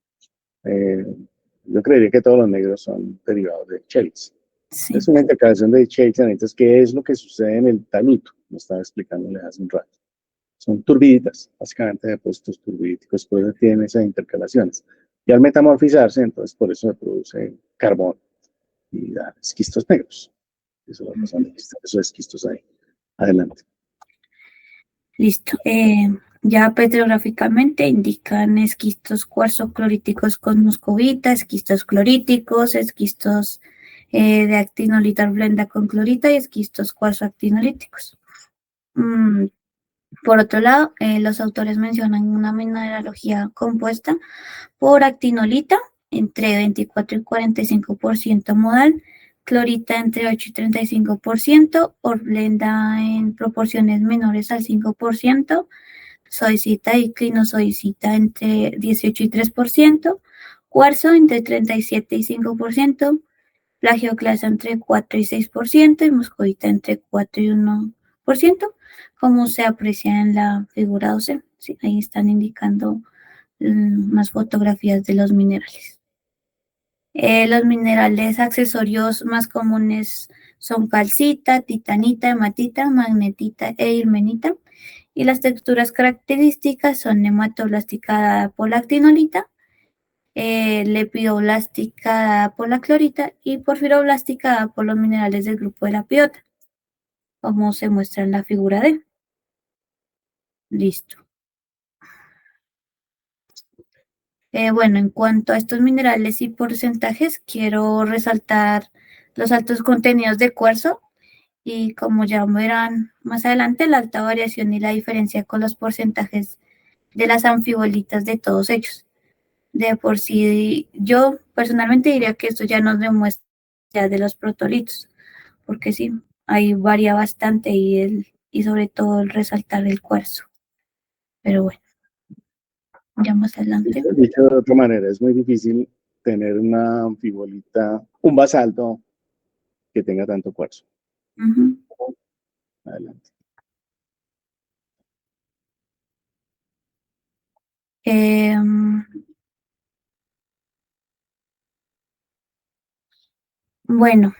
Yo creería que todos los negros son derivados de shales. Sí. Es una intercalación de shales y arenitas, que es lo que sucede en el taluto, me estaba explicándole hace un rato. Son turbiditas, básicamente depósitos turbidíticos, por eso tienen esas intercalaciones. Y al metamorfizarse, entonces por eso se produce carbón y da esquistos negros. Eso es lo que pasa, esos esquistos ahí. Adelante. Listo. Ya petrográficamente indican esquistos cuarzo-cloríticos con muscovita, esquistos cloríticos, esquistos de actinolita blenda con clorita y esquistos cuarzo-actinolíticos. Por otro lado, los autores mencionan una mineralogía compuesta por actinolita entre 24 y 45% modal, clorita entre 8 y 35%, horblenda en proporciones menores al 5%, zoisita y clinozoisita entre 18 y 3%, cuarzo entre 37 y 5%, plagioclasa entre 4 y 6% y muscovita entre 4 y 1%, como se aprecia en la figura 12. Sí, ahí están indicando unas fotografías de los minerales. Los minerales accesorios más comunes son calcita, titanita, hematita, magnetita e ilmenita. Y las texturas características son hematoblástica por la actinolita, lepidoblástica por la clorita y porfiroblástica por los minerales del grupo de la piota, como se muestra en la figura D. Listo. Bueno, en cuanto a estos minerales y porcentajes, quiero resaltar los altos contenidos de cuarzo y, como ya verán más adelante, la alta variación y la diferencia con los porcentajes de las anfibolitas de todos ellos. De por sí, yo personalmente diría que esto ya nos demuestra ya de los protolitos, porque sí, ahí varía bastante y sobre todo el resaltar el cuarzo. Pero bueno. Ya más adelante. Dicho de otra manera, es muy difícil tener una anfibolita, un basalto que tenga tanto cuarzo. Adelante. Bueno,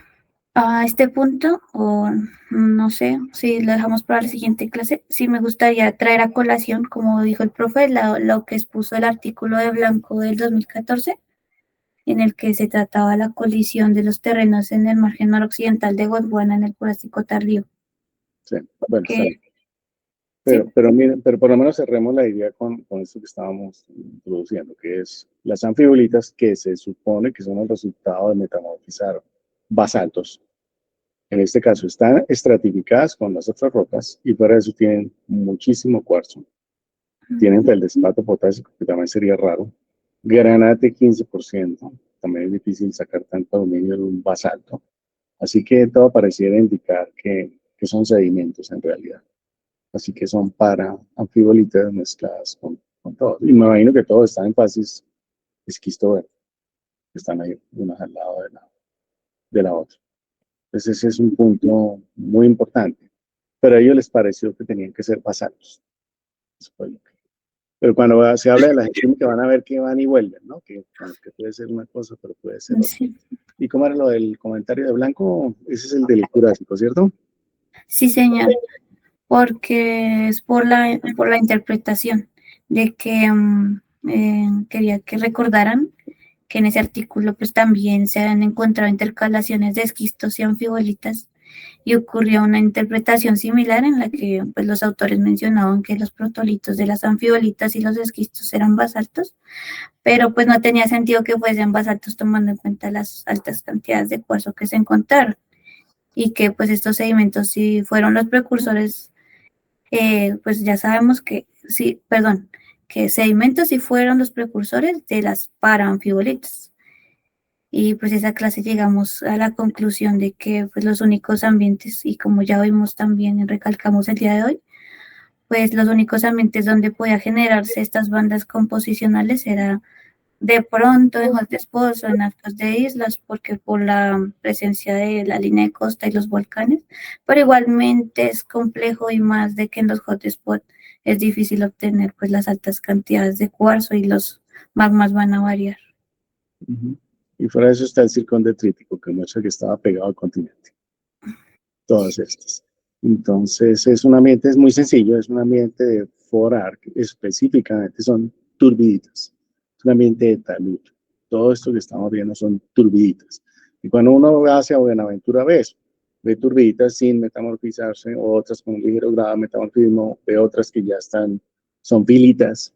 a este punto, o no sé si lo dejamos para la siguiente clase, sí me gustaría traer a colación, como dijo el profe, lo que expuso el artículo de Blanco del 2014, en el que se trataba la colisión de los terrenos en el margen noroccidental de Gondwana en el Jurásico tardío. Sí, bueno, está bien. Pero miren, pero por lo menos cerremos la idea con esto que estábamos introduciendo, que es las anfibolitas que se supone que son el resultado de metamorfizar basaltos. En este caso están estratificadas con las otras rocas y fuera de eso tienen muchísimo cuarzo. Tienen feldespato potásico, que también sería raro. Granate 15%. También es difícil sacar tanto aluminio de un basalto. Así que todo pareciera indicar que son sedimentos en realidad. Así que son para anfibolitas mezcladas con todo. Y me imagino que todos están en fases esquisto verde. Están ahí unas al lado de la otra. Entonces ese es un punto muy importante. Pero a ellos les pareció que tenían que ser basaltos. Pero cuando se habla de la geoquímica van a ver que van y vuelven, ¿no? Que puede ser una cosa, pero puede ser otra. Sí. ¿Y cómo era lo del comentario de Blanco? Ese es el del Jurásico, ¿cierto? Sí, señor. Porque es por la interpretación de que quería que recordaran que en ese artículo pues también se han encontrado intercalaciones de esquistos y anfibolitas y ocurrió una interpretación similar en la que pues los autores mencionaban que los protolitos de las anfibolitas y los esquistos eran basaltos, pero pues no tenía sentido que fuesen basaltos tomando en cuenta las altas cantidades de cuarzo que se encontraron y que pues estos sedimentos sí fueron los precursores. Pues ya sabemos que sí, perdón, que sedimentos sí fueron los precursores de las paraanfibolitas. Y pues esa clase llegamos a la conclusión de que pues los únicos ambientes, y como ya vimos también y recalcamos el día de hoy, pues los únicos ambientes donde podía generarse estas bandas composicionales era de pronto en hotspots o en actos de islas, porque por la presencia de la línea de costa y los volcanes, pero igualmente es complejo y más de que en los hotspots es difícil obtener pues las altas cantidades de cuarzo y los magmas van a variar. Y fuera de eso está el circón detrítico, que muestra que estaba pegado al continente. Todas estas. Entonces es un ambiente, es muy sencillo, es un ambiente de Forar, que específicamente son turbiditas. un ambiente de talud. Todo esto que estamos viendo son turbiditas. Y cuando uno va hacia Buenaventura ve eso, ve turbiditas sin metamorfizarse, otras con un ligero grado de metamorfismo, ve otras que ya son filitas,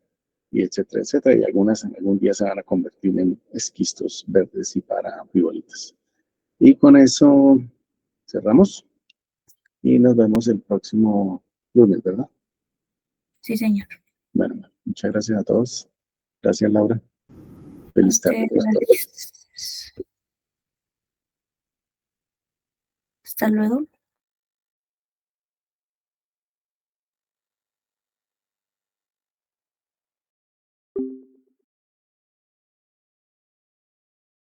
y etcétera, etcétera, y algunas en algún día se van a convertir en esquistos verdes y parafibolitas. Y con eso cerramos y nos vemos el próximo lunes, ¿verdad? Sí, señor. Bueno, muchas gracias a todos. Gracias, Laura. Feliz tarde. Gracias. Hasta luego.